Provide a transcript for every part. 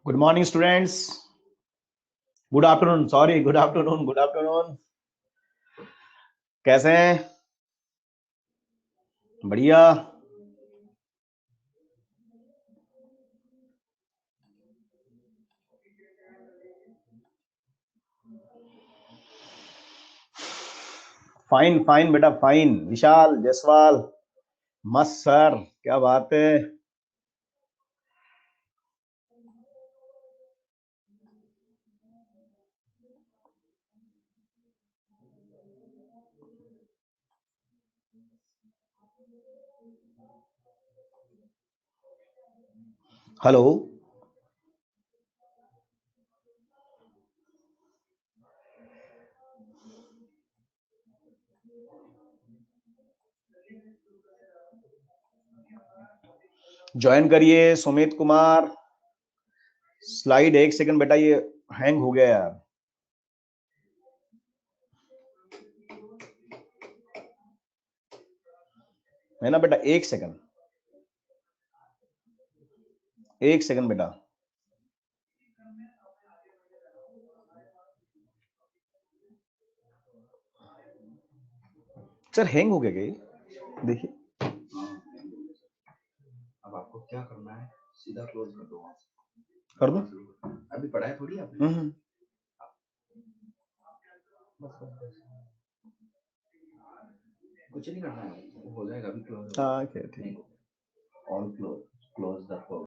Good morning students. Good afternoon, sorry, good afternoon, good afternoon. कैसे हैं? बढ़िया। Fine fine बेटा, फाइन। विशाल जायसवाल, मस्त सर, क्या बात है। हेलो, ज्वाइन करिए सुमित कुमार। स्लाइड एक सेकंड बेटा, ये हैंग हो गया यार। है ना बेटा, एक सेकंड, एक सेकंड बेटा। सर हैंग हो गया क्या ये? देखिए, अब आपको क्या करना है, सीधा क्लोज कर दो। कर दो। अभी पढ़ाई थोड़ी आपने। कुछ नहीं करना है, वो हो जाएगा अभी क्लोज। हाँ, ठीक। All close the close.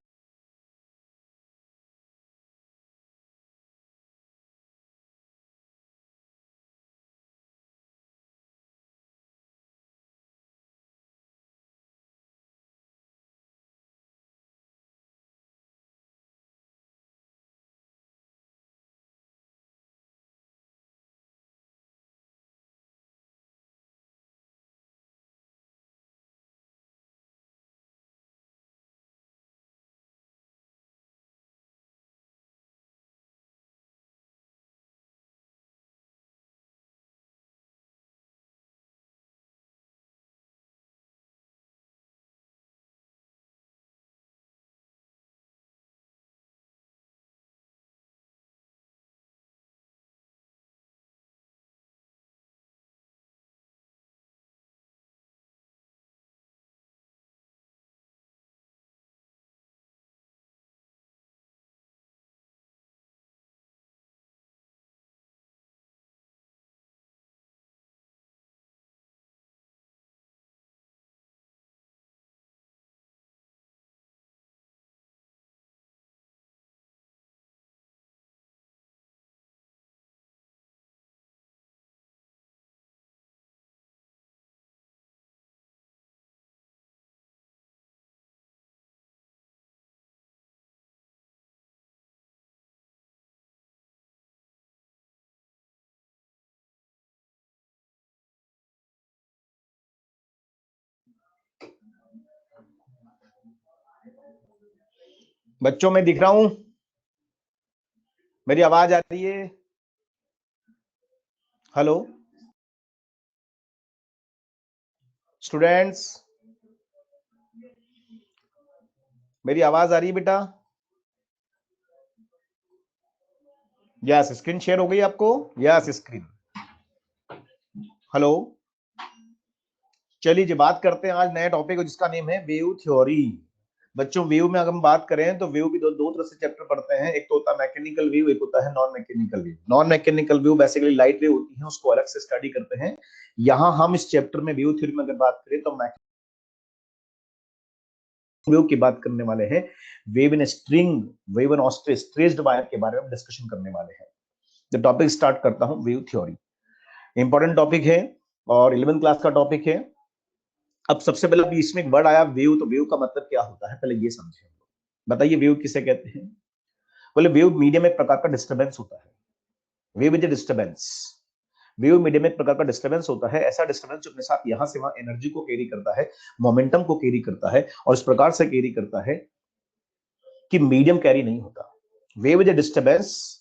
बच्चों में दिख रहा हूं? मेरी आवाज आ रही है? हेलो स्टूडेंट्स, मेरी आवाज आ रही है बेटा? यस, स्क्रीन शेयर हो गई आपको? Yes, screen. हेलो, चलिए जी, बात करते हैं आज नए टॉपिक को, जिसका नेम है वेव थ्योरी। बच्चों, वेव में अगर हम बात करें तो वेव भी दो तरह से चैप्टर पढ़ते हैं। एक तो होता है मैकेनिकल वेव, एक होता है non mechanical wave. Non mechanical wave basically light wave होती है, उसको अलग से स्टडी करते हैं। यहाँ हम इस चैप्टर में वेव थ्योरी में अगर बात करें तो वेव की बात करने वाले हैं। Wave in string, wave in stressed wire के बारे में डिस्कशन करने वाले हैं। तो टॉपिक स्टार्ट करता हूं, वेव थ्योरी। इंपॉर्टेंट टॉपिक है और 11th क्लास का टॉपिक है। अब सबसे पहले अभी इसमें एक वर्ड आया वेव, तो वेव का मतलब क्या होता है पहले ये समझे। बताइए वेव किसे कहते हैं? बोले वेव मीडियम एक प्रकार का डिस्टर्बेंस होता है। Wave is a disturbance. Wave medium एक प्रकार का डिस्टर्बेंस होता है, ऐसा डिस्टर्बेंस जो अपने साथ यहां से वहां एनर्जी को कैरी करता है, मोमेंटम को कैरी करता है, और इस प्रकार से कैरी करता है कि मीडियम कैरी नहीं होता। वेव इज ए डिस्टर्बेंस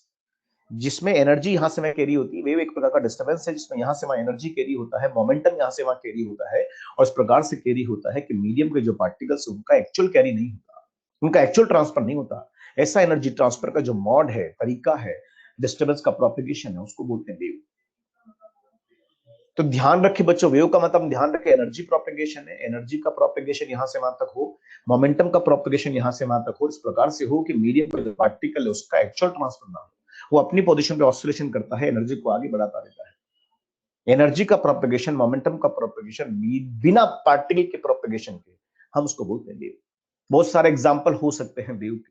जिसमें एनर्जी यहां से वहां कैरी होती है। वेव एक प्रकार का डिस्टर्बेंस है जिसमें यहां से वहां एनर्जी कैरी होता है, मोमेंटम यहां से वहां कैरी होता है, और इस प्रकार से कैरी होता है कि मीडियम के जो पार्टिकल्स उनका एक्चुअल कैरी नहीं होता, उनका एक्चुअल ट्रांसफर नहीं होता। ऐसा एनर्जी ट्रांसफर का जो मोड है, तरीका है, डिस्टर्बेंस का प्रोपेगेशन है, उसको बोलते हैं वेव। तो ध्यान रखिए बच्चों, वेव का मतलब ध्यान रखिए एनर्जी प्रोपेगेशन है। एनर्जी का प्रोपेगेशन यहां से वहां तक हो, मोमेंटम का प्रोपेगेशन यहां से वहां तक हो, इस प्रकार से हो कि मीडियम का जो पार्टिकल है उसका एक्चुअल ट्रांसफर ना हो, वो अपनी पोजीशन पे ऑसिलेशन करता है, एनर्जी को आगे बढ़ाता रहता है। एनर्जी का प्रोपेगेशन, मोमेंटम का प्रोपेगेशन बिना पार्टिकल के प्रोपेगेशन के, हम उसको बोलते हैं वेव। बहुत सारे एग्जाम्पल हो सकते हैं वेव के।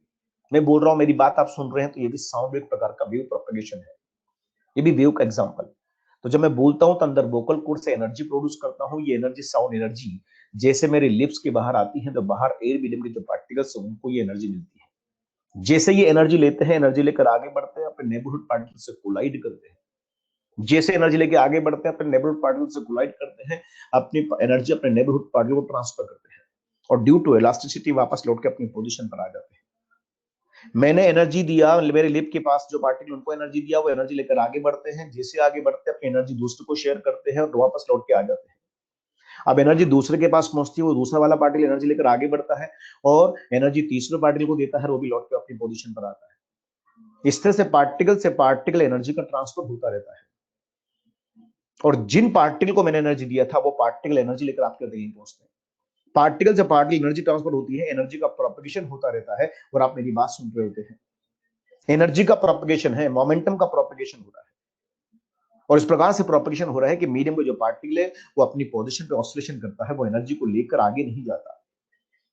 मैं बोल रहा हूं, मेरी बात आप सुन रहे हैं, तो ये भी साउंड एक प्रकार का वेव प्रोपेगेशन है, ये भी वेव का एग्जाम्पल। तो जब मैं बोलता हूं तो अंदर वोकल कोर्ड से एनर्जी प्रोड्यूस करता हूं, ये एनर्जी, साउंड एनर्जी जैसे मेरे लिप्स के बाहर आती है, तो बाहर एयर मीडियम के जो पार्टिकल्स हैं उनको ये एनर्जी मिलती है। जैसे ये एनर्जी लेते हैं, एनर्जी लेकर आगे बढ़ते हैं, अपने नेबरहुड पार्टिकल से कोलाइड करते हैं। जैसे एनर्जी लेके आगे बढ़ते हैं, अपने नेबरहुड पार्टिकल से कोलाइड करते हैं, अपनी एनर्जी अपने नेबरहुड पार्टिकल को ट्रांसफर करते हैं, और ड्यू टू इलास्टिसिटी वापस लौट के अपनी पोजीशन पर आ जाते हैं। मैंने एनर्जी दिया, मेरे लिप के पास जो पार्टिकल, उनको एनर्जी दिया, वो एनर्जी लेकर आगे बढ़ते हैं, जैसे आगे बढ़ते हैं अपनी एनर्जी दूसरे को शेयर करते हैं और वापस लौट के आ जाते हैं। अब एनर्जी दूसरे के पास पहुंचती है, वो दूसरा वाला पार्टिकल एनर्जी लेकर आगे बढ़ता है और एनर्जी तीसरे पार्टिकल को देता है, वो भी लौट के अपनी पोजीशन पर आता है। इस तरह से पार्टिकल एनर्जी का ट्रांसफर होता रहता है, और जिन पार्टिकल को मैंने एनर्जी दिया था, वो पार्टिकल एनर्जी लेकर आपके यहीं पहुंचते हैं। पार्टिकल से पार्टिकल एनर्जी ट्रांसफर होती है, एनर्जी का प्रोपगेशन होता रहता है, और आप मेरी बात सुन रहे होते हैं। एनर्जी का प्रोपगेशन है, मोमेंटम का प्रोपगेशन हो रहा है, और इस प्रकार से प्रोपगेशन हो रहा है कि मीडियम में जो पार्टिकल है वो अपनी पोजीशन पे ऑसिलेशन करता है, वो एनर्जी को लेकर आगे नहीं जाता।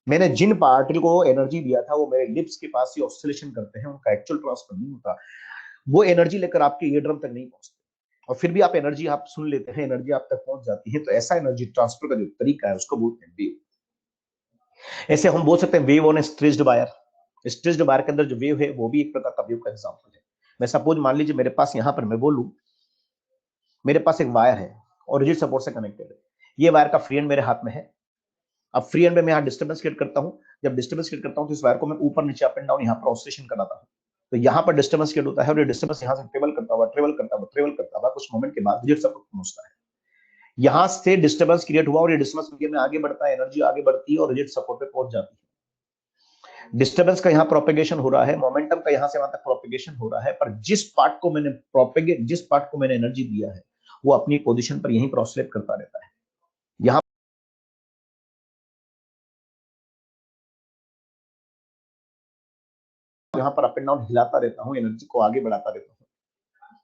मैंने जिन पार्टिकल को एनर्जी दिया था, वो मेरे लिप्स के पास ही ऑसिलेशन करते हैं, उनका एक्चुअल ट्रांसफर नहीं होता, वो एनर्जी लेकर आपके ईयर ड्रम तक नहीं पहुंचते, और फिर भी आप एनर्जी आप सुन लेते हैं, एनर्जी आप तक पहुंच जाती है। तो ऐसा एनर्जी ट्रांसफर का जो तरीका है उसको बोलते हैं वेव। ऐसे हम बोल सकते हैं wave on A stretched wire. Stretched wire के अंदर जो वेव है वो भी एक प्रकार का वेव का एग्जांपल है। मैं सपोज मान लीजिए मेरे पास यहां पर मैं बोलूं, मेरे पास एक वायर है और रिजिड सपोर्ट से कनेक्टेड है। ये वायर का फ्री एंड मेरे हाथ में है। अब फ्री एंड में मैं यहाँ डिस्टर्बेंस क्रिएट करता हूं। जब डिस्टर्बेंस क्रिएट करता हूं तो इस वायर को मैं ऊपर नीचे अप एंड डाउन यहाँ पर ऑसिलेशन कराता हूं। तो यहाँ पर डिस्टर्बेंस क्रिएट होता है, और ये डिस्टर्बेंस यहाँ से ट्रेवल करता हुआ कुछ मोमेंट के बाद रिजिड सपोर्ट पहुंचता है। यहां से डिस्टर्बेंस क्रिएट हुआ और ये डिस्टर्बेंस मीडियम में आगे बढ़ता है, एनर्जी आगे बढ़ती है और रिजिड सपोर्ट पे पहुंच जाती है। डिस्टर्बेंस का यहाँ प्रोपेगेशन हो रहा है, मोमेंटम का यहाँ से वहां तक प्रोपेगेशन हो रहा है, पर जिस पार्ट को मैंने एनर्जी दिया है वो अपनी पोजीशन पर यहीं पर ऑसिलेट करता रहता है। यहाँ पर अप एंड डाउन हिलाता रहता हूँ, एनर्जी को आगे बढ़ाता रहता हूँ।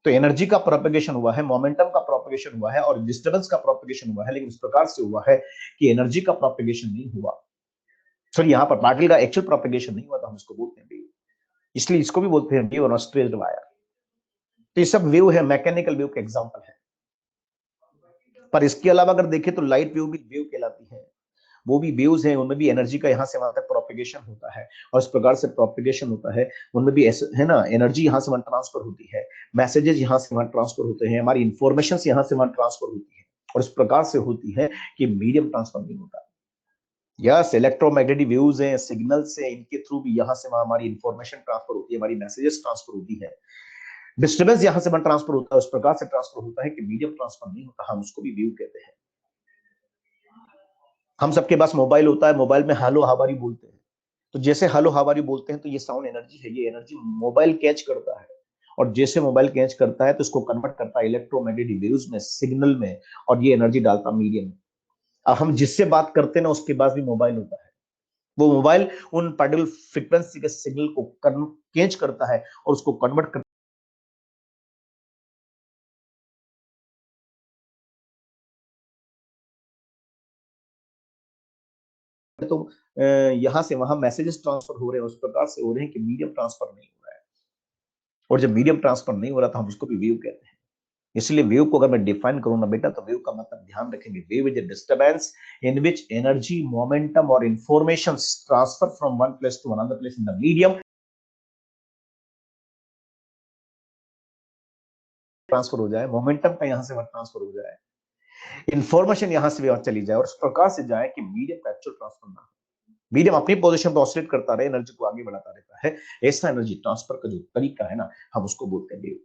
तो एनर्जी का प्रोपेगेशन हुआ है, मोमेंटम का प्रोपेगेशन हुआ है, और डिस्टर्बेंस का प्रोपेगेशन हुआ है, लेकिन इस प्रकार से हुआ है कि एनर्जी का प्रोपेगेशन नहीं हुआ। सॉरी, यहाँ पर पार्टिकल का एक्चुअल प्रोपेगेशन नहीं हुआ, तो हम इसको बोलते हैं वेव। इसलिए इसको भी बोलते हैं वेव और स्ट्रेच्ड वायर। तो ये सब वेव है, मैकेनिकल वेव के एग्जांपल है। पर इसके अलावा अगर देखें तो लाइट वेव भी वेव कहलाती है। वो भी वेव्स हैं, उनमें भी एनर्जी का यहाँ से वहां तक प्रोपेगेशन होता है, और इस प्रकार से प्रोपेगेशन होता है, उनमें भी ऐसे है ना, एनर्जी यहाँ से वहां ट्रांसफर होती है, मैसेजेस यहाँ से वहां ट्रांसफर होते हैं, हमारी इंफॉर्मेशन यहाँ से वहां ट्रांसफर होती है, और इस प्रकार से होती है कि मीडियम ट्रांसफर नहीं होता। यस, इलेक्ट्रोमैग्नेटिक वेव्स हैं, सिग्नल्स हैं, इनके थ्रू भी यहाँ से वहां हमारी इंफॉर्मेशन ट्रांसफर होती है, हमारी मैसेजेस ट्रांसफर होती है, डिस्टर्बेंस यहाँ से वहां ट्रांसफर होता है, उस प्रकार से ट्रांसफर होता है कि मीडियम ट्रांसफर नहीं होता, हम उसको भी वेव कहते हैं। हम सबके पास मोबाइल होता है, मोबाइल में हेलो हाउ आर यू बोलते हैं, तो जैसे हेलो हाउ आर यू बोलते हैं तो ये साउंड एनर्जी है, ये एनर्जी मोबाइल कैच करता है, और जैसे मोबाइल कैच करता है तो इसको कन्वर्ट करता है इलेक्ट्रोमैग्नेटिक वेव्स में, सिग्नल में, और ये एनर्जी डालता मीडियम में। अब हम जिससे बात करते हैं ना, उसके पास भी मोबाइल होता है, वो मोबाइल उन पार्टिकल फ्रीक्वेंसी के सिग्नल को कैच करता है और उसको कन्वर्ट कर, तो यहां से वहां मैसेजेस ट्रांसफर हो रहे हैं, उस प्रकार से हो रहे हैं कि मीडियम ट्रांसफर नहीं हो रहा है, और जब मीडियम ट्रांसफर नहीं हो रहा तो हम उसको भी वेव कहते हैं। इसलिए वेव को अगर मैं डिफाइन करूं ना बेटा, तो वेव का मतलब ध्यान रखेंगे, wave is a disturbance in which energy, momentum और information transfer from one place to another place in the medium, transfer हो जाए, मोमेंटम का यहां से वहां ट्रांसफर हो जाए, इंफॉर्मेशन यहां से वहां चली जाए, और इस प्रकार से जाए कि मीडियम का एक्चुअल ट्रांसफर ना हो, मीडियम अपनी पोजीशन पर ऑसिलेट करता रहे, एनर्जी को आगे बढ़ाता रहता है। ऐसा एनर्जी ट्रांसफर का जो तरीका है ना, हम उसको बोलते हैं वेव।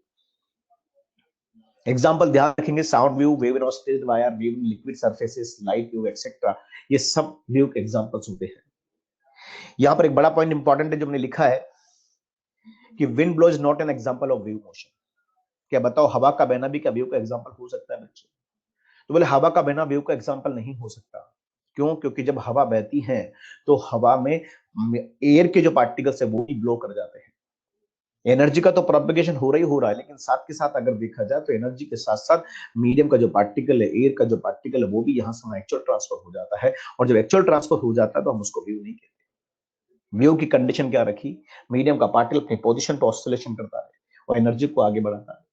एग्जाम्पल ध्यान रखेंगे, sound wave, wave in stretched wire, wave in liquid surfaces, light wave etcetera, ये सब वेव के एग्जांपल्स होते हैं। यहां पर एक बड़ा पॉइंट इंपॉर्टेंट है जो हमने लिखा है, कि wind blow is not an example of wave motion. क्या बताओ, हवा का बहना भी क्या वेव का एग्जांपल हो सकता है बच्चों? तो बोले हवा का बहना वेव का एग्जांपल नहीं हो सकता। क्यों? क्योंकि जब हवा बहती है तो हवा में एयर के जो पार्टिकल्स है वो भी ब्लो कर जाते हैं। एनर्जी का तो प्रोपगेशन हो रहा है, लेकिन साथ के साथ अगर देखा जाए तो एनर्जी के साथ साथ मीडियम का जो पार्टिकल है, एयर का जो पार्टिकल है, वो भी यहां से एक्चुअल ट्रांसफर हो जाता है। और जब एक्चुअल ट्रांसफर हो जाता है तो हम उसको वेव नहीं कहते। वेव की कंडीशन क्या रखी? मीडियम का पार्टिकल अपनी पोजीशन पर ऑसिलेशन करता है और एनर्जी को आगे बढ़ाता है।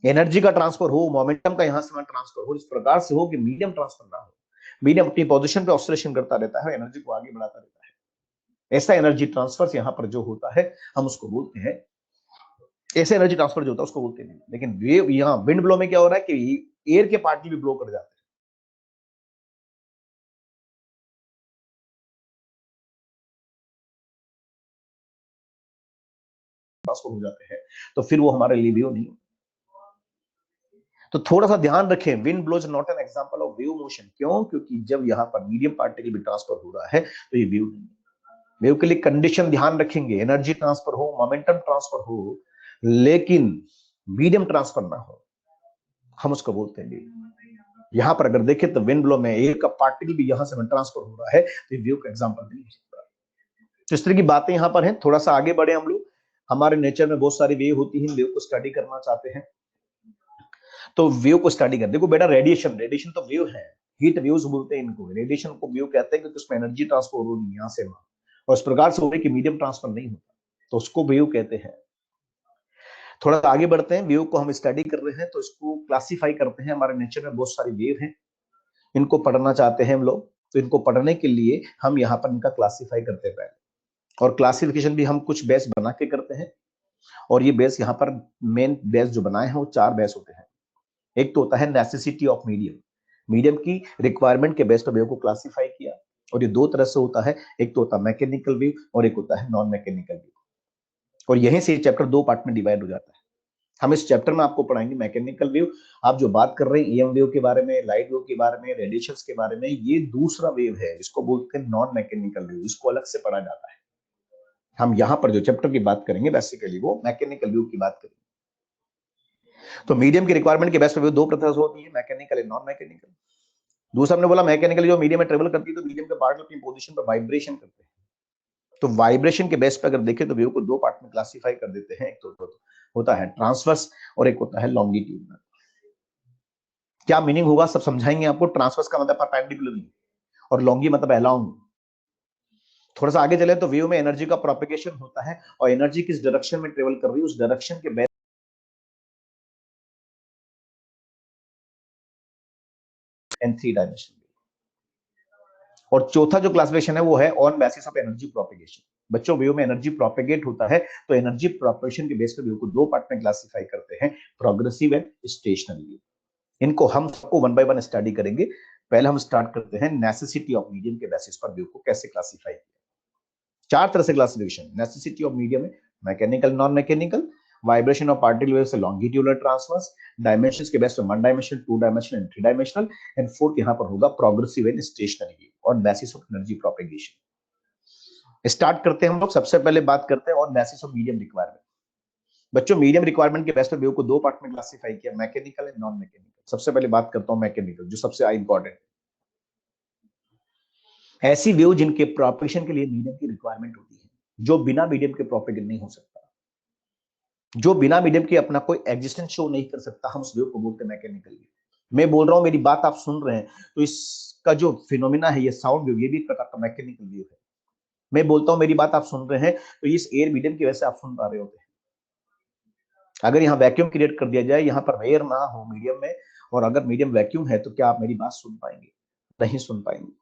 एनर्जी का ट्रांसफर हो, मोमेंटम का यहां से ट्रांसफर हो, इस प्रकार से हो कि मीडियम ट्रांसफर ना हो। मीडियम अपनी पोजीशन पे ऑसिलेशन करता रहता है, एनर्जी को आगे बढ़ाता रहता है। ऐसा एनर्जी ट्रांसफर यहां पर जो होता है हम उसको बोलते हैं, ऐसे एनर्जी ट्रांसफर जो होता है उसको बोलते हैं। लेकिन वेव, यहाँ विंड ब्लो में क्या हो रहा है कि एयर के पार्टिकल भी ब्लो कर जाते हैं, ट्रांसफर हो जाते हैं, तो फिर वो हमारे लिए वेव नहीं। तो थोड़ा सा ध्यान रखें, wind blows not an example of wave motion. क्यों? क्योंकि जब यहाँ पर मीडियम पार्टिकल भी ट्रांसफर हो रहा है तो ये वेव नहीं। वेव के लिए कंडीशन ध्यान रखेंगे, एनर्जी ट्रांसफर हो, मोमेंटम ट्रांसफर हो, लेकिन मीडियम ट्रांसफर ना हो, हम उसको बोलते हैं वेव। यहां पर अगर देखें तो विंड ब्लो में एयर का पार्टिकल भी यहां से ट्रांसफर हो रहा है, तो ये वेव का एग्जांपल नहीं हो सकता। तो इस तरह की बातें यहां पर हैं। थोड़ा सा आगे बढ़े हम लोग। हमारे नेचर में बहुत सारी वेव होती है, वेव को स्टडी करना चाहते हैं तो वेव को स्टडी कर। देखो बेटा, रेडिएशन, रेडिएशन तो वेव है, हीट वेव्स बोलते हैं इनको। रेडिएशन को वेव कहते हैं क्योंकि उसमें एनर्जी ट्रांसफर हो रही है यहाँ से वहां, और इस प्रकार से हो रही कि मीडियम ट्रांसफर नहीं होता, तो उसको वेव कहते हैं। थोड़ा आगे बढ़ते हैं। वेव को हम स्टडी कर रहे हैं तो इसको क्लासिफाई करते हैं। हमारे नेचर में बहुत सारी वेव हैं, इनको पढ़ना चाहते हैं हम लोग, तो इनको पढ़ने के लिए हम यहाँ पर इनका क्लासिफाई करते हैं पहले। और क्लासिफिकेशन भी हम कुछ बेस बना के करते हैं। और ये बेस यहाँ पर मेन बेस जो बनाए हैं वो 4 बेस होते हैं। एक तो होता है नेसेसिटी ऑफ मीडियम, मीडियम की रिक्वायरमेंट के बेस पर वेव को क्लासिफाई किया। और ये 2 तरह से होता है, एक तो होता है मैकेनिकल वेव और एक होता है नॉन मैकेनिकल वेव। और यहीं से ये चैप्टर 2 पार्ट में डिवाइड हो जाता है। हम इस चैप्टर में आपको पढ़ाएंगे मैकेनिकल वेव। आप जो बात कर रहे हैं ईएम वेव के बारे में, लाइट वेव के बारे में, रेडिएशंस के बारे में, ये दूसरा वेव है, इसको बोलते हैं नॉन मैकेनिकल वेव, इसको अलग से पढ़ा जाता है। हम यहाँ पर जो चैप्टर की बात करेंगे बेसिकली वो मैकेनिकल वेव की बात करेंगे। तो मीडियम की रिक्वायरमेंट के बेस पे वेव 2 प्रकार से होती है, मैकेनिकल एंड नॉन मैकेनिकल। दूसरा हमने बोला मैकेनिकल जो मीडियम में ट्रेवल करती है तो मीडियम के पार्टिकल अपनी पोजीशन पर वाइब्रेशन करते हैं। तो वाइब्रेशन के बेस पे अगर देखें तो वेव को 2 पार्ट में क्लासिफाई कर देते हैं। एक तो होता है ट्रांसवर्स और एक होता है लॉन्गिट्यूडनल। क्या मीनिंग होगा सब समझाएंगे आपको। ट्रांसवर्स का मतलब परपेंडिकुलरली और लॉन्गी मतलब अलोंग। थोड़ा सा आगे चले तो वेव में एनर्जी का प्रोपेगेशन होता है और एनर्जी किस डायरेक्शन में ट्रेवल कर रही है उस डायरेक्शन के बेस एंड 3 डायमेंशन। और चौथा जो क्लासिफिकेशन है वो है on basis of energy propagation. बच्चों, वेव में एनर्जी प्रोपेगेट होता है तो एनर्जी प्रोपेगेशन के बेस पर वेव को 2 पार्ट में क्लासिफाई करते हैं, प्रोग्रेसिव एंड स्टेशनरी। इनको हम सबको 1 बाय 1 स्टडी करेंगे। पहले हम स्टार्ट करते हैं नेसेसिटी ऑफ मीडियम के बेसिस पर वेव को कैसे क्लासिफाई किया। 4 तरह से क्लासिफिकेशन नेसेसिटी ऑफ मीडियम है, mechanical, non mechanical, vibration of particle wave से लॉन्गिट्यूडनल ट्रांसवर्स, डायमेंशंस के बेस पे 1 dimensional, 2 dimensional and 3 dimensional, and fourth यहां पर होगा progressive and stationary on basis of energy propagation. Start करते हैं हम लोग। सबसे पहले बात करते हैं on basis of medium requirement. बच्चों, मीडियम रिक्वायरमेंट के बेस पे वेव को 2 पार्ट में क्लासिफाई किया, मैकेनिकल एंड नॉन मैकेनिकल। सबसे पहले बात करता हूं मैकेनिकल, जो सबसे इंपॉर्टेंट। ऐसी वेव जिनके प्रोपेगेशन के लिए मीडियम की रिक्वायरमेंट होती है, जो बिना मीडियम के प्रोपेगेट नहीं हो सकता, जो बिना मीडियम के अपना कोई एग्जिस्टेंस शो नहीं कर सकता, हम उस वेव को बोलते हैं मैकेनिकल वेव। मैं बोल रहा हूं, मेरी बात आप सुन रहे हैं, तो इसका जो फिनोमिना है, ये साउंड वेव, ये भी एक प्रकार का मैकेनिकल वेव है। मैं बोलता हूं, मेरी बात आप सुन रहे हैं, तो इस एयर मीडियम की वजह से आप सुन पा रहे होते हैं। अगर यहाँ वैक्यूम क्रिएट कर दिया जाए, यहाँ पर एयर ना हो मीडियम में, और अगर मीडियम वैक्यूम है, तो क्या आप मेरी बात सुन पाएंगे? नहीं सुन पाएंगे।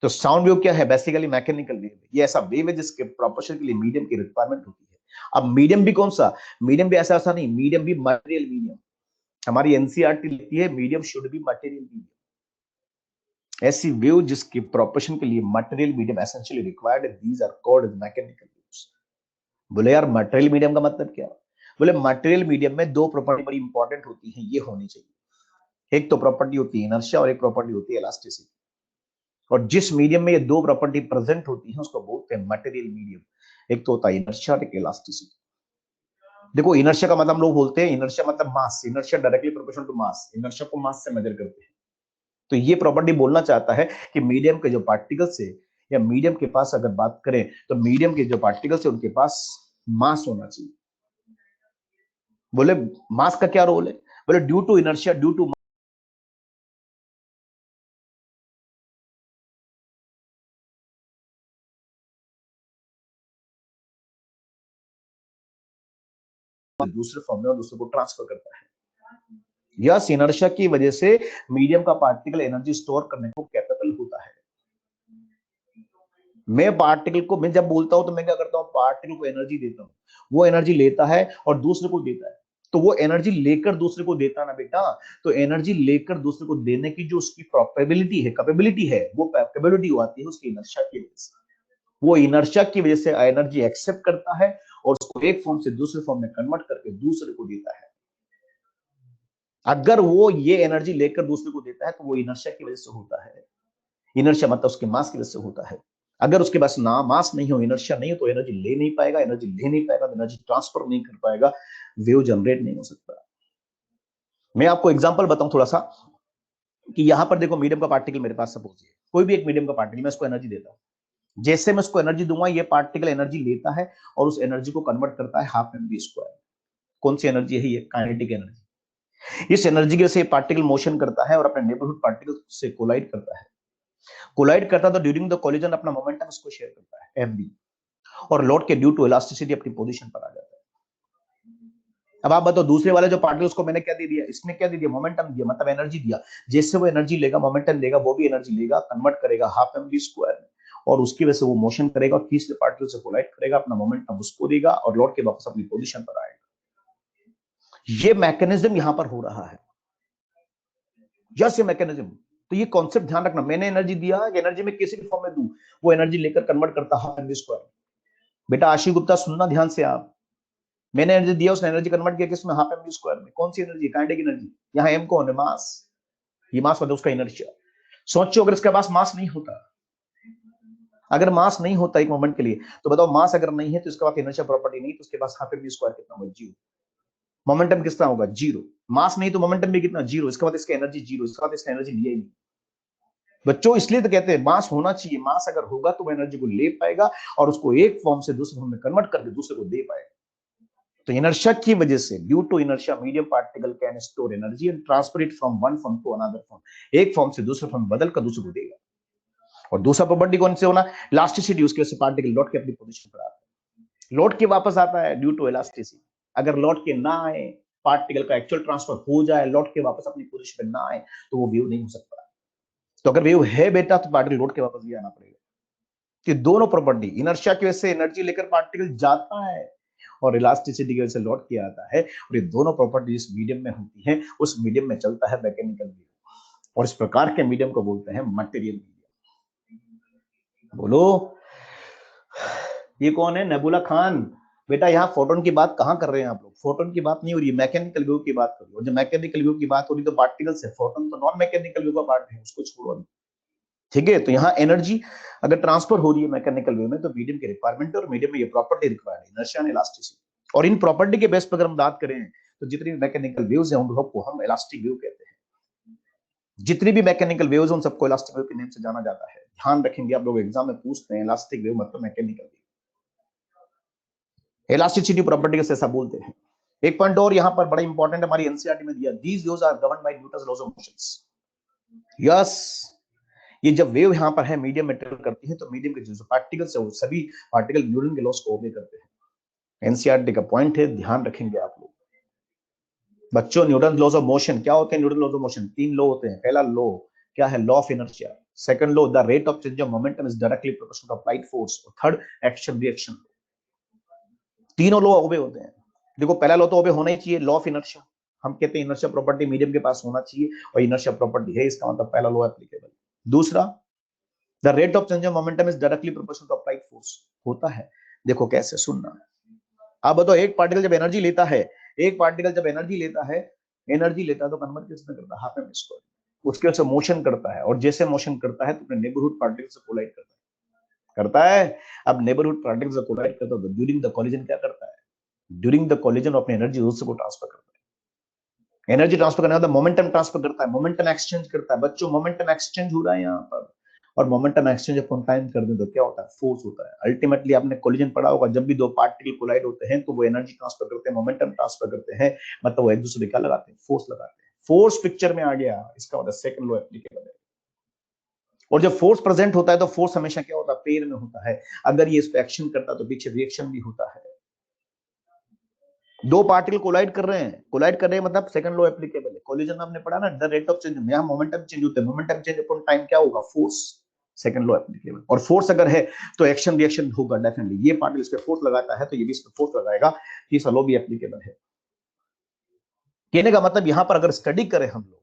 तो साउंड वेव क्या है? बेसिकली मैकेनिकल वेव है। ये ऐसा वेव है जिसके प्रोपोर्शन के लिए मीडियम की रिक्वायरमेंट होती है। अब मीडियम भी कौन सा? मीडियम भी ऐसा नहीं, मीडियम भी मटेरियल मीडियम। हमारी एनसीईआरटी लिखती है medium should be material medium. ऐसी वेव जिसके प्रोपोर्शन के लिए material medium essentially required, these are called mechanical waves. बोले यार मटेरियल मीडियम का मतलब क्या? बोले मटेरियल मीडियम में 2 प्रॉपर्टी बड़ी इंपॉर्टेंट होती है, ये होनी चाहिए। एक तो प्रॉपर्टी होती है इनर्शिया और एक प्रॉपर्टी होती है इलास्टिसिटी। और जिस मीडियम में ये दो प्रॉपर्टी प्रेजेंट होती है उसको बोलते हैं मटेरियल मीडियम। एक तो होता है इनर्शिया और एक इलास्टिसिटी। देखो इनर्शिया का मतलब हम लोग बोलते हैं इनर्शिया मतलब mass, inertia directly proportional to mass, inertia को मास से मेजर करते हैं। तो ये प्रॉपर्टी बोलना चाहता है कि मीडियम के जो पार्टिकल्स है या मीडियम के पास अगर बात करें तो मीडियम के जो पार्टिकल्स है उनके पास मास होना चाहिए। बोले मास का क्या रोल है? बोले due to inertia, due to दूसरे फॉर्म में और दूसरे को ट्रांसफर करता है। यस, इनर्शिया की वजह से मीडियम का पार्टिकल एनर्जी स्टोर करने को कैपेबल होता है। मैं पार्टिकल को, मैं जब बोलता हूं तो मैं क्या करता हूं, पार्टिकल को एनर्जी देता हूं, वो एनर्जी लेता है और दूसरे को देता है। तो वो एनर्जी लेकर दूसरे को देता ना बेटा, तो एनर्जी लेकर दूसरे को देने की जो उसकी प्रोपेबिलिटी है, कैपेबिलिटी है, वो कैपेबिलिटी आती है उसकी इनर्शिया की वजह से। वो इनर्शिया की वजह से एनर्जी एक्सेप्ट करता है और उसको एक फॉर्म से दूसरे फॉर्म में कन्वर्ट करके दूसरे को देता है। अगर वो ये एनर्जी लेकर दूसरे को देता है तो वो इनर्शिया की वजह से होता है। इनर्शिया मतलब उसके मास की वजह से होता है। अगर उसके पास ना मास नहीं हो, इनर्शिया नहीं हो, तो एनर्जी ले नहीं पाएगा, एनर्जी ले नहीं पाएगा, एनर्जी ट्रांसफर नहीं कर पाएगा, वेव जनरेट नहीं हो सकता। मैं आपको एग्जांपल बताऊं थोड़ा सा कि यहां पर देखो मीडियम का पार्टिकल मेरे पास सपोज है, कोई भी एक मीडियम का पार्टिकल, मैं इसको एनर्जी देता हूं। जैसे मैं उसको एनर्जी दूंगा ये पार्टिकल एनर्जी लेता है और उस एनर्जी को कन्वर्ट करता है हाफ एम वी स्क्वायर। कौन सी एनर्जी है ये? Kinetic energy. इस एनर्जी की वजह से पार्टिकल मोशन करता है और अपने नेबरहुड पार्टिकल से कोलाइड करता है। कोलाइड करता है तो ड्यूरिंग द कोलिजन अपना मोमेंटम इसको शेयर करता है एफ बी, और लौट के ड्यू टू इलास्टिसिटी अपनी पोजीशन पर आ जाता है। अब आप बताओ दूसरे वाले जो पार्टिकल्स को मैंने क्या दे दिया, इसने क्या दे दिया? मोमेंटम दिया, मतलब एनर्जी दिया। जैसे वो एनर्जी लेगा, मोमेंटम लेगा, वो भी एनर्जी लेगा, कन्वर्ट करेगा हाफ एम वी स्क्वायर में, और उसकी वजह से वो मोशन करेगा और तीसरे पार्टिकल से कोलाइड करेगा, अपना मोमेंटम उसको देगा और लौट के वापस अपनी पोजीशन पर आएगा। ये मैकेनिज्म यहां पर हो रहा है, जैसे मैकेनिज्म। तो ये कॉन्सेप्ट ध्यान रखना, मैंने एनर्जी दिया, एनर्जी में किसी भी फॉर्म में दूं, वो एनर्जी लेकर कन्वर्ट करता हाफ एम वी स्क्वायर। बेटा आशी गुप्ता सुनना ध्यान से आप, मैंने एनर्जी दिया, उसने एनर्जी कन्वर्ट किया किसमें? हाफ एम वी स्क्वायर में। कौन सी एनर्जी? Kinetic energy. यहाँ एम कौन है? मास। ये मास मतलब उसका इनर्शिया। सोचो अगर इसके पास मास नहीं होता, अगर मास नहीं होता एक मोमेंट के लिए, तो बताओ मास अगर नहीं है तो इसके पास इनर्शिया प्रॉपर्टी नहीं, तो उसके पास हाफ एम वी स्क्वायर कितना होगा? जीरो। मोमेंटम कितना होगा? जीरो। मास नहीं तो मोमेंटम भी कितना? जीरो। इसके बाद इसका एनर्जी जीरो, इसके बाद इसका एनर्जी लिया ही नहीं। बच्चों इसलिए तो कहते हैं मास होना चाहिए, मास अगर होगा तो वो एनर्जी को ले पाएगा और उसको एक फॉर्म से दूसरे फॉर्म में कन्वर्ट करके दूसरे को दे पाएगा। तो इनर्शिया की वजह से, due to inertia, medium particle can store energy and transfer it from one form to another form. एक फॉर्म से दूसरे फॉर्म बदल कर दूसरे को देगा। और दूसरा प्रॉपर्टी कौन से होना? इलास्टिसिटी। उसके वजह से पार्टिकल लौट के अपनी पोजीशन पर आता है, लौट के वापस आता है ड्यू टू इलास्टिसिटी। अगर लौट के ना आए, पार्टिकल का एक्चुअल ट्रांसफर हो जाए, लौट के वापस अपनी पोजीशन पर ना आए, तो वो वेव नहीं हो सकता। तो अगर वेव है बेटा तो पार्टिकल लौट के वापस भी आना पड़ेगा। कि दोनों प्रॉपर्टी, इनर्शिया की वजह से एनर्जी लेकर पार्टिकल जाता है और इलास्टिसिटी की वजह से लौट के आता है, और ये दोनों प्रॉपर्टी जिस मीडियम में होती हैं उस मीडियम में चलता है मैकेनिकल मीडियम, और इस प्रकार के मीडियम को बोलते हैं मटेरियल मीडियम। बोलो ये कौन है? नेबुला खान। बेटा यहाँ फोटोन की बात कहाँ कर रहे हैं आप लोग? फोटोन की बात नहीं हो रही है, मैकेनिकल वेव की बात कर रही हो। जब मैकेनिकल वेव की बात हो रही तो पार्टिकल्स है, फोटोन तो नॉन मैकेनिकल वेव का पार्ट है, उसको छोड़ो। ठीक है, तो यहाँ एनर्जी अगर ट्रांसफर हो रही है मैकेनिकल वे में तो मीडियम की रिक्वायरमेंट है, और मीडियम में ये प्रॉपर्टी रिक्वायर्ड है, इनर्शिया एंड इलास्टिसिटी। और इन प्रॉपर्टी के बेस पर अगर हम बात करें तो जितनी भी मैकेनिकल वेव्स हैं उन सबको हम इलास्टिक वेव कहते हैं। जितनी भी मैकेनिकल वेव्स उन सबको इलास्टिक वेव के नेम से जाना जाता है। ध्यान रखेंगे आप लोग, एग्जाम में पूछते हैं इलास्टिक वेव मतलब मैकेनिकल वेव, इलास्टिसिटी प्रॉपर्टी को ऐसा बोलते हैं। एक पॉइंट और यहाँ पर बड़ा इंपॉर्टेंट हमारी एनसीईआरटी में दिया, these waves are governed by Newton's laws of motions. Yes, ये जब वेव यहाँ पर है मीडियम में ट्रेवल करती है तो मीडियम के जो पार्टिकल्स है वो सभी पार्टिकल न्यूटन के लॉस को ओबे करते हैं। एनसीईआरटी का पॉइंट है, ध्यान रखेंगे आप लोग। बच्चों न्यूटन लॉज ऑफ मोशन क्या होते हैं? Newton laws of motion 3 law होते हैं। पहला लॉ क्या है? Law of inertia. Second law, the rate of change of momentum is directly proportional to applied force. और थर्ड, एक्शन रिएक्शन। तीनों लॉ ओबे होते हैं। देखो पहला लॉ तो ओबे होना ही चाहिए, लॉ ऑफ इनर्शिया। हम कहते हैं इनर्शिया प्रॉपर्टी मीडियम के पास होना चाहिए और इनर्शिया प्रॉपर्टी है, इसका मतलब पहला लॉ एप्लीकेबल। दूसरा, the rate of change of momentum is directly proportional to applied force. होता है, देखो कैसे, सुनना। अब बताओ एक पार्टिकल जब एनर्जी लेता है, एक पार्टिकल जब एनर्जी लेता है, एनर्जी लेता है तो कन्वर्ट किसमें करता है? Half M V square. उसके वजह से मोशन करता है, और जैसे मोशन करता है तो अपने नेबरहुड पार्टिकल से कोलाइड करता है। अब नेबरहुड पार्टिकल से कोलाइड करता है तो ड्यूरिंग द कोलिजन क्या करता है? ड्यूरिंग द कोलिजन अपनी एनर्जी दूसरे को ट्रांसफर करता है। एनर्जी ट्रांसफर करने का मतलब मोमेंटम ट्रांसफर करता है, मोमेंटम एक्सचेंज करता है। बच्चों मोमेंटम एक्सचेंज हो रहा है यहाँ पर, और मोमेंटम एक्सचेंज अपन टाइम कर दें तो क्या होता है? फोर्स होता है। अल्टीमेटली आपने कोलिजन पढ़ा होगा, जब भी दो पार्टिकल कोलाइड होते हैं तो वो एनर्जी ट्रांसफर करते हैं, मोमेंटम ट्रांसफर करते हैं, मतलब वो एक दूसरे क्या लगाते हैं? फोर्स लगाते हैं। फोर्स पिक्चर में आ गया, इसका मतलब सेकंड लॉ एप्लीकेबल है। और जब फोर्स प्रेजेंट होता है तो फोर्स हमेशा क्या होता है? पेयर में होता है। अगर ये इस पे एक्शन करता है तो पीछे रिएक्शन भी होता है। दो पार्टिकल कोलाइड कर रहे हैं, कोलाइड कर रहे हैं मतलब सेकंड लॉ एप्लीकेबल है। कोलिजन हमने पढ़ा ना, द रेट ऑफ चेंज, यहां मोमेंटम चेंज होता है, मोमेंटम चेंज अपॉन टाइम क्या होगा? फोर्स। Second law applicable. और फोर्स अगर है तो एक्शन रिएक्शन होगा डेफिनेटली। ये पार्टिकल इस पे फोर्स लगाता है तो ये भी इस पे फोर्स लगाएगा, तीसरा लॉ भी एप्लीकेबल है। कहने का मतलब यहां पर अगर स्टडी करें हम लोग,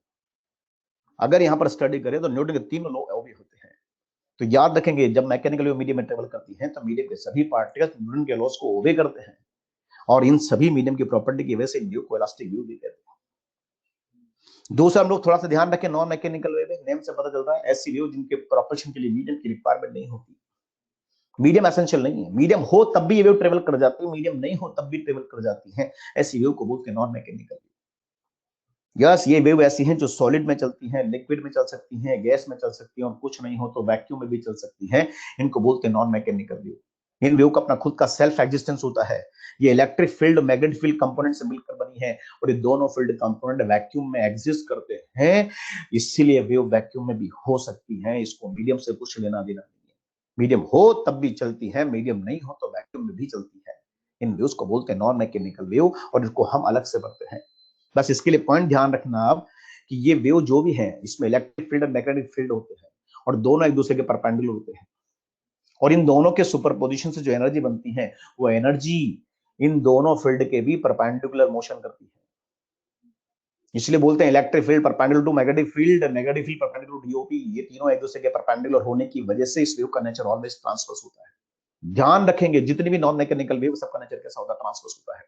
अगर यहां पर स्टडी करें तो न्यूटन के तीनों लॉ भी होते हैं। तो याद रखेंगे, जब मैकेनिकल वेव मीडियम में ट्रेवल करती है तो मीडियम के सभी पार्टिकल्स न्यूटन के लॉस को ओबे करते हैं, और इन सभी मीडियम की प्रॉपर्टी की वजह से इन वेव को इलास्टिक वेव भी कहते हैं। दूसरा हम लोग थोड़ा सा ध्यान रखें, नॉन मैकेनिकल वेव, नेम से पता चलता है ऐसी वेव जिनके प्रोपल्शन के लिए मीडियम की रिक्वायरमेंट नहीं होती। मीडियम एसेंशियल नहीं है, मीडियम हो तब भी ये वेव ट्रेवल कर जाती है, मीडियम नहीं हो तब भी ट्रेवल कर जाती है। ऐसी वेव को बोलते हैं नॉन मैकेनिकल वेव। यस, ये वेव ऐसी हैं जो सॉलिड में चलती हैं, लिक्विड में चल सकती हैं, गैस में चल सकती हैं, और कुछ नहीं हो तो वैक्यूम में भी चल सकती हैं। इनको बोलते हैं non mechanical wave. In wave का अपना खुद का सेल्फ एग्जिस्टेंस होता है। ये electric field magnetic field component से मिलकर बनी है, और ये दोनों फील्ड कंपोनेंट वैक्यूम में एग्जिस्ट करते हैं, इसीलिए वेव वैक्यूम में भी हो सकती है। इसको मीडियम से कुछ लेना देना नहीं है। मीडियम हो तब भी चलती है, मीडियम नहीं हो तो वैक्यूम में भी चलती है। इन वेव्स को बोलते हैं नॉन मैकेनिकल वेव, और इसको हम अलग से पढ़ते हैं। बस इसके लिए पॉइंट ध्यान रखना आप कि ये वेव जो भी है इसमें इलेक्ट्रिक फील्ड और मैग्नेटिक फील्ड होते हैं, और दोनों एक दूसरे के परपेंडिकुलर होते हैं, और इन दोनों के सुपरपोजिशन से जो एनर्जी बनती है वो एनर्जी इन दोनों फील्ड के भी परपेंडिकुलर मोशन करती है। इसलिए बोलते हैं electric field perpendicular to magnetic field, magnetic field perpendicular to DOP. ये तीनों एक दूसरे के परपेंडिकुलर होने की वजह से इस वेव का नेचर ऑलवेज ट्रांसवर्स होता है। ध्यान रखेंगे, जितनी भी नॉन मैकेनिकल वेव सबका नेचर कैसा होता है? ट्रांसवर्स होता है।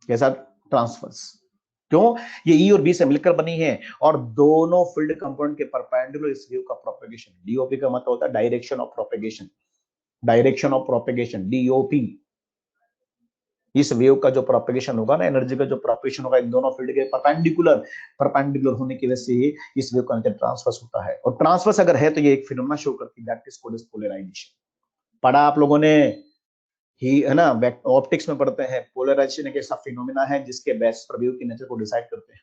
कैसा? ट्रांसवर्स। क्यों? ये ई और बी से मिलकर बनी है, और दोनों फील्ड कंपोनेंट के परपेंडिकुलर इस वेव का प्रोपेगेशन। डीओपी का मतलब होता है direction of propagation, direction of propagation, DOP. इस वेव का जो प्रोपेगेशन होगा ना, एनर्जी का जो प्रोपेगेशन होगा, इन दोनों फील्ड के परपेंडिकुलर परपेंडिकुलर होने की वजह से इस वेव का नेचर ट्रांसवर्स होता है। और ट्रांसवर्स अगर है तो ये एक फिनोमेना शो करती है, दैट इज कॉल्ड पोलराइजेशन। पढ़ा आप लोगों ने ही है ना, ऑप्टिक्स में पढ़ते हैं, पोलराइजेशन एक ऐसा फिनोमेना है जिसके बेस पर वेव के नेचर को डिसाइड करते हैं।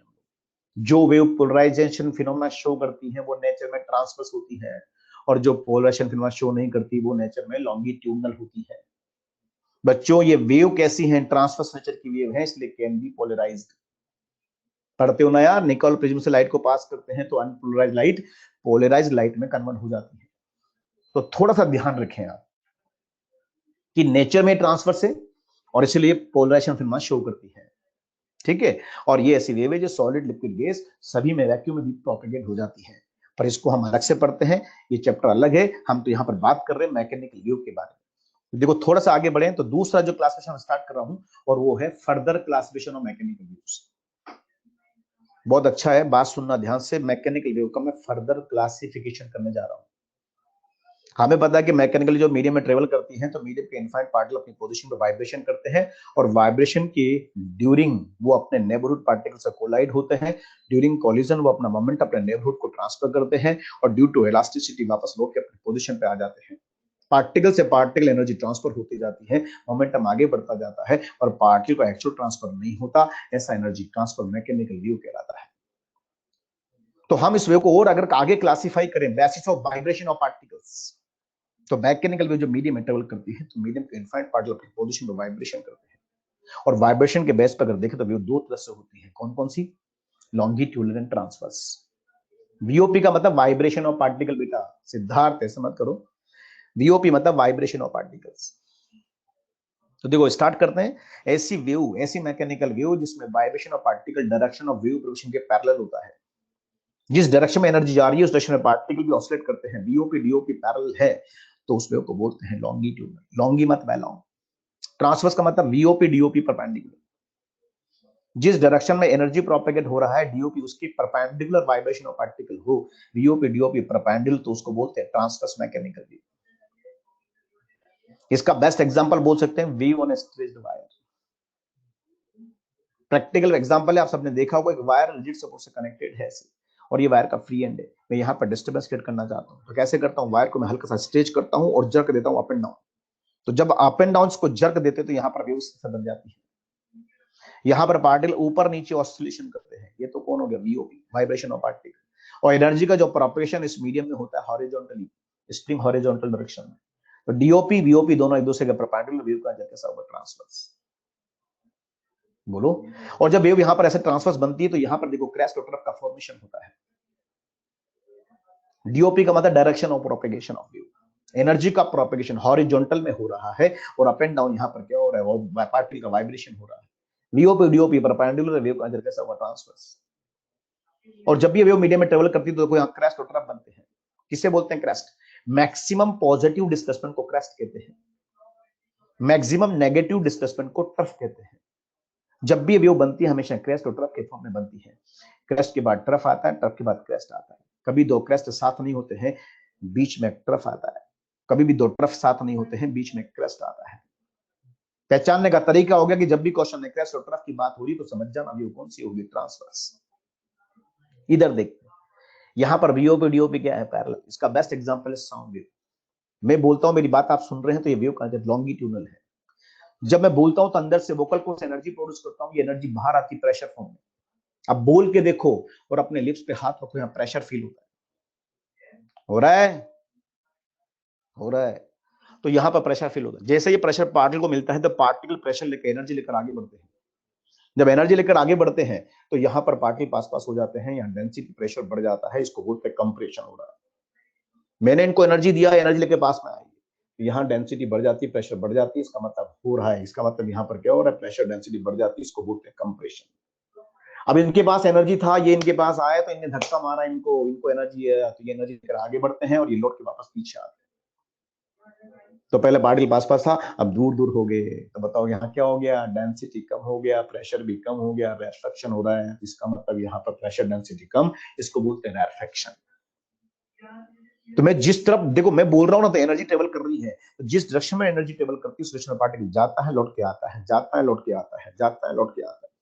जो वेव पोलराइजेशन फिनोमेना शो करती है वो नेचर में ट्रांसवर्स होती है, और जो पोलराइजेशन फिनोमेना शो नहीं करती वो नेचर में लॉन्गिट्यूडनल होती है। बच्चों ये वेव कैसी है? ट्रांसवर्स नेचर की वेव है, इसलिए कैन बी पोलराइज्ड। पढ़ते हो ना यार, निकोल प्रिज्म से लाइट को पास करते हैं तो अनपोलराइज्ड लाइट पोलराइज्ड लाइट में कन्वर्ट हो जाती है। तो थोड़ा सा ध्यान रखें आप कि नेचर में ट्रांसवर्स है, और इसलिए पोलराइजेशन फिनोमेना शो करती है। ठीक है? और ये ऐसी वेव है जो सॉलिड, लिक्विड, गैस सभी में वैक्यूम में भी प्रोपेगेट हो जाती है, पर इसको हम अलग से पढ़ते हैं। ये चैप्टर अलग है, हम तो यहाँ पर बात कर रहे हैं मैकेनिकल वेव के बारे में। देखो थोड़ा सा आगे बढ़े तो दूसरा जो क्लासिफिकेशन स्टार्ट कर रहा हूं, और वो है further classification of mechanical waves. बहुत अच्छा है, बात सुनना ध्यान से। मैकेनिकल वेव का मैं फर्दर क्लासिफिकेशन करने जा रहा हूं। हमें पता है कि मैकेनिकल जो मीडियम में ट्रेवल करती हैं तो मीडियम के इनफाइनाइट पार्टिकल अपनी पोजीशन पे वाइब्रेशन करते हैं, और वाइब्रेशन के ड्यूरिंग वो अपने नेबरहुड पार्टिकल से कोलाइड होते हैं। ड्यूरिंग कोलिजन वो अपना मोमेंट अपने नेबरहुड को ट्रांसफर करते हैं, और ड्यू टू इलास्टिसिटी वापस लौट के अपनी पोजीशन पे आ जाते हैं। पार्टिकल से पार्टिकल एनर्जी ट्रांसफर होती जाती है, मोमेंटम आगे बढ़ता जाता है, और पार्टिकल को एक्चुअल ट्रांसफर नहीं होता। ऐसा एनर्जी ट्रांसफर मैकेनिकल वेव कहलाता है। तो हम इस वेव को और अगर आगे क्लासिफाई करें, basis of vibration of particles, तो मैकेनिकल वेव जो मीडियम में ट्रेवल करती है तो मीडियम के इनफाइनाइट पार्टिकल अपनी पोजीशन में वाइब्रेशन करते हैं, और वाइब्रेशन के बेस पर अगर देखें तो वेव दो तरह से होती है। कौन कौन सी? Longitudinal and transverse. वीओपी का मतलब वाइब्रेशन ऑफ पार्टिकल। बेटा सिद्धार्थ ऐसे मत करो, वीओपी मतलब वाइब्रेशन ऑफ पार्टिकल्स। तो देखो स्टार्ट करते हैं। ऐसी वेव, ऐसी मैकेनिकल वेव जिसमें vibration of particle direction of wave propagation के पैरेलल होता है। जिस डायरेक्शन में एनर्जी जा रही है उस डायरेक्शन में पार्टिकल भी ऑसिलेट करते हैं। वीओपी डीओपी पैरेलल है तो उस वेव को बोलते हैं लॉन्गिट्यूडनल। लॉन्गी मत लॉन्ग। ट्रांसवर्स का मतलब वीओपी डीओपी परपेंडिकुलर। जिस डायरेक्शन में एनर्जी प्रोपेगेट हो रहा है डीओपी, उसकी परपेंडिकुलर वाइब्रेशन ऑफ पार्टिकल हो, वीओपी डीओपी परपेंडिकुलर, तो उसको बोलते हैं ट्रांसवर्स मैकेनिकल वेव। इसका बेस्ट एग्जांपल बोल सकते हैं wave on A stretched wire. Practical example है, आप सबने देखा होगा, एक वायर रिजिड सपोर्ट से कनेक्टेड है ऐसे, और ये वायर का फ्री एंड है। मैं यहाँ पर डिस्टर्बेंस क्रिएट करना चाहता हूँ, तो कैसे करता हूँ, वायर को मैं हल्का सा स्ट्रेच करता हूँ और जर्क देता हूँ अप एंड डाउन। तो जब अप एंड डाउन को जर्क देते तो यहाँ पर वेव्स बन जाती है। यहाँ पर पार्टिकल ऊपर नीचे ऑसिलेशन करते हैं। ये तो कौन हो गया, वीओपी, वाइब्रेशन ऑफ पार्टिकल। और एनर्जी का जो प्रोपगेशन इस मीडियम में होता है हॉरिजॉन्टली, स्ट्रिंग हॉरिजॉन्टल डायरेक्शन में। तो डीओपी वीओपी दोनों एक दूसरे के परपेंडिकुलर, वेव का कैसा होगा, ट्रांसवर्स। बोलो। और जब वेव यहां पर ऐसे ट्रांसवर्स बनती है तो यहां पर देखो क्रेस्ट और ट्रफ का फॉर्मेशन होता है। डीओपी का मतलब direction of propagation of wave. Energy का प्रोपगेशन हॉरिजॉन्टल में हो रहा है और अप एंड डाउन यहां पर क्या हो रहा है, वो पार्टिकल का वाइब्रेशन हो रहा है। वीओपी डीओपी परपेंडिकुलर, वेव का कैसा होगा, ट्रांसवर्स। और जब भी वेव मीडियम में ट्रेवल करती है तो यहां क्रेस्ट और ट्रफ बनते हैं। किसे बोलते हैं क्रेस्ट? मैक्सिमम पॉजिटिव डिस्प्लेसमेंट को क्रेस्ट कहते हैं, मैक्सिमम नेगेटिव डिस्प्लेसमेंट को ट्रफ कहते हैं। जब भी वेव बनती है हमेशा क्रेस्ट और ट्रफ के फॉर्म में बनती है। क्रेस्ट के बाद ट्रफ आता है, ट्रफ के बाद क्रेस्ट आता है। कभी दो क्रेस्ट साथ नहीं होते हैं, बीच में ट्रफ आता है। कभी भी दो ट्रफ साथ नहीं होते हैं, बीच में क्रेस्ट आता है। पहचानने का तरीका हो गया कि जब भी क्वेश्चन में क्रेस्ट और ट्रफ की बात हो रही तो समझ जाना वेव कौन सी होगी, ट्रांसवर्स। इधर देखते हैं, यहां पर वीओपी डीओपी क्या है, पैरेलल। इसका बेस्ट एग्जांपल है साउंड वेव। मैं बोलता हूं, मेरी बात आप सुन रहे हैं, तो ये वेव का लॉन्गिट्यूडनल है। जब मैं बोलता हूं तो अंदर से वोकल कोर्ड से एनर्जी प्रोड्यूस करता हूं, ये एनर्जी बाहर आती प्रेशर फॉर्म में। अब बोल के देखो और अपने लिप्स पे हाथ रखो, यहां प्रेशर फील होता है, हो रहा है, हो रहा है। तो यहां पर प्रेशर फील होता है। जैसे ये प्रेशर पार्टिकल को मिलता है तो पार्टिकल प्रेशर लेकर एनर्जी लेकर आगे बढ़ते हैं। जब एनर्जी लेकर आगे बढ़ते हैं तो यहां पर पार्टिकल पास पास हो जाते हैं, यहां डेंसिटी प्रेशर बढ़ जाता है, इसको बोलते हैं कंप्रेशन हो रहा है। मैंने इनको एनर्जी दिया, एनर्जी लेके पास में आई, यहाँ डेंसिटी बढ़ जाती है, प्रेशर बढ़ जाती है, इसका मतलब हो रहा है, इसका मतलब यहाँ पर क्या हो रहा है, प्रेशर डेंसिटी बढ़ जाती है, इसको बोलते हैं कंप्रेशन। अब इनके पास एनर्जी था, ये इनके पास आया तो इनने धक्का मारा, इनको इनको एनर्जी है, तो ये एनर्जी लेकर आगे बढ़ते हैं और ये लौट के वापस पीछे आते हैं। तो पहले पार्टिकल पास पास था, अब दूर दूर हो गए। तो बताओ यहाँ क्या हो गया, डेंसिटी कम हो गया, प्रेशर भी कम हो गया, रेफ्लेक्शन हो रहा है। इसका मतलब यहाँ पर प्रेशर डेंसिटी कम, इसको बोलते हैं रेफ्लेक्शन। तो मैं जिस तरफ देखो मैं बोल रहा हूं ना, तो एनर्जी ट्रेवल कर रही है, तो जिस डायरेक्शन में एनर्जी ट्रेवल करती है उस डायरेक्शन में पार्टिकल जाता है, लौट के आता है, जाता है, लौट के आता है, जाता है, लौट के आता है।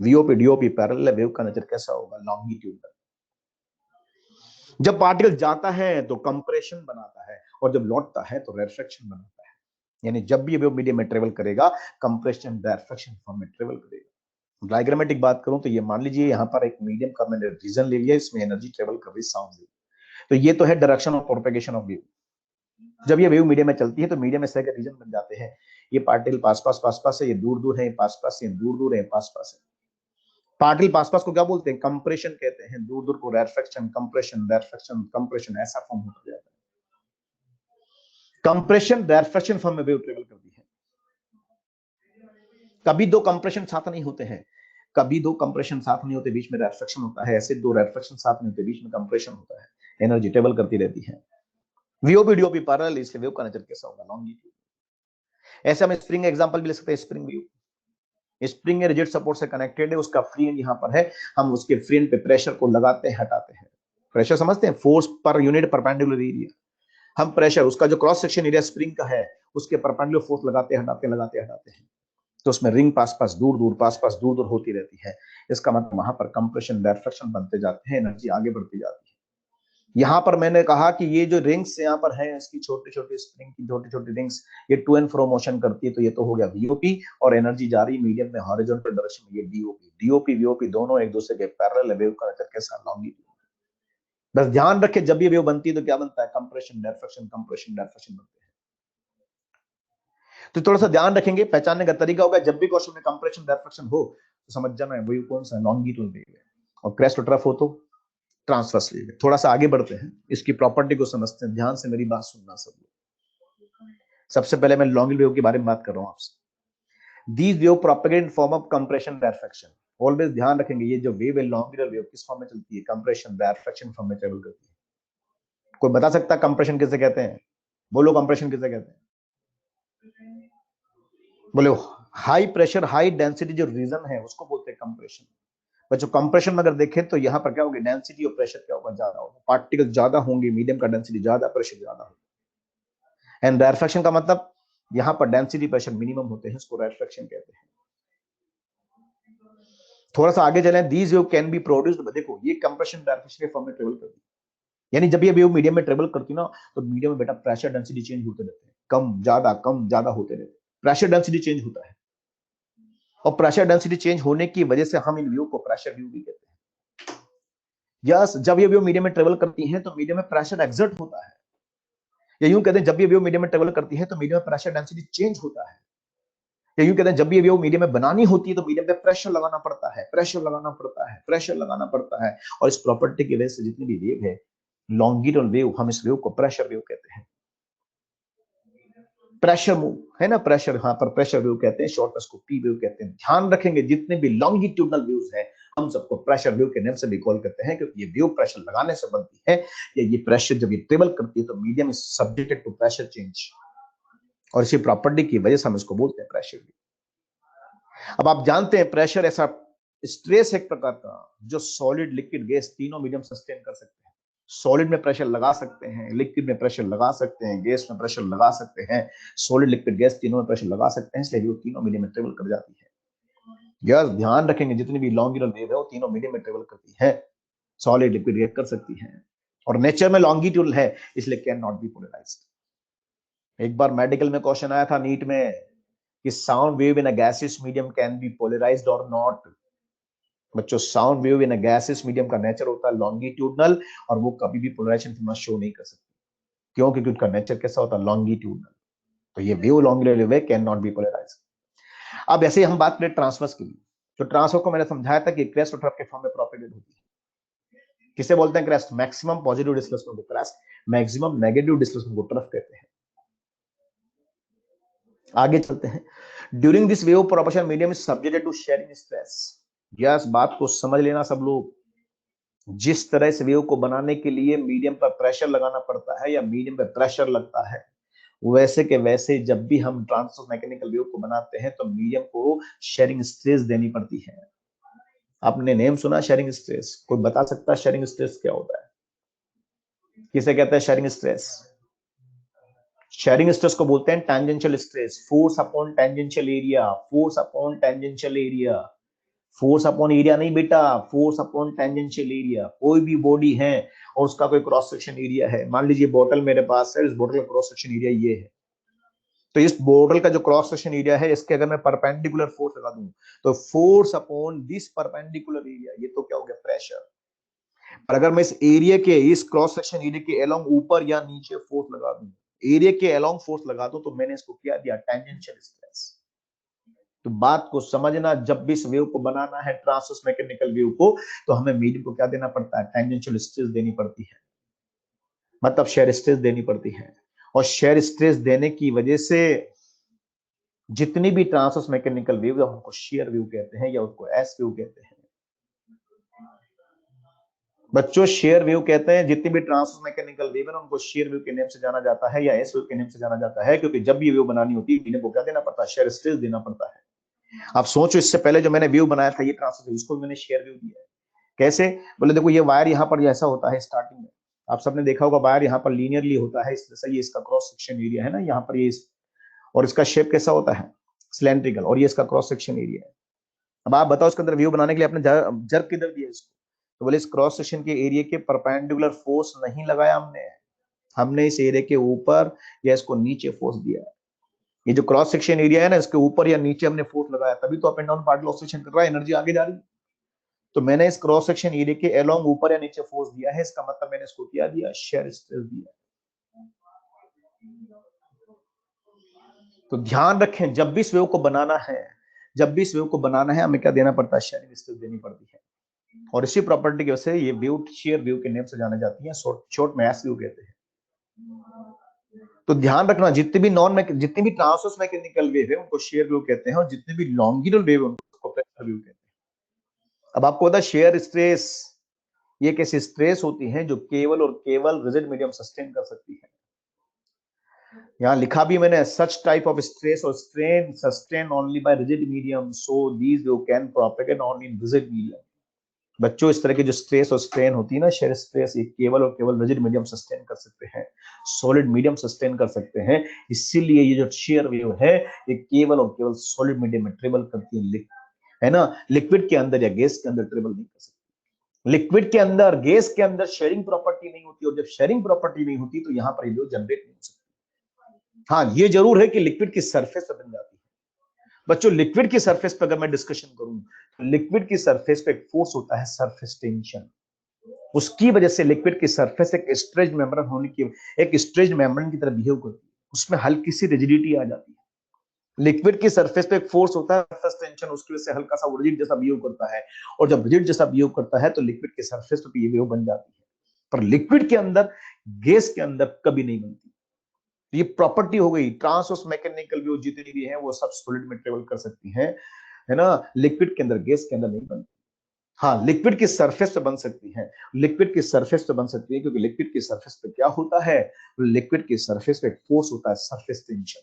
वीओपी डीओपी पैरेलल वेव का नेचर कैसा होगा, लॉन्गिट्यूडनल। जब पार्टिकल जाता है तो कंप्रेशन बनाता है और जब लौटता है तो रेफ्लेक्शन बनाता है। यानी जब भी वेव मीडियम में ट्रेवल करेगा, कंप्रेशन रेफ्लेक्शन फॉर्म में ट्रेवल करेगा। डायग्रामेटिक बात करूं तो ये मान लीजिए यहाँ पर एक मीडियम का मैंने रीजन ले लिया, इसमें एनर्जी ट्रेवल कर रही साउंड वेव। तो ये तो है direction of propagation of wave. जब ये वेव मीडियम में चलती है तो मीडियम में से रीजन बन जाते हैं। ये पार्टिकल पास पास है, ये दूर दूर है, ये पास पास है, दूर दूर है, पास पास है। पार्टिकल पास पास को क्या बोलते हैं, कंप्रेशन कहते हैं। दूर दूर को रेफ्लेक्शन, कंप्रेशन, रेफ्लेक्शन, कंप्रेशन, ऐसा फॉर्म होता जाता है। कंप्रेशन रेफ्लेक्शन फॉर्म में वेव ट्रेवल करती है। कभी दो कंप्रेशन साथ नहीं होते हैं, कभी दो कंप्रेशन साथ नहीं होते, बीच में रेफ्लेक्शन होता है। ऐसे दो रेफ्लेक्शन साथ नहीं होते, बीच में कंप्रेशन होता है, एनर्जी ट्रेवल करती रहती है। वीओपी डीओपी पैरेलल, इसलिए वेव का नेचर कैसा होगा, लॉन्गिट्यूड। ऐसे हम स्प्रिंग एग्जांपल भी ले सकते हैं। Spring wave, spring rigid support से कनेक्टेड है, उसका फ्री एंड यहां पर है, हम उसके फ्री एंड पे प्रेशर को लगाते हैं, हटाते हैं। प्रेशर समझते हैं, force per unit perpendicular area. हम प्रेशर, उसका जो क्रॉस सेक्शन एरिया स्प्रिंग का है, उसके परपेंडिकुलर फोर्स लगाते हैं, हटाते हैं, लगाते हटाते हैं, तो उसमें रिंग पास पास दूर दूर, पास पास दूर दूर होती रहती है। इसका मतलब वहां पर कंप्रेशन रिफ्लेक्शन बनते जाते हैं, एनर्जी आगे बढ़ती जाती है। यहां पर मैंने कहा कि ये जो रिंग्स यहाँ पर है, इसकी छोटी छोटी स्प्रिंग की छोटी छोटी रिंग्स, ये टू एंड फ्रो मोशन करती है। तो ये तो हो गया वीओपी, और एनर्जी जा रही मीडियम में हॉरिजॉन्टल डायरेक्शन में, ये डीओपी। डीओपी वीओपी दोनों एक दूसरे के पैरेलल, वेव का नेचर कैसा, लॉन्गिट्यूड। बस ध्यान रखें, जब ये वेव बनती है तो क्या बनता है, कंप्रेशन रिफ्लेक्शन, कंप्रेशन रिफ्लेक्शन बनते हैं। तो थोड़ा सा ध्यान रखेंगे, पहचानने का तरीका होगा, जब भी क्वेश्चन में कंप्रेशन रिफ्लेक्शन हो तो समझ जाना है वेव कौन सा, लॉन्गिट्यूडनल वेव है। और क्रेस्ट और ट्रफ हो तो ट्रांसवर्स वेव है। थोड़ा सा आगे बढ़ते हैं, इसकी प्रॉपर्टी को समझते हैं, ध्यान से मेरी बात सुनना सब लोग। सबसे पहले मैं लॉन्गिट्यूडनल वेव के बारे में बात कर रहा हूं आपसे। These wave propagate in form of compression reflection. Always ध्यान रखेंगे, ये जो वेव है लॉन्गिट्यूडनल वेव किस फॉर्म में चलती है, कंप्रेशन रिफ्लेक्शन फॉर्म में ट्रेवल करती है। कोई बता सकता है कंप्रेशन किसे कहते हैं, बोलो कंप्रेशन किसे कहते हैं, बोलो, हाई प्रेशर हाई डेंसिटी जो रीजन है उसको बोलते हैं कंप्रेशन। बच्चों कंप्रेशन में अगर देखें तो यहाँ पर क्या होगी, डेंसिटी और प्रेशर क्या होगा, ज्यादा होगा, पार्टिकल ज्यादा होंगे, मीडियम का डेंसिटी ज्यादा, प्रेशर ज्यादा होगा। एंड रेरफेक्शन का मतलब यहाँ पर डेंसिटी प्रेशर मिनिमम होते हैं, इसको रेरफेक्शन कहते हैं। थोड़ा सा आगे चलें, these wave can be produced, देखो ये कंप्रेशन रेरफेक्शन के फॉर्म में ट्रेवल करती है, यानी जब ये वेव मीडियम में ट्रेवल करती है ना, तो मीडियम में बेटा प्रेशर डेंसिटी चेंज होते रहते हैं, कम ज्यादा होते रहते हैं, प्रेशर डेंसिटी चेंज होता है, और प्रेशर डेंसिटी चेंज होने की वजह से हम इन व्यू को प्रेशर व्यू भी कहते हैं। यस, जब ये व्यू मीडियम में ट्रेवल करती है तो मीडियम में प्रेशर एक्सर्ट होता है, या यूं कहते हैं जब ये वेव मीडियम में ट्रेवल करती है तो मीडियम में प्रेशर डेंसिटी चेंज होता है, या यूं कहते हैं जब ये वेव मीडियम में बनानी होती है तो मीडियम पे प्रेशर लगाना पड़ता है, प्रेशर लगाना पड़ता है, प्रेशर लगाना पड़ता है। और इस प्रॉपर्टी की वजह से जितनी भी वेव है, लॉन्गिट्यूडल वेव, हम इस वेव को प्रेशर वेव कहते हैं। प्रेशर मूव है ना, प्रेशर, यहां पर प्रेशर वेव कहते हैं, शॉर्ट उसको पी वेव कहते हैं। ध्यान रखेंगे जितने भी लॉन्गिट्यूडनल वेव्स हैं हम सबको प्रेशर वेव के नाम से भी कॉल करते हैं, क्योंकि ये वेव प्रेशर लगाने से बनती है, या ये प्रेशर जब ये ट्रेवल करती है तो medium is subjected to pressure change, और इसी प्रॉपर्टी की वजह से हम इसको बोलते हैं प्रेशर वेव। अब आप जानते हैं प्रेशर ऐसा स्ट्रेस एक प्रकार का जो सॉलिड लिक्विड गैस तीनों मीडियम सस्टेन कर सकते हैं। सॉलिड में प्रेशर लगा सकते हैं, लिक्विड में प्रेशर लगा सकते हैं, गैस में प्रेशर लगा सकते हैं, सॉलिड लिक्विड गैस तीनों में प्रेशर लगा सकते हैं, इसलिए वो तीनों मीडियम में ट्रेवल कर जाती है। यस, ध्यान रखेंगे जितनी भी लॉन्गिट्यूडल वेव है वो तीनों मीडियम में ट्रेवल करती है, सॉलिड लिक्विड गैस कर सकती है, और नेचर में लॉन्गिट्यूडल है इसलिए कैन नॉट बी पोलराइज्ड। एक बार मेडिकल में क्वेश्चन आया था नीट में कि sound wave in a gaseous medium can be polarised और नॉट। बच्चों sound wave in a gaseous medium का नेचर होता है लॉन्गिट्यूडनल, और वो कभी भी पोलराइजेशन शो नहीं कर सकती, क्यों, क्योंकि उनका नेचर कैसा होता है, लॉन्गिट्यूडनल। तो ये wave longitudinal wave can not be polarised. अब ऐसे ही हम बात करें ट्रांसवर्स की, तो ट्रांसवर्स को मैंने समझाया था कि क्रेस्ट और ट्रफ के फॉर्म में प्रोपेगेट होती है। किसे बोलते हैं क्रेस्ट, मैक्सिमम पॉजिटिव डिस्प्लेसमेंट को क्रेस्ट, मैक्सिमम नेगेटिव डिस्प्लेसमेंट को ट्रफ कहते हैं। आगे चलते हैं, during this wave proportion medium is subjected to shearing stress. Yes, बात को समझ लेना सब लोग, जिस तरह से वेव को बनाने के लिए मीडियम पर प्रेशर लगाना पड़ता है या मीडियम पर प्रेशर लगता है, वैसे के वैसे जब भी हम ट्रांसवर्स मैकेनिकल वेव को बनाते हैं तो मीडियम को शेयरिंग स्ट्रेस देनी पड़ती है। आपने नेम सुना शेयरिंग स्ट्रेस, कोई बता सकता है शेयरिंग स्ट्रेस क्या होता है, किसे कहते हैं शेयरिंग स्ट्रेस? शेयरिंग स्ट्रेस को बोलते हैं tangential stress, force upon tangential area, force upon tangential area, force upon area नहीं बेटा, फोर्स अपॉन टेंजेंशियल एरिया। कोई भी बॉडी है और उसका कोई क्रॉस सेक्शन एरिया है, मान लीजिए बोतल मेरे पास है, इस बोतल का क्रॉस सेक्शन एरिया ये है, तो इस बोतल का जो क्रॉस सेक्शन एरिया है इसके अगर मैं परपेंडिकुलर फोर्स लगा दूं तो force upon this perpendicular area, ये तो क्या हो गया, प्रेशर। पर अगर मैं इस एरिया के, इस क्रॉस सेक्शन एरिया के अलोंग ऊपर या नीचे फोर्स लगा दूं, एरिया के अलोंग फोर्स लगा दूं, तो मैंने इसको क्या दिया, टेंजेंशियल स्ट्रेस। तो बात को समझना, जब भी इस वेव को बनाना है ट्रांसवर्स मैकेनिकल वेव को, तो हमें मीडियम को क्या देना पड़ता है, टेंजेंशियल स्ट्रेस देनी पड़ती है, मतलब शेयर स्ट्रेस देनी पड़ती है। और शेयर स्ट्रेस देने की वजह से जितनी भी ट्रांसवर्स मैकेनिकल वेव है उनको शेयर वेव कहते हैं या उनको एस वेव कहते हैं। बच्चों शेयर वेव कहते हैं जितनी भी ट्रांसवर्स मैकेनिकल वेव है ना उनको शेयर वेव के नेम से जाना जाता है या एस वेव के नेम से जाना जाता है, क्योंकि जब भी वेव बनानी होती है मीडियम को क्या देना पड़ता है, शेयर स्ट्रेस देना पड़ता है। आप सोचो इससे पहले जो मैंने व्यू बनाया था ये ट्रांसफर, इसको मैंने शेयर व्यू दिया है। कैसे, बोले देखो ये वायर यहाँ पर ऐसा होता है स्टार्टिंग में, आप सबने देखा होगा वायर यहाँ पर लीनियरली होता है, जैसे ये इसका क्रॉस सेक्शन एरिया है ना यहाँ पर ये और इसका शेप कैसा होता है, सिलेंड्रिकल, और ये इसका क्रॉस सेक्शन एरिया है। अब आप बताओ इसके अंदर व्यू बनाने के लिए आपने जर्क किधर दिया इसको, तो बोले इस क्रॉस सेक्शन के एरिया के परपेंडिकुलर फोर्स नहीं लगाया हमने, हमने इस एरिया के ऊपर या इसको नीचे फोर्स दिया है। ये जो क्रॉस सेक्शन एरिया है ना इसके ऊपर या नीचे हमने फोर्स लगाया, तभी तो up and down particle oscillation कर रहा है, एनर्जी आगे जा रही है। तो मैंने इस क्रॉस सेक्शन एरिया के अलोंग ऊपर या नीचे फोर्स दिया है, इसका मतलब मैंने इसको क्या दिया, शेयर स्ट्रेस दिया। तो ध्यान रखें जब भी इस वेव को बनाना है, जब भी इस वेव को बनाना है हमें क्या देना पड़ता है, शेयरिंग स्ट्रेस देनी पड़ती है। और इसी प्रॉपर्टी की वजह से ये वेव शेयर वेव के नेम से जाने जाती है, शॉर्ट में एस वेव कहते हैं। तो ध्यान रखना जितनी भी ट्रांसवर्स मैकेनिकल वेव है उनको शेयर वेव कहते हैं, और जितनी भी लॉन्गिट्यूडल वेव है उनको प्रेशर वेव कहते हैं। अब आपको पता है शेयर स्ट्रेस ये कैसी स्ट्रेस होती है जो केवल और केवल रिजिड मीडियम सस्टेन कर सकती है। यहाँ लिखा भी मैंने, सच टाइप ऑफ स्ट्रेस और strain sustain only by rigid medium, so these wave can propagate only in rigid medium. बच्चों इस तरह की जो स्ट्रेस और स्ट्रेन होती है ना, शेयर स्ट्रेस, ये केवल और केवल रिजिड मीडियम सस्टेन कर सकते हैं, सॉलिड मीडियम सस्टेन कर सकते हैं। इसीलिए ये जो शेयर वेव है ये केवल और केवल सॉलिड मीडियम में ट्रेवल करती है ना, लिक्विड के अंदर या गैस के अंदर ट्रेवल नहीं कर सकती। लिक्विड के अंदर, गैस के अंदर शेयरिंग प्रॉपर्टी नहीं होती, और जब शेयरिंग प्रॉपर्टी नहीं होती तो यहां पर ये वेव जनरेट नहीं हो सकती। हाँ ये जरूर है कि लिक्विड की सरफेस पर बन जाती है। बच्चों लिक्विड की सरफेस पर अगर मैं डिस्कशन करूं तो लिक्विड की सरफेस पे एक फोर्स होता है सरफेस टेंशन। उसकी वजह से लिक्विड की सरफेस एक स्ट्रेच्ड मेम्ब्रेन होने की, एक स्ट्रेच्ड मेम्ब्रेन की तरह बिहेव करती है, उसमें हल्की सी रिजिडिटी आ जाती है। लिक्विड की सरफेस पे एक फोर्स होता है सरफेस टेंशन, उसकी वजह से हल्का सा रिजिड जैसा बिहेव करता है, और जब रिजिड जैसा बिहेव करता है तो लिक्विड की सरफेस पे ये वेव बन जाती है, पर लिक्विड के अंदर, गैस के अंदर कभी नहीं बनती। ये प्रॉपर्टी हो गई। ट्रांसवर्स मैकेनिकल वेव जितनी भी है वो सब सॉलिड में ट्रेवल कर सकती हैं, है ना, लिक्विड के अंदर, गैस के अंदर नहीं बनती। हाँ लिक्विड की सरफेस पे बन सकती है, लिक्विड की सरफेस पे बन सकती है, क्योंकि लिक्विड की सरफेस पे क्या होता है, लिक्विड की सरफेस पे एक फोर्स होता है सरफेस टेंशन,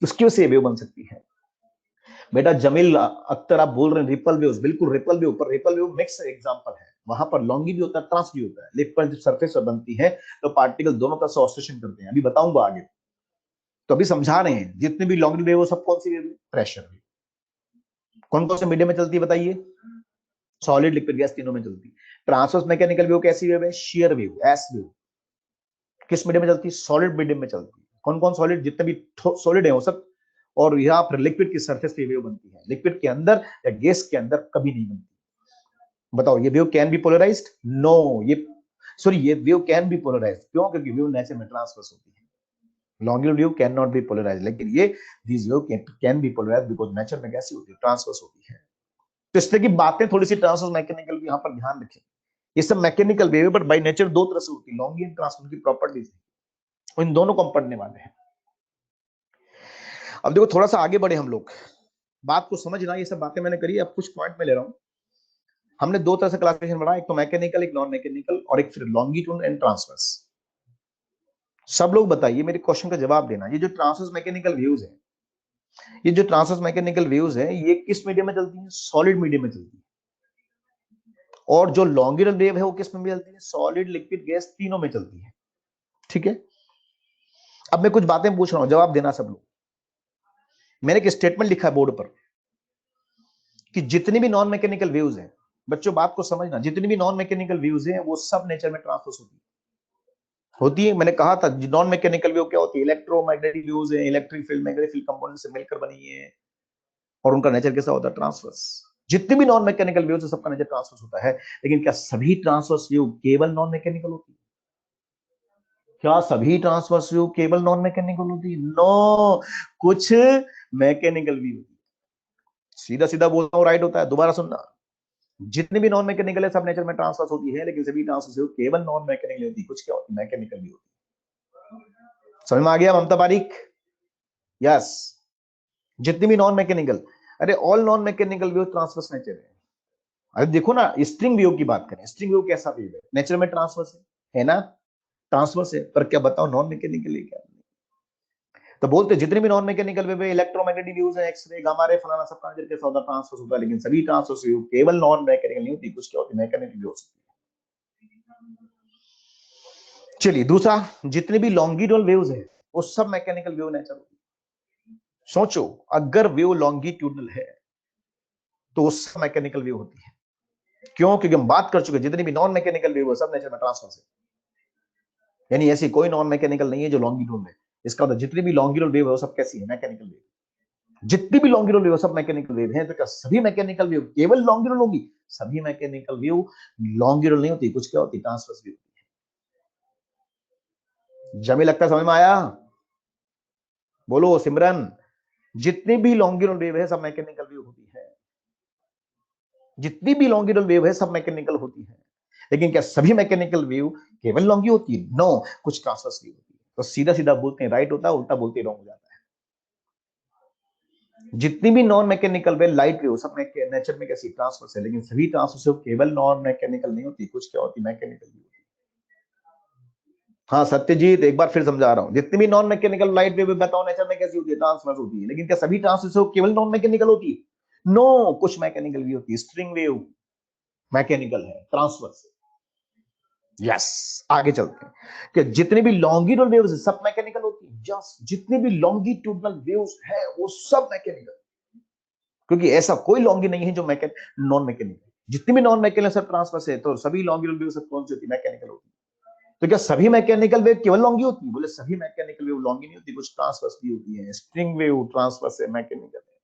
उसकी वजह से ये वेव बन सकती है। बेटा जमील अख्तर आप बोल रहे हैं रिपल वेव्स, बिल्कुल रिपल वेव, पर रिपल वेव मिक्स एग्जांपल है, वहां पर लॉन्गी भी होता है, ट्रांस भी होता है। लिक्विड जब सरफेस पर बनती है तो पार्टिकल दोनों तरफ से ऑसिलेशन करते हैं, अभी बताऊंगा आगे। तो अभी समझा रहे हैं जितने भी लॉन्गी वेव, सब कौन सी वेव है, प्रेशर वेव। कौन कौन से मीडियम में चलती है बताइए, सॉलिड लिक्विड गैस तीनों में चलती है। ट्रांसवर्स मैकेनिकल वेव कैसी वेव है, शेयर वेव, एस वेव। किस मीडियम में चलती है, सॉलिड मीडियम में चलती है। कौन कौन सॉलिड, जितने भी सॉलिड है वो सब, और यहाँ पर लिक्विड की सरफेस पे वेव बनती है, लिक्विड के अंदर या गैस के अंदर कभी नहीं बनती। बताओ ये wave can be polarised, no, ये सॉरी ये वेव कैन बी पोलराइज्ड, क्यों, क्योंकि वेव नेचर में ट्रांसवर्स होती है। Longitude wave can not be polarised, लेकिन ये this wave can be polarised because nature में कैसी होती है, ट्रांसवर्स होती है। तो इस तरह की बातें थोड़ी सी ट्रांसवर्स मैकेनिकल भी यहाँ पर ध्यान रखें। ये सब mechanical wave, but by nature दो तरह से होती है, लॉन्गी एंड ट्रांसवर्स की प्रॉपर्टीज, इन दोनों को हम पढ़ने वाले हैं। अब देखो थोड़ा सा आगे बढ़े हम लोग, बात को समझना, ये सब बातें मैंने करी, अब कुछ पॉइंट में ले रहा हूं। हमने दो तरह से क्लासिफिकेशन बढ़ा, एक तो मैकेनिकल, एक नॉन मैकेनिकल, और एक फिर लॉन्गिट्यूड एंड ट्रांसवर्स। सब लोग बताइए, मेरे क्वेश्चन का जवाब देना, ये जो ट्रांसवर्स मैकेनिकल वेव्स है, ये जो ट्रांसवर्स मैकेनिकल वेव्स है, ये किस मीडियम में चलती है, सॉलिड मीडियम में चलती है। और जो लॉन्गिट्यूडल वेव है वो किस में चलती है, सॉलिड लिक्विड गैस तीनों में चलती है। ठीक है, अब मैं कुछ बातें पूछ रहा हूं, जवाब देना सब लोग। मैंने एक स्टेटमेंट लिखा है बोर्ड पर कि जितनी भी नॉन मैकेनिकल वेव्स हैं, बच्चों बात को समझना, जितनी भी नॉन मैकेनिकल वेव्स हैं वो सब नेचर में ट्रांसवर्स होती है। मैंने कहा था नॉन मैकेनिकल वेव क्या होती है, इलेक्ट्रोमैग्नेटिक वेव्स है, electric field, magnetic field component से मिलकर बनी है, और उनका नेचर कैसा होता है, ट्रांसवर्स। जितनी भी नॉन मैकेनिकल वेव्स है सबका नेचर ट्रांसवर्स होता है। लेकिन क्या सभी ट्रांसवर्स वेव केवल नॉन मैकेनिकल होती है, क्या सभी ट्रांसवर्स वेव केवल नॉन मैकेनिकल होती है, नो, कुछ मैकेनिकल भी होती है। सीधा सीधा बोलता हूं, राइट होता है, दोबारा सुनना, जितनी भी नॉन मैकेनिकल है सब नेचर में ट्रांसफर होती है, लेकिन सभी ट्रांसफर केवल नॉन मैकेनिकल होती है, कुछ क्या होती है, मैकेनिकल भी होती है। समझ में आ गया ममता पारिक, यस, जितनी भी नॉन मैकेनिकल, अरे all non mechanical wave transfer nature है। अरे देखो ना, स्ट्रिंग वेव की बात करें, स्ट्रिंग वेव कैसा वेव है, नेचर में ट्रांसफर है ना, ट्रांसफर है, पर क्या बताओ नॉन मैकेनिकल है क्या, तो बोलते जितने भी non mechanical wave, electromagnetic waves है, एक्सरे, गामा रे, फलाना, सब का नेचर कैसा होता है, ट्रांसफर होता है, लेकिन सभी ट्रांसफर वेव केवल नॉन मैकेनिकल नहीं होती, कुछ क्या होती है, मैकेनिकल भी हो सकती है। चलिए दूसरा, जितने भी लॉन्गिट्यूडल वेव्स है वो सब मैकेनिकल वेव नेचर होती है। सोचो अगर वेव लॉन्गिट्यूडल है तो वो सब मैकेनिकल वेव होती है, क्यों, क्योंकि हम बात कर चुके जितनी भी नॉन मैकेनिकल वेव है सब नेचर में ट्रांसफर है, यानी ऐसी कोई नॉन मैकेनिकल नहीं है जो लॉन्गिट्यूडल है। इसका मतलब जितनी भी लॉन्गिट्यूडल वेव है वो सब कैसी है, मैकेनिकल वेव। जितनी भी लॉन्गिट्यूडल वेव सब मैकेनिकल वेव है, तो क्या सभी मैकेनिकल वेव केवल लॉन्गिट्यूडल होगी, सभी मैकेनिकल वेव लॉन्गिट्यूडल नहीं होती, कुछ क्या होती, ट्रांसवर्स वेव होती है। जमी लगता समझ में आया, बोलो सिमरन, जितनी भी लॉन्गिट्यूडल वेव है सब मैकेनिकल वेव होती है, जितनी भी लॉन्गिट्यूडल वेव है सब मैकेनिकल होती है, लेकिन क्या सभी मैकेनिकल वेव केवल लॉन्गी होती है, नो, कुछ ट्रांसवर्स वेव होती है। तो सीधा सीधा बोलते हैं राइट होता है, उल्टा बोलते रॉन्ग हो जाता है। जितनी भी non mechanical wave, light wave, सब नेचर में कैसी ट्रांसवर्स है, लेकिन सभी ट्रांसवर्स केवल नॉन मैकेनिकल नहीं होती, कुछ क्या होती, मैकेनिकल भी होती। हाँ सत्यजीत, एक बार फिर समझा रहा हूं, जितनी भी नॉन मैकेनिकल लाइट वेव बताओ नेचर में कैसी होती है, ट्रांसवर्स होती है, लेकिन क्या सभी ट्रांसवर्स केवल नॉन मैकेनिकल होती है? नो, कुछ मैकेनिकल भी होती है। स्ट्रिंग वेव मैकेनिकल है, ट्रांसवर्स। यस, आगे चलते हैं कि जितने भी लॉन्गिट्यूडल वेव्स है सब मैकेनिकल होती है। यस, जितने भी लॉन्गिट्यूडल वेव्स है वो सब मैकेनिकल, क्योंकि ऐसा कोई लॉन्गी नहीं है जो नॉन मैकेनिकल। जितनी भी नॉन मैकेनिकल सब ट्रांसवर्स है, तो सभी लॉन्गिट्यूडल वेव्स कौन सी होती है? मैकेनिकल होती है। तो क्या सभी मैकेनिकल वेव केवल लॉन्गी होती है? बोले सभी मैकेनिकल वेव लॉन्गी नहीं होती, कुछ ट्रांसवर्स भी होती है। स्ट्रिंग वेव ट्रांसवर्स है, मैकेनिकल है।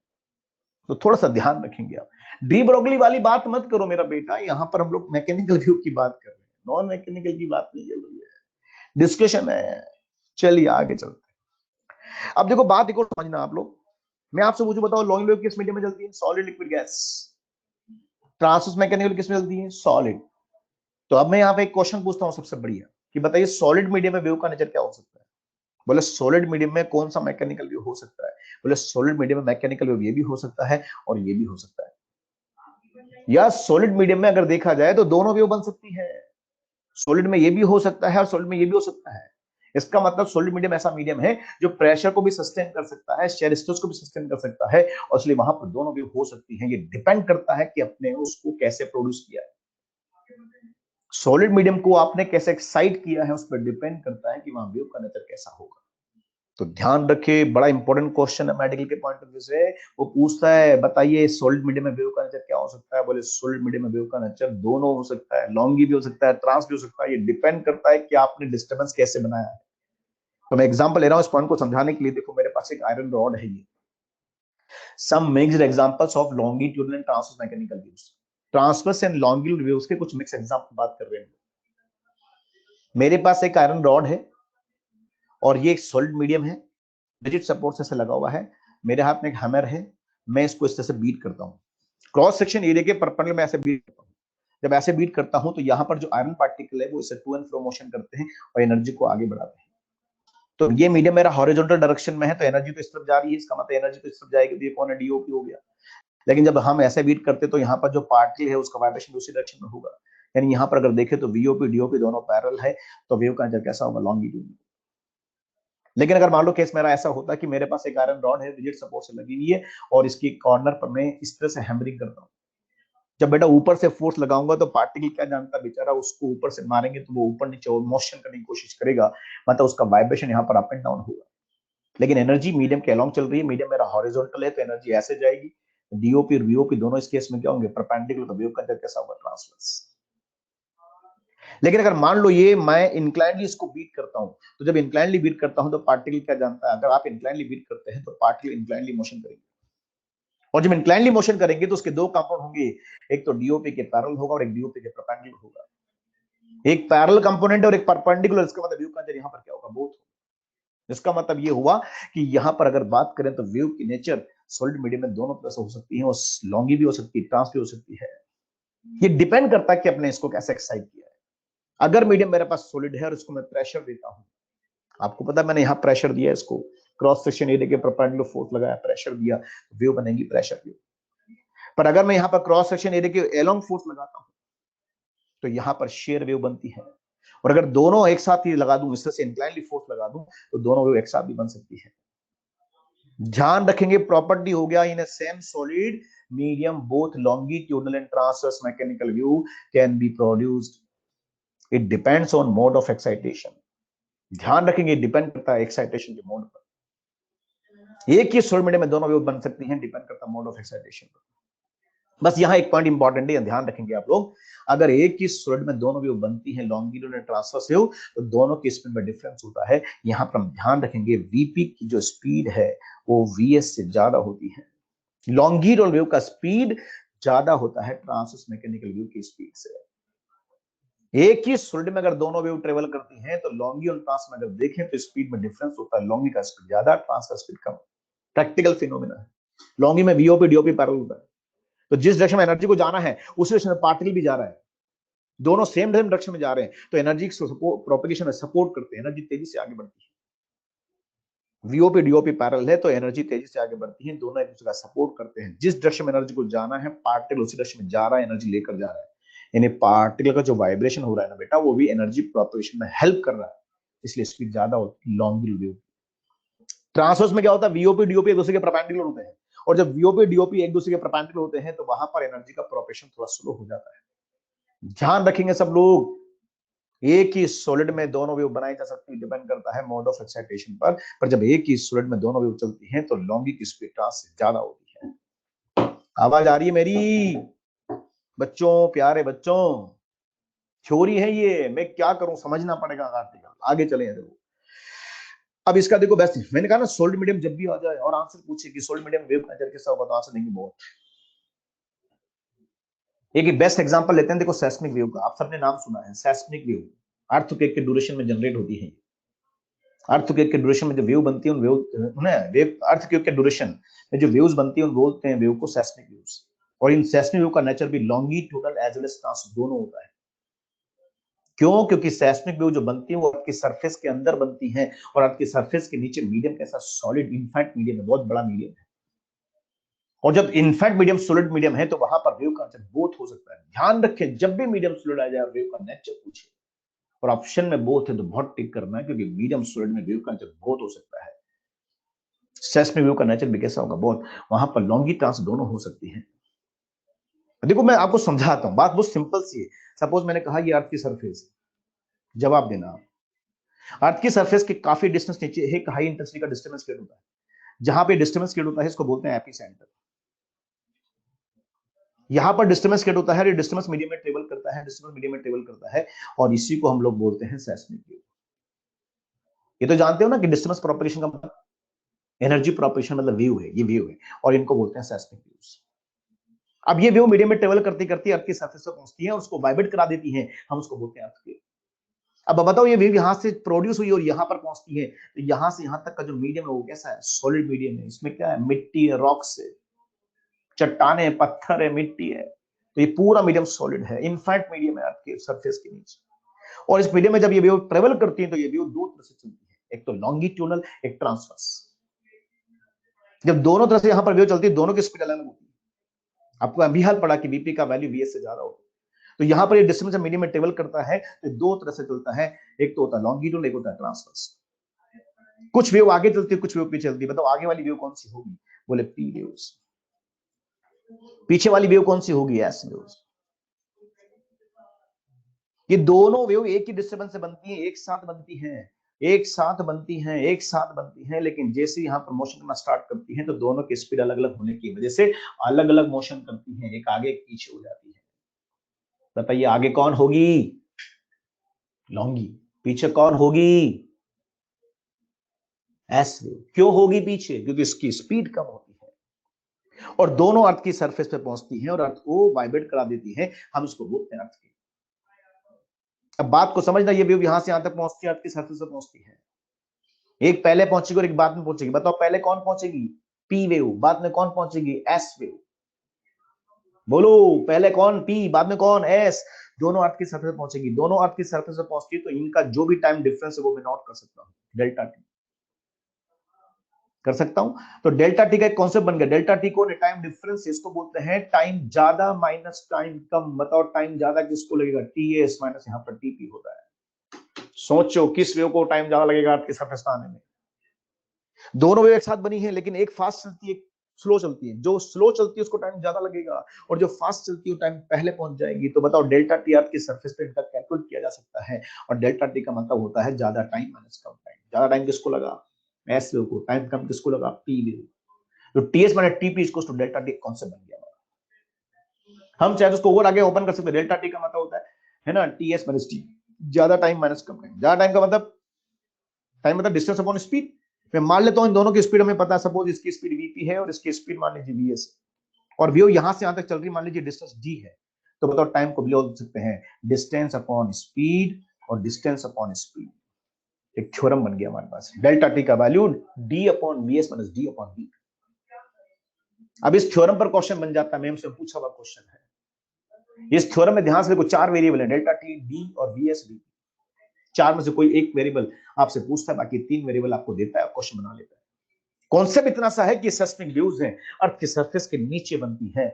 तो थोड़ा सा ध्यान रखेंगे आप। डी ब्रोगली वाली बात मत करो मेरा बेटा, यहां पर हम लोग मैकेनिकल वेव की बात कर रहे हैं, नॉन मैकेनिकल की बात नहीं चल रही है, डिस्कशन है। चलिए आगे चलते हैं। अब देखो बात एक और समझना आप लोग। मैं आपसे पूछूं, बताओ लॉन्ग वेव किस मीडियम में चलती है? Solid, liquid, gas. Transverse mechanical किस में चलती है? सॉलिड। तो अब मैं यहाँ पे एक क्वेश्चन पूछता हूँ सबसे बढ़िया, कि बताइए सॉलिड मीडियम में वेव का नेचर क्या हो सकता है? बोले सॉलिड मीडियम में कौन सा मैकेनिकल वेव हो सकता है? बोले सॉलिड मीडियम में मैकेनिकल वेव ये भी हो सकता है और ये भी हो सकता है। या सॉलिड मीडियम में अगर देखा जाए तो दोनों वेव बन सकती है। सॉलिड में ये भी हो सकता है और सॉलिड में ये भी हो सकता है। इसका मतलब सॉलिड मीडियम ऐसा मीडियम है जो प्रेशर को भी सस्टेन कर सकता है, शेयर स्ट्रेस को भी सस्टेन कर सकता है, और इसलिए वहां पर दोनों वेव हो सकती है। ये डिपेंड करता है कि अपने उसको कैसे प्रोड्यूस किया है। सॉलिड मीडियम को आपने कैसे एक्साइट किया है उस पर डिपेंड करता है कि वहां वेव का नेचर कैसा होगा। तो ध्यान रखिए, बड़ा इंपॉर्टेंट क्वेश्चन है मेडिकल के पॉइंट ऑफ व्यू से। वो पूछता है बताइए सॉलिड मीडियम में वेव का नेचर क्या हो सकता है? बोले सॉलिड मीडियम में वेव का नेचर दोनों हो सकता है, लॉन्गी भी हो सकता है, ट्रांस भी हो सकता है। ये डिपेंड करता है कि आपने डिस्टर्बेंस कैसे बनाया है। तो मैं एग्जांपल ले रहा हूं इस पॉइंट को समझाने के लिए। देखो मेरे पास एक आयरन रॉड है, ये some mixed examples of longitudinal and transverse mechanical waves. Transverse and longitudinal waves के कुछ मिक्स एग्जांपल बात कर रहे हैं। मेरे पास एक आयरन रॉड है और ये एक सॉलिड मीडियम है, रिजिड सपोर्ट से लगा हुआ है। मेरे हाथ में एक हैमर है, मैं इसको इस तरह से बीट करता हूँ। क्रॉस सेक्शन एरिया के परपेंडिकुलर में ऐसे बीट करता हूँ। जब ऐसे बीट करता हूं तो यहाँ पर जो आयरन पार्टिकल है वो इसे टू एंड फ्रो मोशन करते हैं और एनर्जी को आगे बढ़ाते हैं। तो ये मीडियम मेरा हॉरिजॉन्टल डायरेक्शन में है, तो एनर्जी तो इस तरफ जा रही है, इसका मतलब एनर्जी तो इस तरफ जाएगी, तो ये कौन है? डीओपी हो गया। लेकिन जब हम ऐसे बीट करते तो यहाँ पर जो पार्टिकल है उसका वाइब्रेशन दूसरी डायरेक्शन में होगा। यानी यहाँ पर अगर देखें तो वीओपी डीओपी दोनों पैरेलल है, तो वेव का नेचर कैसा होगा? लॉन्गिट्यूड। लेकिन अगर मान लो केस मेरा ऐसा होता कि मेरे पास एक आयरन रॉड है, रिजिड सपोर्ट से लगी हुई है, और इसकी कॉर्नर पर मैं इस तरह से हैमरिंग करता हूँ। जब बेटा ऊपर से फोर्स लगाऊंगा तो पार्टिकल क्या जानता बेचारा, उसको ऊपर से मारेंगे तो वो ऊपर नीचे मोशन करने की कोशिश करेगा, मतलब उसका वाइब्रेशन यहाँ पर अप एंड डाउन होगा। लेकिन एनर्जी मीडियम के अलॉन्ग चल रही है, मीडियम मेरा हॉरिजॉन्टल है, तो एनर्जी ऐसे जाएगी। डीओपी और वीओपी दोनों इस केस में क्या होंगे? परपेंडिकुलर। तो वेव का कैसा होगा? ट्रांसवर्स। लेकिन अगर मान लो ये मैं इंक्लाइनली इसको बीट करता हूं, तो जब इंक्लाइनली बीट करता हूं तो पार्टिकल क्या जानता है? अगर आप इंक्लाइनली बीट करते हैं तो पार्टिकल इंक्लाइनली मोशन करेंगे, और जब इंक्लाइनली मोशन करेंगे तो उसके दो कंपाउंड होंगे, एक तो डीओपी के पैरेलल होगा और एक डीओपी के परपेंडिकुलर होगा। एक पैरेलल कंपोनेंट और एक परपेंडिकुलर, इसका मतलब वेव का नेचर यहाँ पर क्या होगा? बोथ। इसका मतलब ये हुआ कि यहाँ पर अगर बात करें तो वेव की नेचर सॉलिड मीडियम में दोनों तरह से हो सकती है, और लॉन्गी भी हो सकती है, ट्रांस भी हो सकती है। ये डिपेंड करता है कि आपने इसको कैसे एक्साइट किया है। अगर मीडियम मेरे पास सॉलिड है और इसको मैं प्रेशर देता हूं, आपको पता है मैंने यहाँ प्रेशर दिया, इसको क्रॉस सेक्शन एरिया के परपेंडिकुलर फोर्स लगाया, प्रेशर दिया, वेव बनेगी प्रेशर वेव। पर अगर मैं यहाँ पर क्रॉस सेक्शन एरिया के एलोंग फोर्स लगाता हूं तो यहाँ पर शेयर वेव बनती है। और अगर दोनों एक साथ ही लगा दूं, इस तरह से इंक्लाइनली फोर्स लगा दूं, तो दोनों वेव एक साथ भी बन सकती है। ध्यान रखेंगे, प्रॉपर्टी हो गया in same solid medium both longitudinal and transverse mechanical wave can be produced. It depends on mode of excitation. ध्यान रखेंगे, डिपेंड करता है एक्साइटेशन के मोड पर। एक ही सॉलिड मीडियम में दोनों वेव बन सकती हैं, डिपेंड करता है मोड ऑफ एक्साइटेशन पर। बस यहां एक पॉइंट इंपॉर्टेंट है, ध्यान रखेंगे आप लोग। अगर एक ही सॉलिड में दोनों वेव बनती है, लॉन्गिट्यूडनल एंड ट्रांसवर्स वेव, तो दोनों की स्पीड में डिफरेंस होता है। यहां पर हम ध्यान रखेंगे वीपी की जो स्पीड है वो वीएस से ज्यादा होती है। लॉन्गिट्यूडल वेव का स्पीड ज्यादा होता है ट्रांसवर्स मैकेनिकल वेव की स्पीड से। एक ही सॉलिड में अगर दोनों वेव ट्रेवल करती हैं तो लॉन्गी और ट्रांस में अगर देखें तो स्पीड में डिफरेंस होता है। लॉन्गी का स्पीड ज्यादा, ट्रांस का स्पीड कम। प्रैक्टिकल फिनोमेना है। लॉन्गी में वीओपी डीओपी पैरेलल होता है, तो जिस डायरेक्शन में एनर्जी को जाना है उसी डायरेक्शन में पार्टिकल भी जा रहा है, दोनों सेम डायरेक्शन में जा रहे हैं, तो एनर्जी प्रोपेगेशन में सपोर्ट करते हैं, एनर्जी तेजी से आगे बढ़ती है। वीओपी डीओपी पैरेलल है तो एनर्जी तेजी से आगे बढ़ती है, दोनों एक दूसरे का सपोर्ट करते हैं। जिस डायरेक्शन में एनर्जी को जाना है पार्टिकल उसी डायरेक्शन में जा रहा है, एनर्जी लेकर जा रहा है। यानी पार्टिकल का जो वाइब्रेशन हो रहा है ना बेटा, वो भी एनर्जी प्रोपेगेशन में हेल्प कर रहा है। इसलिए स्पीड ज्यादा होती है लॉन्गिट्यूडल वेव। ट्रांसवर्स में क्या होता है, वीओपी डीओपी एक दूसरे के परपेंडिकुलर होते हैं, और जब वीओपी डीओपी एक दूसरे के परपेंडिकुलर होते हैं तो वहां पर एनर्जी का प्रोपेशन थोड़ा स्लो हो जाता है। ध्यान रखेंगे सब लोग, एक ही सॉलिड में दोनों वेव बनाई जा सकती है, डिपेंड करता है मोड ऑफ एक्साइटेशन पर जब एक ही सॉलिड में दोनों वेव चलती हैं तो लॉन्गी की स्पीड ट्रांस से ज्यादा होती है। आवाज आ रही है मेरी बच्चों, प्यारे बच्चों? थ्योरी है ये, मैं क्या करूं, समझना पड़ेगा आर्टिकल। आगे चले देखो, अब इसका देखो बेस्ट, मैंने कहा ना सोल्ड मीडियम जब भी आ जाए और आंसर पूछे कि सोल्ड मीडियम वेव नेचर कैसा होगा तो आंसर देंगे बहुत। एक बेस्ट एग्जांपल लेते हैं, देखो सेस्मिक वेव का, आप सबने नाम सुना है सेस्मिक वेव, अर्थक्वेक के ड्यूरेशन में जनरेट होती है। अर्थक्वेक के ड्यूरेशन में जो वेव बनती है उन वेव अर्थक्वेक के ड्यूरेशन में जो वेव्स बनती है उन बोलते हैं वेव को सेस्मिक वेव्स। और इन सेस्मिक वेव का नेचर भी longitudinal as well as trans दोनों होता है। क्यों? क्योंकि सेस्मिक वेव जो बनती है वो अर्थ की सरफेस के अंदर बनती है और अर्थ की सरफेस के नीचे मीडियम कैसा सॉलिड इनफैक्ट मीडियम है, बहुत बड़ा मीडियम है। और जब इनफैक्ट मीडियम सॉलिड मीडियम है तो वहां पर वेव का नेचर बोथ हो सकता है। ध्यान रखें, जब भी मीडियम सॉलिड आ जाए वेव का नेचर पूछे और ऑप्शन में बोथ है तो बहुत टिक करना है, क्योंकि मीडियम सॉलिड में वेव का नेचर बोथ हो सकता है। सेस्मिक वेव का नेचर भी कैसा होगा, बोथ। वहां पर लॉन्गी ट्रांस दोनों हो सकती है। देखो मैं आपको समझाता हूं, बात बहुत सिंपल सी है। सपोज मैंने कहा ये अर्थ की सरफेस, जवाब देना। अर्थ की सरफेस के काफी डिस्टेंस नीचे एक हाई इंटेंसिटी का डिस्टर्बेंस क्रिएट होता है। जहां पे डिस्टर्बेंस क्रिएट होता है इसको बोलते हैं एपिसेंटर। यहां पर डिस्टर्बेंस क्रिएट होता है, ये डिस्टर्बेंस मीडियम में ट्रेवल करता है, डिस्टर्बेंस मीडियम में ट्रेवल करता है, और इसी को हम लोग बोलते हैं सेस्मिक वेव। ये तो जानते हो ना कि डिस्टर्बेंस प्रोपगेशन का मतलब एनर्जी प्रोपगेशन मतलब वेव है, ये वेव है, और इनको बोलते हैं सेस्मिक वेव्स। अब ये वेव मीडियम में ट्रेवल करती करती अर्थ की सरफेस पर पहुंचती है और उसको वाइब्रेट करा देती है, हम उसको बोलते हैं अर्थ वेव। अब बताओ ये वेव यहां से प्रोड्यूस हुई और यहां पर पहुंचती है, तो यहां से यहां तक का जो मीडियम है वो कैसा है, सॉलिड मीडियम है। इसमें क्या है, मिट्टी है, रॉक्स है, चट्टाने, पत्थर है, मिट्टी है, तो ये पूरा मीडियम सॉलिड है, इनफैक्ट मीडियम है आपके सरफेस के नीचे। और इस मीडियम में जब ये वेव ट्रेवल करती है तो ये वेव दो तरह से चलती है, एक तो लॉन्गिट्यूडनल, एक ट्रांसवर्स। जब दोनों तरह से यहां पर वेव चलती है दोनों की स्पीड अलग होती है। आपको अभी हाल पड़ा कि बीपी का वैल्यू वीएस से ज्यादा होता है। तो यहां पर ये डिस्टेंस मीडियम में ट्रेवल करता है तो दो तरह से चलता है, एक तो होता है लॉन्गिट्यूडनल, एक होता है ट्रांसवर्स। कुछ वेव आगे चलती है, कुछ वेव पीछे चलती है। बताओ आगे वाली वेव कौन सी होगी, बोले पी वेव्स। पीछे वाली वेव कौन सी होगी, एस वेव्स। ये दोनों वेव एक ही डिस्टर्बेंस से बनती है, एक साथ बनती हैं, एक साथ बनती हैं, एक साथ बनती हैं, लेकिन जैसे यहां पर मोशन करना स्टार्ट करती हैं तो दोनों की स्पीड अलग अलग होने की वजह से अलग अलग मोशन करती हैं, एक आगे एक पीछे हो जाती है। बताइए आगे कौन होगी, लॉन्गी। पीछे कौन होगी, एस वेव। क्यों होगी पीछे, क्योंकि इसकी स्पीड कम होती है और दोनों अर्थ की सरफेस पे पहुंचती है और अर्थ को वाइब्रेट करा देती है, हम इसको बोलते हैं अर्थ की। अब बात को समझना, ये वेव यहां से यहां तक पहुंचती है, अर्थ की सरफेस पे पहुंचती है। एक पहले पहुंचेगी और एक बाद में पहुंचेगी। बताओ पहले कौन पहुंचेगी, पी वेव, बाद में कौन पहुंचेगी, एस वेव। बोलो पहले कौन, पी, बाद में कौन, एस। दोनों अर्थ की सरफेस पहुंचेगी, दोनों अर्थ की सरफेस पे पहुंचती है तो इनका जो भी टाइम डिफरेंस है वो मैं नोट कर सकता हूं, डेल्टा टी कर सकता हूं। तो डेल्टा टी का एक कॉन्सेप्ट बन गया, डेल्टा टी को टाइम डिफरेंस, इसको बोलते हैं टाइम ज्यादा माइनस टाइम कम। बताओ टाइम ज्यादा किसको लगेगा, टी एस माइनस यहाँ पर टीपी होता है। सोचो किस वेव को टाइम ज्यादा लगेगा आपके सरफेस आने में। दोनों वेव एक साथ बनी है लेकिन एक फास्ट चलती है, एक स्लो चलती है। जो स्लो चलती है उसको टाइम ज्यादा लगेगा और जो फास्ट चलती है टाइम पहले पहुंच जाएगी। तो बताओ डेल्टा टी अर्थ की सरफेस पे इनका कैलकुलेट किया जा सकता है और डेल्टा टी का मतलब होता है ज्यादा टाइम माइनस कम टाइम। ज्यादा टाइम किसको लगा, एस वेव को, टाइम कम किसको लगा, पी वेव। तो TS minus TP equals to delta T concept बन गया। हम चाहे तो उसको और आगे ओपन कर सकते हैं। डेल्टा टी का मतलब होता है ना टीएस माइनस टी, ज्यादा टाइम माइनस कम टाइम। ज्यादा टाइम का मतलब, टाइम मतलब डिस्टेंस अपॉन स्पीड। मैं मान लेता हूं इन दोनों की स्पीड हमें पता है, सपोज इसकी स्पीड वीपी है और इसकी स्पीड मान लीजिए वीएस और व्यू यहां से यहां तक चल रही, मान लीजिए डिस्टेंस डी है। तो बताओ टाइम को बोल सकते हैं डिस्टेंस अपॉन स्पीड और डिस्टेंस अपॉन स्पीड। एक थ्योरम बन गया हमारे पास, डेल्टा टी का value D upon VS minus D upon V. अब इस थ्योरम पर क्वेश्चन बन जाता है, मैम से पूछा हुआ क्वेश्चन है। इस थ्योरम में ध्यान से देखो, चार वेरिएबल है, डेल्टा टी, डी और वीएस वी। चार में से कोई एक वेरिएबल आपसे पूछता है, बाकी तीन वेरिएबल आपको देता है, क्वेश्चन बना लेता है। कॉन्सेप्ट इतना सा है कि सेस्मिक वेव्स हैं, अर्थ की सरफेस के नीचे बनती है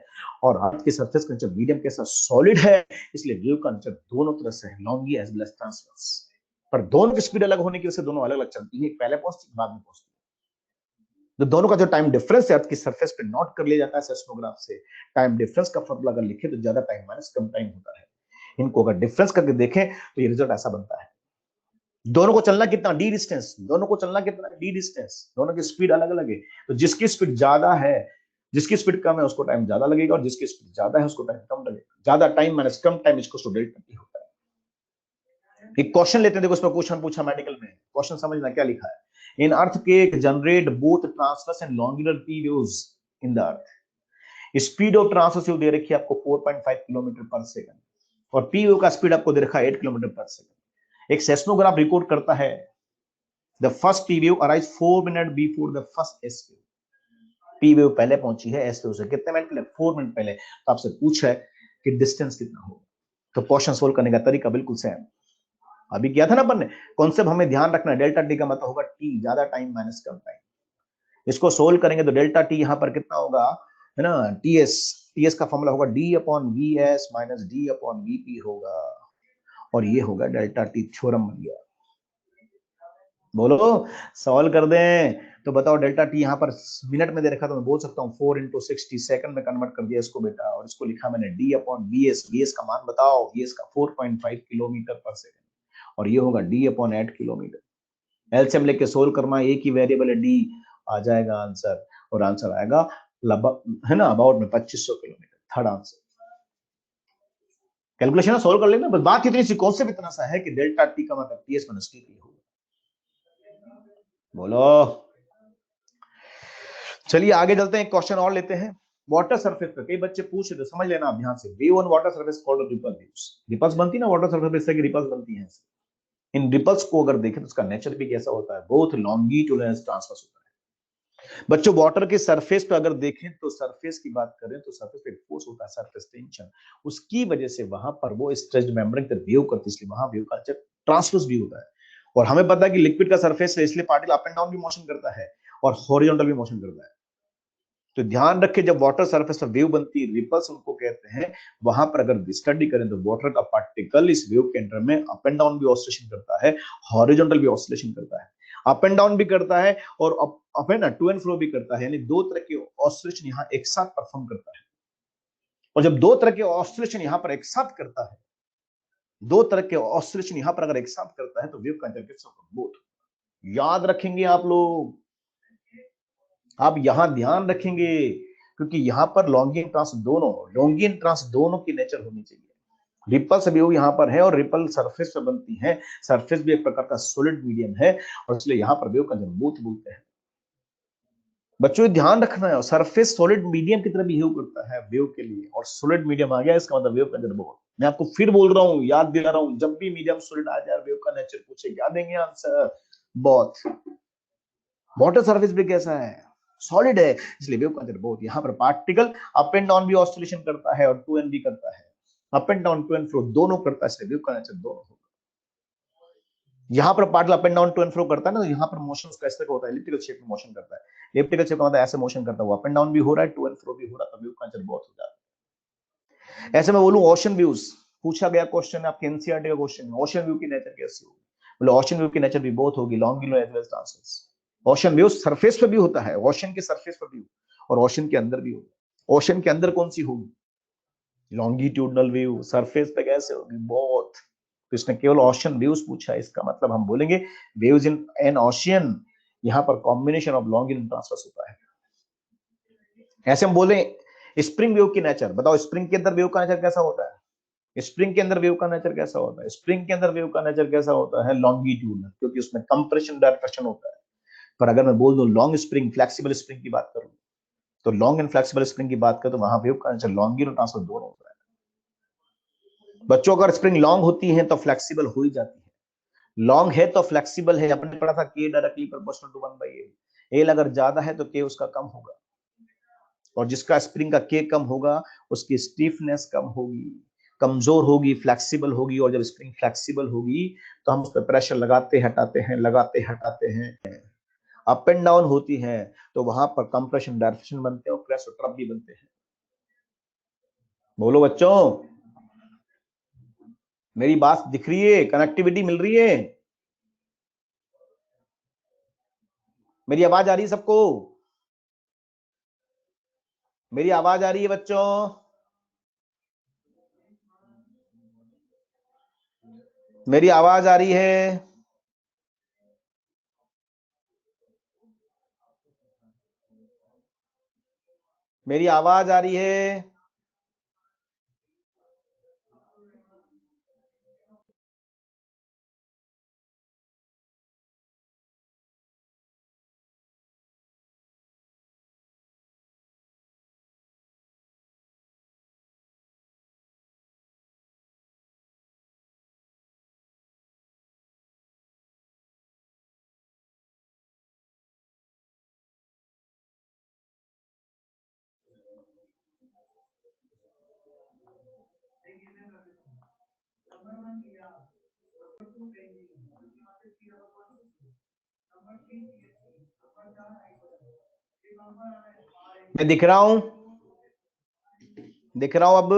और अर्थ की सरफेस का नीचे मीडियम कैसा, सॉलिड है, इसलिए वेव का नेचर दोनों तरह से है, longi as well as transverse. पर दोनों की स्पीड अलग होने की वजह से दोनों अलग अलग चलती है, पहले पहुंचती है बाद में पहुंचती है। तो दोनों का जो टाइम डिफरेंस है अर्थ की सरफेस पे नोट कर लिया जाता है सेस्मोग्राफ से। टाइम डिफरेंस का फॉर्मूला अगर लिखे तो ज्यादा टाइम माइनस कम टाइम होता है। इनको अगर डिफरेंस करके देखें तो ये रिजल्ट ऐसा बनता है। दोनों को चलना कितना, डी डिस्टेंस, दोनों को चलना कितना, डी डिस्टेंस, दोनों की स्पीड अलग अलग है। तो जिसकी स्पीड ज्यादा है, जिसकी स्पीड कम है उसको टाइम ज्यादा लगेगा, और जिसकी स्पीड ज्यादा है उसको टाइम कम लगेगा। ज्यादा टाइम माइनस कम टाइम इसको डेल्टा टी होता है। एक क्वेश्चन लेते हैं, देखो इसमें क्वेश्चन पूछा मेडिकल में, क्वेश्चन समझना क्या लिखा है। In earthquake generate both transverse and longitudinal P waves in the earth. Speed of transverse wave दे रखी है आपको 4.5 किलोमीटर पर सेकंड, और पी वेव का स्पीड आपको दे रखा है 8 किलोमीटर पर सेकंड। एक सेस्मोग्राफ रिकॉर्ड करता है the first P wave arise 4 minute before the first S wave. P wave पहले पहुंची है एस वेव से कितने मिनट पहले, 4 मिनट पहले। तो आपसे पूछा है कि डिस्टेंस कितना होगा। तो क्वेश्चन सोल्व करने का तरीका बिल्कुल सेम अभी किया था ना अपन ने। कॉन्सेप्ट हमें ध्यान रखना है, डेल्टा टी का मतलब होगा टी ज्यादा टाइम माइनस कम टाइम। इसको सोल्व करेंगे तो डेल्टा टी यहां पर कितना होगा, है ना, टीएस। टीएस का फॉर्मूला होगा D upon V S minus D upon VP होगा, और ये होगा डेल्टा टी। थ्योरम बन गया। बोलो सॉल्व कर दें तो बताओ डेल्टा टी यहाँ पर मिनट में दे रखा तो मैं बोल सकता हूँ 4 इंटू 60 सेकंड में कन्वर्ट कर दिया इसको बेटा, और इसको लिखा मैंने D upon V S. V S का मान बताओ, वी एस का 4.5 किलोमीटर पर सेकंड, और ये होगा डी अपॉन 8 किलोमीटर। एलसीएम लेके सोल्व करना, एक ही वेरिएबल है डी, आ जाएगा आंसर, और आंसर आएगा है ना अबाउट में 2500 kilometre. Third answer. Calculation solve कर लेना, बस बात इतनी सी, कॉन्सेप्ट इतना सा है कि डेल्टा टी का मतलब टीएस माइनस टी होगा। बोलो। चलिए आगे चलते हैं, क्वेश्चन और लेते हैं। वाटर सरफेस पे कई बच्चे पूछ रहे, समझ लेना ध्यान से। Wave on water surface called ripple waves. Ripples बनती है ना वाटर सरफेस से, रिपल्स बनती हैं। इन रिपल्स को अगर देखें तो उसका नेचर भी कैसा होता है, बोथ लॉन्गिट्यूडनल ट्रांसवर्स होता है। बच्चों वाटर के सरफेस पे अगर देखें तो सरफेस की बात करें तो सरफेस पे फोर्स होता है, सरफेस टेंशन, उसकी वजह से वहां पर वो स्ट्रेच्ड मेम्ब्रेन पर वेव करती है, इसलिए वहां वेव का नेचर ट्रांसवर्स भी होता है। और हमें पता है कि लिक्विड का सरफेस है इसलिए पार्टिकल अप एंड डाउन भी मोशन करता है और हॉरिजॉन्टल भी मोशन करता है। तो ध्यान रखें जब वाटर सरफेस पर वेव बनती है, रिपल्स उनको कहते हैं। वहां पर अगर स्टडी करें तो वाटर का पार्टिकल इस वेव के अंदर में अप एंड डाउन भी ऑसिलेशन करता है, हॉरिजॉन्टल भी ऑसिलेशन करता है, अप एंड डाउन भी करता है, और up and to and fro भी करता है। यानी दो तरह के ऑसिलेशन यहां एक साथ परफॉर्म करता है। और जब दो तरह के ऑसिलेशन यहां पर एक साथ करता है, दो तरह के ऑसिलेशन यहां पर अगर एक साथ करता है तो वेव का बोथ। याद रखेंगे आप लोग, आप यहां ध्यान रखेंगे, क्योंकि यहां पर लॉन्गिन ट्रांस दोनों की नेचर होनी चाहिए। रिपल्स भी यहां पर है और रिपल सरफेस पे बनती है। सरफेस भी एक प्रकार का सॉलिड मीडियम है, और इसलिए यहां पर वेव का बोथ बोलते हैं। बच्चों ध्यान रखना है, सरफेस सॉलिड मीडियम की तरह बिहेव करता है वेव के लिए, और सॉलिड मीडियम आ गया इसका मतलब वेव का बोथ। मैं आपको फिर बोल रहा हूं, याद दिला रहा हूं, जब भी मीडियम सॉलिड आ जाए वेव का नेचर पूछे, क्या देंगे आंसर, बोथ। वाटर सरफेस भी कैसा है, सॉलिड है, इसलिए वेव का बोथ। यहाँ पर पार्टिकल अप एंड डाउन भी ऑसिलेशन करता है और टू एंड भी करता है, up and down to and fro दोनों करता है, इसलिए वेव का नेचर दोनों होगा। यहाँ पर particle up and down to and fro करता है ना, तो यहाँ पर मोशन कैसे तक होता है, एलिप्टिकल शेप में मोशन करता है। एलिप्टिकल शेप का मतलब ऐसे मोशन करता है, अप एंड डाउन भी हो रहा है, टू एंड फ्रो भी हो रहा है, तो वेव का नेचर बोथ हो जाता है। ऐसे में बोलूं ओशन व्यूज पूछा गया क्वेश्चन, आपके एनसीईआरटी का क्वेश्चन, ओशन व्यू की नेचर कैसी होगी, बोले ओशन व्यू की नेचर भी बोथ होगी, longitudinal as well as transverse. Ocean view surface पे भी होता है, ओशन के सरफेस पर भी, और ओशन के अंदर भी होगा। ओशन के अंदर कौन सी होगी, लॉन्गिट्यूडनल व्यू। सरफेस पे कैसे होगी, बोथ। तो इसने केवल ओशन व्यूज पूछा है, इसका मतलब हम बोलेंगे वेव्स इन एन ओशियन, यहां पर कॉम्बिनेशन ऑफ लॉन्गिट्यूडनल ट्रांसवर्स होता है। ऐसे हम बोले स्प्रिंग वेव की नेचर बताओ, स्प्रिंग के अंदर वेव का नेचर कैसा होता है, स्प्रिंग के अंदर वेव का नेचर कैसा होता है, स्प्रिंग के अंदर वेव का नेचर कैसा होता है, लॉन्गिट्यूडनल, क्योंकि उसमें कंप्रेशन डायरेक्शन होता है। पर अगर मैं बोल दूं लॉन्ग स्प्रिंग, फ्लेक्सिबल स्प्रिंग की बात करूं, तो लॉन्ग एंड फ्लेक्सिबल स्प्रिंग की बात करें तो वहां वेव का नेचर लॉन्गिट्यूडनल ट्रांसफर दोनों होता है। बच्चों अगर स्प्रिंग लॉन्ग होती है तो फ्लेक्सिबल हो ही जाती है, लॉन्ग है तो फ्लेक्सिबल है। अपने पढ़ा था के directly proportional to 1/a, L अगर ज्यादा है तो के उसका कम होगा, और जिसका स्प्रिंग का के कम होगा उसकी स्टीफनेस कम होगी, कमजोर होगी, फ्लेक्सिबल होगी। और जब स्प्रिंग फ्लेक्सिबल होगी तो हम उस पर प्रेशर लगाते हटाते हैं, लगाते हटाते हैं। अप एंड डाउन होती है तो वहां पर कंप्रेशन डायरेक्शन बनते हैं और क्रैश और ट्रप भी बनते हैं। बोलो बच्चों, मेरी बात दिख रही है, कनेक्टिविटी मिल रही है। मेरी आवाज आ रही है सबको? मेरी आवाज आ रही है बच्चों? मेरी आवाज आ रही है? मेरी आवाज आ रही है? मैं दिख रहा हूं? दिख रहा हूं अब?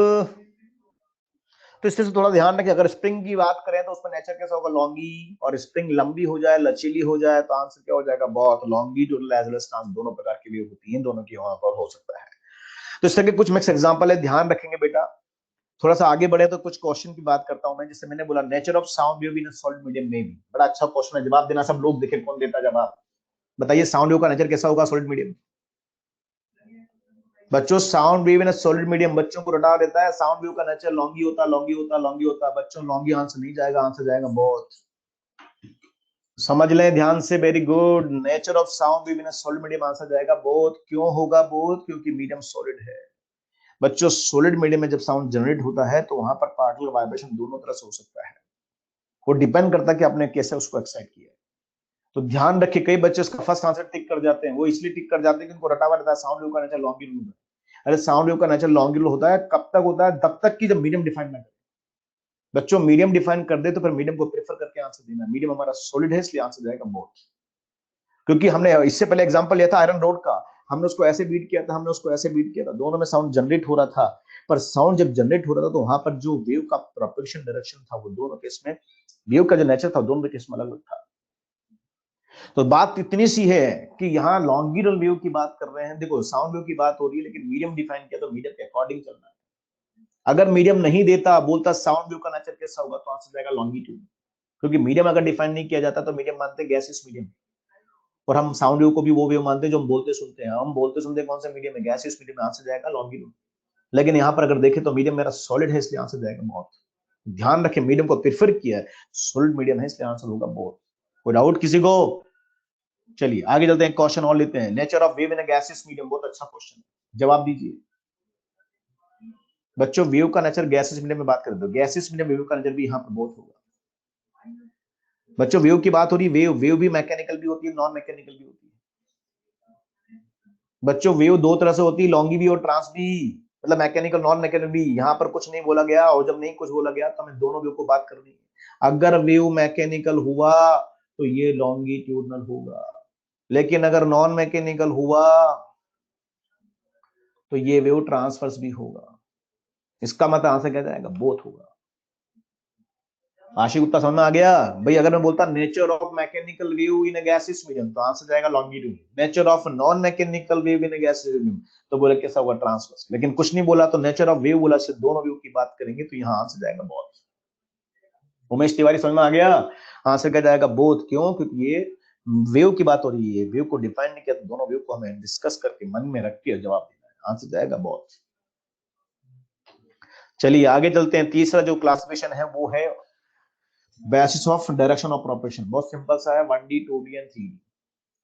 तो इससे थोड़ा ध्यान रखें, अगर स्प्रिंग की बात करें तो उसमें नेचर कैसा होगा, लॉन्गी, और स्प्रिंग लंबी हो जाए, लचीली हो जाए, तो आंसर क्या हो जाएगा, बहुत लॉन्गी जो एज वेल एज ट्रांस, दोनों प्रकार की वेव होती है, दोनों की वहां पर हो सकता है। तो इस तरह के कुछ मिक्स एग्जांपल है, ध्यान रखेंगे बेटा। थोड़ा सा आगे बढ़े तो कुछ क्वेश्चन की बात करता हूं मैं, जैसे मैंने बोला nature of sound wave in solid medium में भी, बड़ा अच्छा क्वेश्चन है, जवाब देना सब लोग, देखे कौन देता जवाब। बताइए साउंड वेव का नेचर कैसा होगा सॉलिड मीडियम? बच्चों sound wave in solid medium बच्चों को रटा देता है, साउंड वेव का नेचर लॉन्गी होता, लॉन्गी होता, लॉन्गी होता। बच्चों लॉन्गी आंसर नहीं जाएगा, आंसर जाएगा बहुत। समझ लें ध्यान से, very good. Nature of sound wave in solid medium answer जाएगा बहुत। क्यों होगा बहुत? क्योंकि मीडियम सॉलिड है। बच्चों सॉलिड मीडियम में जब साउंड जनरेट होता है तो वहां पर पार्टिकल वाइब्रेशन दोनों तरह से हो सकता है, वो डिपेंड करता है कि आपने कैसे उसको एक्साइट किया है। तो ध्यान रखिए, कई बच्चे उसका फर्स्ट आंसर टिक कर जाते हैं, वो इसलिए टिक कर जाते हैं कि उनको रटा हुआ रहता है साउंड वेव का नेचर लॉन्गिट्यूड है। अरे साउंड वेव का नेचर लॉन्गिट्यूड होता है, कब तक होता है? तब तक कि जब मीडियम डिफाइन ना करे। बच्चों मीडियम डिफाइन कर दे तो फिर मीडियम को प्रेफर करके आंसर देना। मीडियम हमारा सॉलिड है इसलिए आंसर जाएगा बहुत। क्योंकि हमने इससे पहले एग्जांपल लिया था आयरन रोड का, हमने उसको ऐसे बीट किया था, हमने उसको ऐसे बीट किया था, दोनों में साउंड जनरेट हो रहा था, पर साउंड जब जनरेट हो रहा था तो वहां पर जो वेव का प्रोपगेशन डायरेक्शन था वो दोनों केस में, वेव का जो नेचर था दोनों केस में अलग अलग था। तो बात इतनी सी है कि यहाँ लॉन्गिट्यूडल वेव की बात कर रहे हैं, देखो साउंड वेव की बात हो रही है लेकिन मीडियम डिफाइन किया तो मीडियम के अकॉर्डिंग चलना है। अगर मीडियम नहीं देता, बोलता साउंड वेव का नेचर कैसा होगा, तो आंसर जाएगा लॉन्गिट्यूड। क्योंकि मीडियम अगर डिफाइन नहीं किया जाता तो मीडियम मानते गैसियस मीडियम, और हम साउंड वेव को भी वो वेव मानते हैं जो हम बोलते सुनते हैं। हम बोलते सुनते कौन सा मीडियम है? गैसियस मीडियम में, आंसर जाएगा लॉन्गिट्यूड। लेकिन यहाँ पर अगर देखें तो मीडियम मेरा सॉलिड है इसलिए आंसर जाएगा बहुत। ध्यान रखें, मीडियम को प्रेफर किया है, सॉलिड मीडियम है इसलिए आंसर होगा बहुत। कोई डाउट किसी को? चलिए आगे चलते हैं, क्वेश्चन और लेते हैं। Nature of wave in a gaseous medium, बहुत अच्छा क्वेश्चन है, जवाब दीजिए बच्चों। वेव का नेचर गैसियस मीडियम में बात करें तो गैसियस मीडियम वेव का नेचर भी यहाँ पर बहुत होगा। बच्चों वेव की बात हो रही है, वेव वेव भी मैकेनिकल भी होती है, नॉन मैकेनिकल भी होती है। बच्चों वेव दो तरह से होती है, लॉन्गी भी और ट्रांस भी, मतलब मैकेनिकल नॉन मैकेनिकल भी। यहाँ पर कुछ नहीं बोला गया, और जब नहीं कुछ बोला गया तो हमें दोनों वेव को बात करनी है। अगर वेव मैकेनिकल हुआ तो ये लॉन्गिट्यूडनल होगा, लेकिन अगर नॉन मैकेनिकल हुआ तो ये वेव ट्रांसवर्स भी होगा। इसका मतलब आंसर क्या जाएगा? बोथ होगा। आशिक गुप्ता समझ में आ गया भाई? अगर मैं बोलता nature of mechanical wave in a gaseous medium तो आंसर जाएगा longitude. Nature of non mechanical wave in a gaseous medium तो बोले कैसा होगा? ट्रांसवर्स। लेकिन कुछ नहीं बोला तो नेचर ऑफ वेव बोला, सिर्फ दोनों वेव की बात करेंगे तो यहाँ आंसर जाएगा बोथ। उमेश तिवारी समझ में आ गया? आंसर क्या जाएगा? बोथ। क्यों? क्योंकि ये वेव की बात हो रही है, वेव को डिफाइन नहीं किया तो दोनों वेव को हमें डिस्कस करके मन में रख के जवाब देना है, आंसर जाएगा बोथ। चलिए आगे चलते हैं। तीसरा जो क्लासिफिकेशन है वो है basis of direction of propagation. बहुत सिंपल सा है, 1D 2D एंड 3D।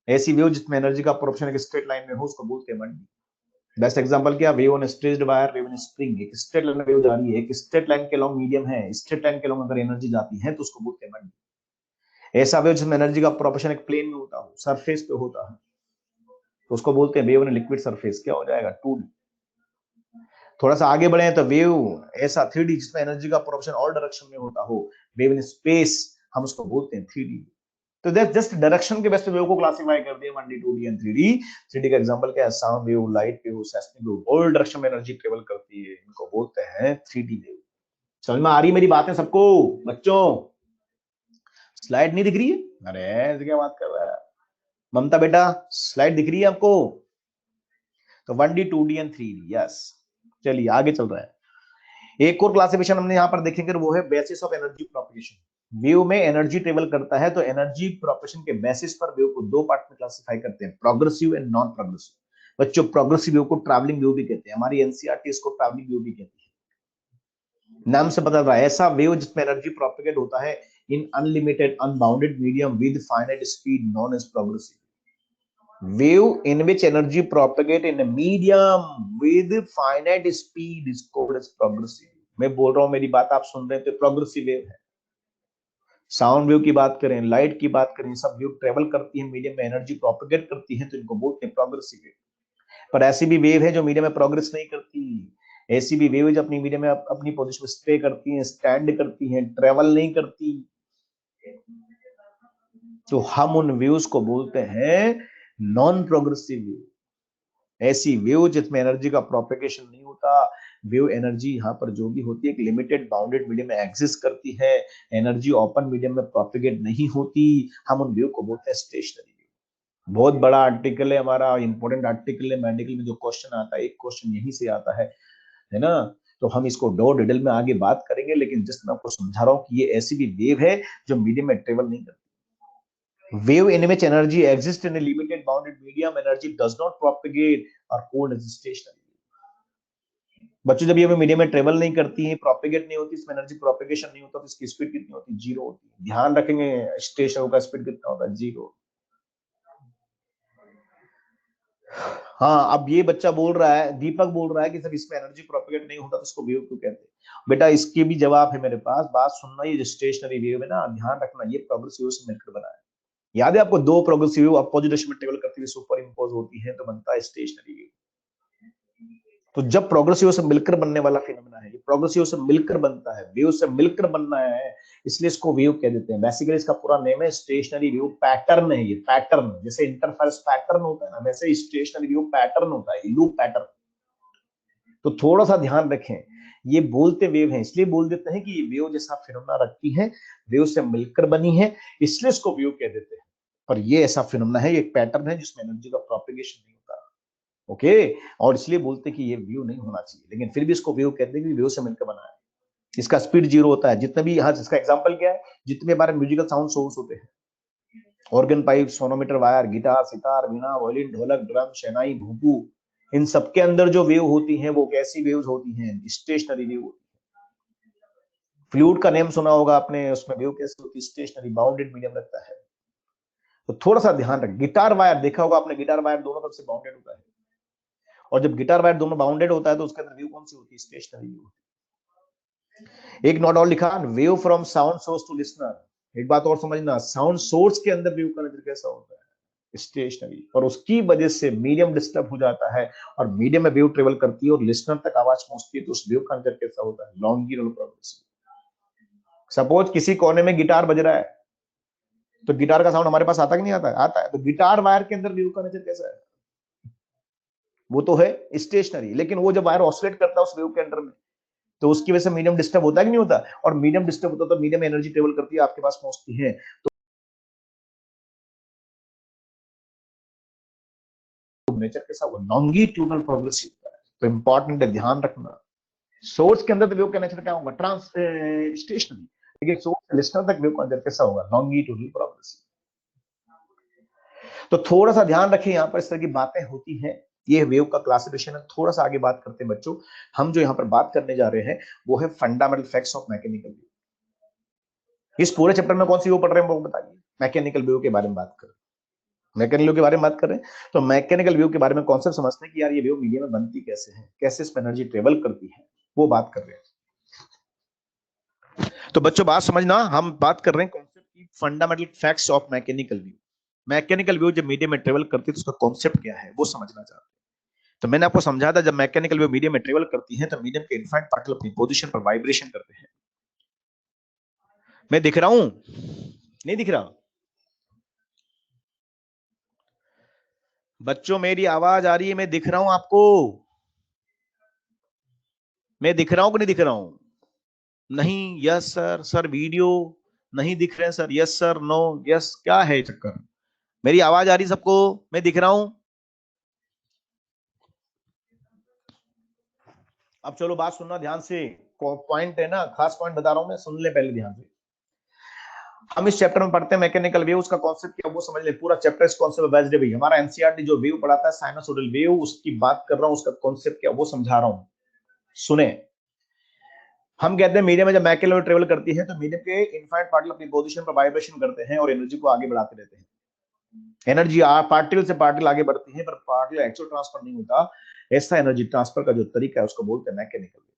ऐसी वेव जिसमें एनर्जी का प्रोपगेशन एक स्ट्रेट लाइन में हो उसको बोलते हैं 1D। बेस्ट एग्जांपल क्या? Wave on stretched wire, wave in spring. एक स्ट्रेट लाइन में वेव जा रही है, एक स्ट्रेट लाइन के लॉन्ग मीडियम है, स्ट्रेट लाइन के लॉन्ग अगर एनर्जी जाती है तो उसको बोलते हैं 1D। ऐसा वेव जिसमें एनर्जी का प्रोपगेशन एक प्लेन में होता हो, सरफेस पे होता है, तो उसको बोलते हैं वेव ऑन लिक्विड सरफेस। क्या हो जाएगा? 2D। थोड़ा सा आगे बढ़े तो वेव ऐसा 3D जिसमें एनर्जी का प्रोपगेशन ऑल डायरेक्शन में होता हो, वेव इन स्पेस, हम उसको बोलते हैं 3D। तो जस्ट डायरेक्शन के बेस पे वेव को क्लासिफाई कर दिया 1D 2D and 3D। 3D का एग्जांपल क्या है? Sound wave, light wave, seismic wave, all direction में एनर्जी ट्रेवल करती है, इनको बोलते हैं 3D वेव। समझ में आ रही मेरी बातें सबको बच्चों? स्लाइड नहीं दिख रही है? अरे ऐसे क्या बात कर रहा है? ममता बेटा स्लाइड दिख रही है आपको? तो 1D 2D and 3D, yes. चलिए आगे चल रहा है। एक और क्लासिफिकेशन हमने यहाँ पर देखेंगे, वो है basis of energy propagation. Wave में एनर्जी ट्रेवल करता है तो एनर्जी प्रोपगेशन के बेसिस पर वेव को दो पार्ट में क्लासिफाई करते हैं, प्रोग्रेसिव एंड नॉन प्रोग्रेसिव। बच्चों प्रोग्रेसिव वेव को ट्रैवलिंग वेव भी कहते हैं, हमारी एनसीईआरटी इसको ट्रैवलिंग वेव भी कहती है। नाम से पता चल रहा है ऐसा वेव जिसमें एनर्जी प्रोपगेट होता है in unlimited unbounded medium with finite speed known as progressive. wave in which energy propagate in a medium with finite speed is called as progressive। मैं बोल रहा हूं, मेरी बात आप सुन रहे हैं, तो प्रोग्रेसिव वेव है। साउंड वेव की बात करें, लाइट की बात करें, सब वेव ट्रेवल करती है मीडियम में, एनर्जी प्रोपगेट करती है, तो इनको बोलते हैं प्रोग्रेसिव वेव। पर ऐसी भी वेव है जो मीडियम में प्रोग्रेस नहीं करती। ऐसी भी वेव है जो अपनी मीडियम में अपनी पोजीशन में स्टे करती हैं, स्टैंड करती हैं, ट्रेवल नहीं करती। तो हम उन वेव्स को बोलते हैं नॉन प्रोग्रेसिव वेव। ऐसी वेव जिसमें एनर्जी का प्रोपेगेशन नहीं होता। वेव एनर्जी यहाँ पर जो भी होती है एक लिमिटेड बाउंडेड मीडियम में एग्जिस्ट करती है, एनर्जी ओपन मीडियम में प्रोपेगेट नहीं होती। हम उन वेव को बोलते हैं स्टेशनरी वेव। बहुत बड़ा आर्टिकल है हमारा, इंपॉर्टेंट आर्टिकल है, मेडिकल में जो क्वेश्चन आता है, एक क्वेश्चन यहीं से आता है ना। तो हम इसको डो डिटेल में आगे बात करेंगे, लेकिन जिस मैं आपको समझा रहा हूँ कि ये ऐसी भी वेव है जो मीडियम में ट्रेवल नहीं करती। Wave in which energy exists in a limited bounded medium, energy does not propagate or called as stationary। बच्चों जब ये मीडियम में ट्रेवल नहीं करती है, प्रोपेगेट नहीं होती, इसमें एनर्जी प्रोपेगेशन नहीं होता, तो इसकी स्पीड कितनी होती है? जीरो होती है। ध्यान रखेंगे स्टेशन का स्पीड कितना होता है? जीरो। हाँ, अब ये बच्चा बोल रहा है, दीपक बोल रहा है कि सर इसमें एनर्जी प्रोपेगेट नहीं होता तो इसको वेव क्यों कहते हैं? बेटा इसके भी जवाब है मेरे पास, बात सुनना। ये जो स्टेशनरी वेव है ना, ध्यान रखना, ये प्रोग्रेसिव से मिलकर बना है। याद है आपको, दो प्रोग्रेसिव अपोजिट डायरेक्शन में ट्रेवल करती हुई सुपर इंपोज होती है, तो बनता है स्टेशनरी वेव। तो जब प्रोग्रेसिव से मिलकर बनने वाला फिनोमेना है, ये प्रोग्रेसिव से मिलकर बनता है, वेव से मिलकर बनना है, इसलिए इसको वेव कह देते हैं। बेसिकली इसका पूरा नेम है स्टेशनरी वेव पैटर्न है। ये पैटर्न जैसे इंटरफेरेंस पैटर्न होता है ना, वैसे स्टेशनरी वेव पैटर्न होता है, लूप पैटर्न। तो थोड़ा सा ध्यान रखें, ये बोलते वेव है, इसलिए बोल देते हैं कि ये वेव जैसा फिनोमेना रखती है, वेव से मिलकर बनी है, इसलिए इसको वेव कह देते हैं। पर ये ऐसा फिनोमेना है, एक पैटर्न है जिसमें एनर्जी का प्रोपेगेशन नहीं होता। ओके, और इसलिए बोलते कि ये वेव नहीं होना चाहिए, लेकिन फिर भी इसको वेव कहते हैं कि वेव से मिलकर बना है। इसका स्पीड जीरो होता है। जितने भी यहाँ, इसका एग्जांपल क्या है, जितने हमारे म्यूजिकल साउंड सोर्स होते हैं, organ pipe, sonometer wire, guitar, sitar, veena, violin, dholak, drum, shehnai, भूपू, इन सबके अंदर जो वेव होती हैं वो कैसी वेव्स होती हैं? स्टेशनरी वेव होती है। फ्लूट का नेम सुना होगा आपने, उसमें वेव कैसे होती है? स्टेशनरी, बाउंडेड मीडियम लगता है। तो थोड़ा सा ध्यान रखें। गिटार वायर देखा होगा आपने, गिटार वायर दोनों तरफ से बाउंडेड होता है, और जब गिटार वायर दोनों बाउंडेड होता है तो उसके अंदर वेव कौन सी होती है? Stationary wave. एक नोट और लिखा, wave from sound source to listener. एक बात और समझना, साउंड सोर्स के अंदर वेव का नजर कैसा होता है? स्टेशनरी। और उसकी वजह से मीडियम डिस्टर्ब हो जाता है, और मीडियम में वेव ट्रेवल करती है और लिसनर तक आवाज पहुंचती है, तो उस वेव का नजर कैसा होता है? Longitudinal progressive. सपोज किसी कोने में गिटार बज रहा है, तो गिटार का साउंड हमारे पास आता कि नहीं आता? आता है। तो गिटार वायर के अंदर वेव का नेचर कैसा है? वो तो है स्टेशनरी, लेकिन वो जब वायर ऑसिलेट करता है उस वेव के अंडर में, तो उसकी वजह से मीडियम डिस्टर्ब होता है कि नहीं होता? और मीडियम डिस्टर्ब होता तो मीडियम एनर्जी ट्रेवल करती है, आपके पास पहुंचती है। तो नेचर कैसा हुआ? लॉन्गिट्यूडनल प्रोग्रेसिव है। तो इंपॉर्टेंट है, ध्यान रखना। सोर्स के अंदर तो वेव का नेचर क्या होगा? ट्रांस स्टेशनरी, लेकिन सोर्स लिसनर तक वेव का नेचर कैसा होगा? Longitudinal progressive. तो थोड़ा सा ध्यान रखें, यहाँ पर इस तरह की बातें होती हैं। ये वेव का क्लासिफिकेशन है। थोड़ा सा आगे बात करते हैं बच्चों। हम जो यहाँ पर बात करने जा रहे हैं वो है fundamental facts of mechanical wave. इस पूरे चैप्टर में कौन सी वेव पढ़ रहे हैं वो बताइए? मैकेनिकल वेव के बारे में बात कर, मैकेनिकल वेव के बारे में बात कर रहे हैं। तो मैकेनिकल वेव के बारे में कॉन्सेप्ट समझते हैं कि यार ये वेव मीडियम में बनती कैसे है, कैसे इसमें एनर्जी ट्रेवल करती है, वो बात कर रहे हैं। तो बच्चों बात समझना, हम बात कर रहे हैं कॉन्सेप्ट की, fundamental facts of mechanical wave. Mechanical wave जब मीडियम में ट्रेवल करती है तो उसका कॉन्सेप्ट क्या है वो समझना चाहते हैं। तो मैंने आपको समझा था, जब मैकेनिकल वेव मीडियम में ट्रेवल करती है तो मीडियम के इनफाइनाइट पार्टिकल अपनी पोजीशन पर वाइब्रेशन करते हैं। मैं दिख रहा हूं? नहीं दिख रहा? बच्चों मेरी आवाज आ रही है? मैं दिख रहा हूं आपको? मैं दिख रहा हूं कि नहीं दिख रहा हूं? नहीं, यस सर, सर वीडियो नहीं दिख रहे हैं sir, yes sir, no, yes, क्या है चक्कर? मेरी आवाज आ रही सबको? मैं दिख रहा हूं? अब चलो बात सुनना ध्यान से, पॉइंट है ना, खास पॉइंट बता रहा हूं मैं, सुन ले पहले ध्यान से। हम इस चैप्टर में पढ़ते हैं मैकेनिकल वेव, उसका कॉन्सेप्ट क्या वो समझ ले, पूरा चैप्टर इस कॉन्सेप्ट बेस्ड है भाई। हमारा एनसीईआरटी जो वेव पढ़ाता है साइनसोइडल वेव, उसकी बात कर रहा हूं, उसका कॉन्सेप्ट क्या वो समझा रहा हूं, सुने। हम कहते हैं मीडियम में जब मैकेनिकल वेव ट्रेवल करती है तो मीडियम के इनफाइनाइट पार्टिकल अपनी पोजीशन पर वाइब्रेशन करते हैं और एनर्जी को आगे बढ़ाते रहते हैं। एनर्जी पार्टिकल से पार्टिकल आगे बढ़ती है पर पार्टिकल एक्चुअल ट्रांसफर नहीं होता। ऐसा एनर्जी ट्रांसफर का जो तरीका है उसको बोलते हैं मैकेनिकल वेव,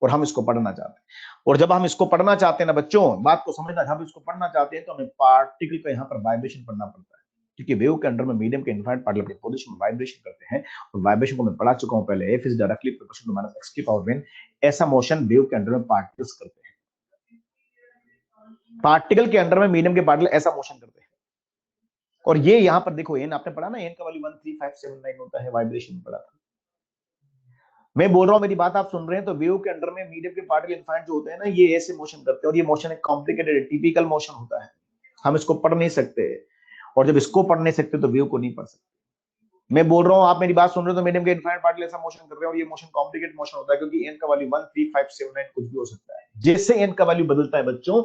और हम इसको पढ़ना चाहते हैं। और जब हम इसको पढ़ना चाहते हैं ना बच्चों, बात को समझना, जब हम इसको पढ़ना चाहते हैं तो हमें पार्टिकल का यहाँ पर वाइब्रेशन पढ़ना पड़ता है, क्योंकि वेव के अंडर में मीडियम के इनफाइनाइट पार्टिकल अपनी पोजीशन में वाइब्रेशन करते हैं। और वाइब्रेशन को मैं पढ़ा चुका हूं पहले, F is directly proportional to minus X की पावर n। ऐसा मोशन वेव के अंडर में पार्टिकल्स करते हैं, पार्टिकल के अंडर में मीडियम के पार्टिकल ऐसा मोशन करते हैं। और ये यहां पर देखो एन आपने पढ़ा ना, एन का वैल्यू 13579 होता है, वाइब्रेशन पढ़ा था। मैं बोल रहा हूं, मेरी बात आप सुन रहे हैं, तो वेव के अंडर में मीडियम के पार्टिकल इनफाइनाइट जो होते हैं ना, ये ऐसे मोशन करते हैं, और ये मोशन एक कॉम्प्लिकेटेड टिपिकल मोशन होता है, हम इसको पढ़ नहीं सकते। और जब इसको पढ़ नहीं सकते तो वेव को नहीं पढ़ सकते। मैं बोल रहा हूं, आप मेरी बात सुन रहे हो, तो मीडियम के इनफाइनाइट पार्टिकल ऐसा मोशन कर रहे हैं, और ये मोशन कॉम्प्लिकेटेड मोशन होता है, क्योंकि एन का वैल्यू 13579 कुछ भी हो सकता है। जैसे एन का वैल्यू बदलता है बच्चों,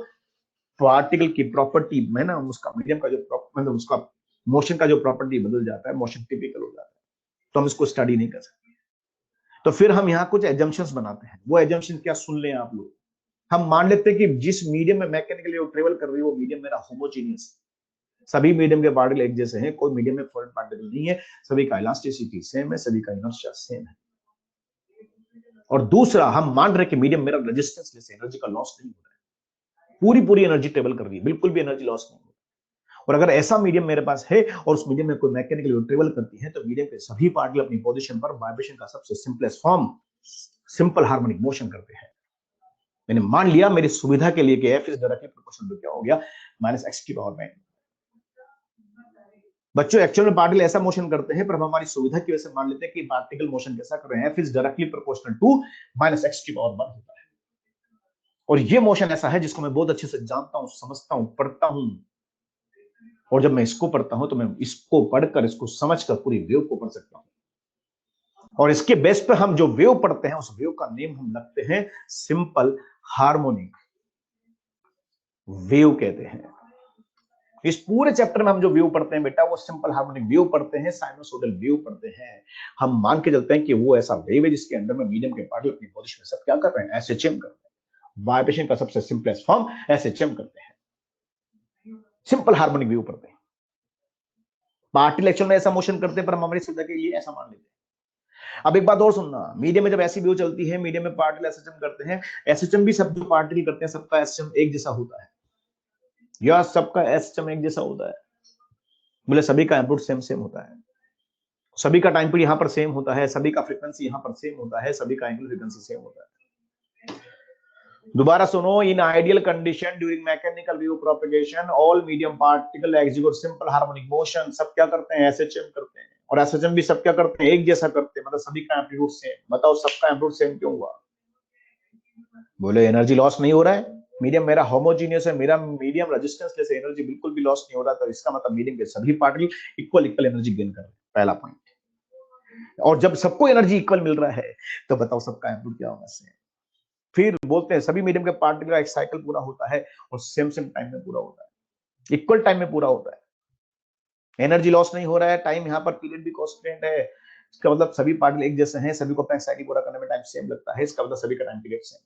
पार्टिकल की प्रॉपर्टी में ना, उसका मीडियम का जो मतलब उसका मोशन का जो प्रॉपर्टी बदल जाता है, मोशन टिपिकल हो जाता है, तो हम इसको स्टडी नहीं कर सकते। तो फिर हम यहाँ कुछ एजम्पशंस बनाते हैं। वो एजम्पशन क्या, सुन लें आप लोग। हम मान लेते हैं कि जिस मीडियम में मैकेनिकल वेव ट्रेवल कर रही है वो मीडियम मेरा होमोजीनियस है, सभी मीडियम के पार्टिकल एक जैसे हैं, कोई मीडियम में फॉरेन पार्टिकल नहीं है, सभी का इलास्टिसिटी सेम है, सभी का इनर्शिया सेम है। और दूसरा, हम मान रहे कि मीडियम मेरा रेजिस्टेंस जैसे एनर्जी का लॉस नहीं हो रहा है, पूरी पूरी एनर्जी ट्रेवल कर रही है, बिल्कुल भी एनर्जी लॉस नहीं हो रही। और अगर ऐसा मीडियम मेरे पास है और उस मीडियम में कोई मैकेनिकल वेव ट्रेवल करती है, तो मीडियम के सभी पार्टिकल अपनी पोजीशन पर वाइब्रेशन का सबसे simplest form simple harmonic motion करते हैं। मैंने मान लिया मेरी सुविधा के लिए कि F is directly proportional to क्या हो गया, माइनस एक्स की पावर n। बच्चों एक्चुअल में पार्टिकल ऐसा मोशन करते हैं, पर हम हमारी सुविधा की वजह से मान लेते हैं कि पार्टिकल मोशन कैसा कर रहे हैं, F is directly proportional to minus X की पावर 1 होता है। और ये मोशन ऐसा है जिसको मैं बहुत अच्छे से जानता हूं, समझता हूं, पढ़ता हूं। और जब मैं इसको पढ़ता हूं तो मैं इसको पढ़कर, इसको समझकर पूरी वेव को पढ़ सकता हूं। और इसके बेस पर हम जो वेव पढ़ते हैं, उस वेव का नेम हम लगते हैं सिंपल हार्मोनिक वेव कहते हैं। इस पूरे चैप्टर में हम जो वेव पढ़ते हैं बेटा, वो सिंपल हार्मोनिक वेव पढ़ते हैं, साइनोसोइडल वेव पढ़ते हैं। हम मान के चलते हैं कि वो ऐसा वेव है जिसके अंदर में मीडियम के पार्टिकल अपनी पोजीशन में सब क्या कर रहे हैं, एसएचएम कर रहे हैं। वाइब्रेशन का सबसे सिंपलेस्ट फॉर्म एसएचएम करते हैं, सिंपल हार्मोनिक वेव पढ़ते हैं। पार्टिकल एक्चुअल में ऐसा मोशन करते हैं, पर हम हमारी सुविधा के लिए ऐसा मान लेते हैं। अब एक बात और सुनना, मीडियम में जब ऐसी वेव चलती है, मीडियम में पार्टिकल एसएचएम करते हैं, एसएचएम भी सब जो पार्टिकल करते हैं सबका एसएचएम एक जैसा होता है, या सबका एसएचएम एक जैसा होता है? बोले सभी का एम्पलीट्यूड सेम सेम होता है, सभी का टाइम पीरियड यहाँ पर सेम होता है, सभी का फ्रीक्वेंसी यहाँ पर सेम होता है, सभी का एंगल फ्रीक्वेंसी सेम होता है। दोबारा सुनो, in ideal condition during mechanical wave propagation all medium particle execute simple harmonic motion. सब क्या करते हैं, एसएचएम करते हैं। और एसएचएम भी सब क्या करते हैं, एक जैसा करते हैं, मतलब सभी का एम्पलीट्यूड सेम। बताओ सबका एम्पलीट्यूड सेम क्यों हुआ? बोले एनर्जी लॉस नहीं हो रहा है, मीडियम मेरा होमोजीनियस है, मेरा मीडियम रेजिस्टेंस जैसे एनर्जी बिल्कुल भी लॉस नहीं हो रहा, तो इसका मतलब मीडियम के सभी particle equal equal energy gain कर रहे हैं, पहला पॉइंट। और जब सबको एनर्जी इक्वल मिल रहा है तो बताओ सबका एम्पलीट्यूड क्या होगा सेम। फिर बोलते हैं सभी मीडियम के पार्टिकल का एक साइकिल पूरा होता है और सेम सेम टाइम में पूरा होता है, इक्वल टाइम में पूरा होता है। एनर्जी लॉस नहीं हो रहा है, टाइम यहाँ पर पीरियड भी कांस्टेंट है, इसका मतलब सभी पार्टिकल एक जैसे हैं, सभी को अपना साइकिल पूरा करने में टाइम सेम लगता है, इसका मतलब सभी का टाइम पीरियड सेम।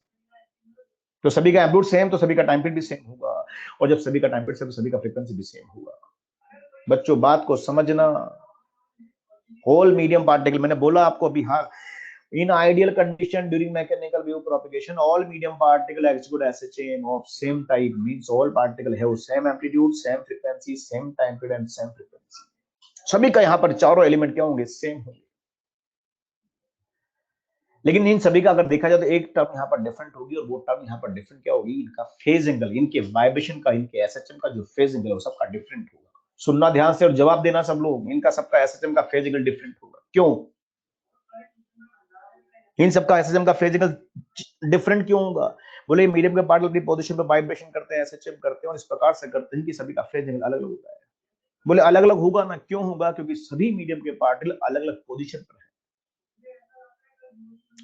तो सभी का एम्पलीट्यूड सेम, तो सभी का टाइम पीरियड भी सेम होगा, और जब सभी का टाइम पीरियड सेम, तो सभी का फ्रीक्वेंसी भी सेम होगा। बच्चों बात को समझना, होल मीडियम पार्टिकल, मैंने बोला आपको अभी, हाँ, in ideal condition during mechanical wave propagation all medium particle execute SHM of same type, means all particle have same amplitude, same frequency, same time period and same frequency। सभी का यहाँ पर चारों एलिमेंट क्या होंगे, सेम होंगे। लेकिन इन सभी का अगर देखा जाए तो एक टर्म यहाँ पर डिफरेंट होगी, और वो टर्म यहाँ पर डिफरेंट क्या होगी, इनका फेज एंगल, इनके वाइब्रेशन का, इनके एसएचएम का जो फेज एंगल है वो सबका डिफरेंट होगा। सुनना ध्यान से और जवाब देना सब लोग, इनका सबका एसएचएम का फेज एंगल डिफरेंट होगा। क्यों? इन सबका एसएचएम का फेज एंगल डिफरेंट क्यों होगा? बोले मीडियम के पार्टिकल अपनी पोजीशन पे वाइब्रेशन करते हैं, एसएचएम करते हैं, और इस प्रकार से करते हैं कि सभी का फेज एंगल अलग अलग होता है। बोले अलग अलग होगा ना, क्यों होगा? क्योंकि सभी मीडियम के पार्टिकल अलग अलग पोजीशन पर हैं,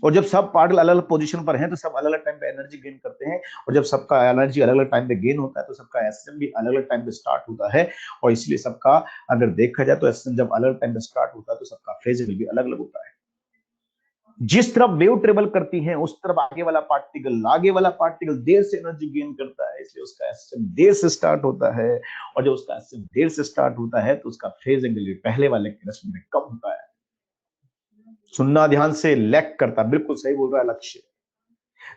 और जब सब पार्टिकल अलग अलग पोजीशन पर हैं तो सब अलग अलग टाइम पे एनर्जी गेन करते हैं, और जब सबका एनर्जी अलग अलग टाइम पे गेन होता है तो सबका एसएसएम भी अलग अलग टाइम पे स्टार्ट होता है, और इसलिए सबका अगर देखा जाए तो एसएसएम जब अलग अलग टाइम पे स्टार्ट होता है तो सबका फेज भी अलग अलग होता है। जिस तरफ वेव ट्रेवल करती है उस तरफ आगे वाला पार्टिकल देर से एनर्जी गेन करता है, इसलिए उसका एसएसएम देर से स्टार्ट होता है, और जब उसका एसएसएम देर से स्टार्ट होता है तो उसका फेज एंगल भी पहले वाले के नस्ल में कम होता है। सुनना ध्यान से, लैग करता, बिल्कुल सही बोल रहा है लक्ष्य।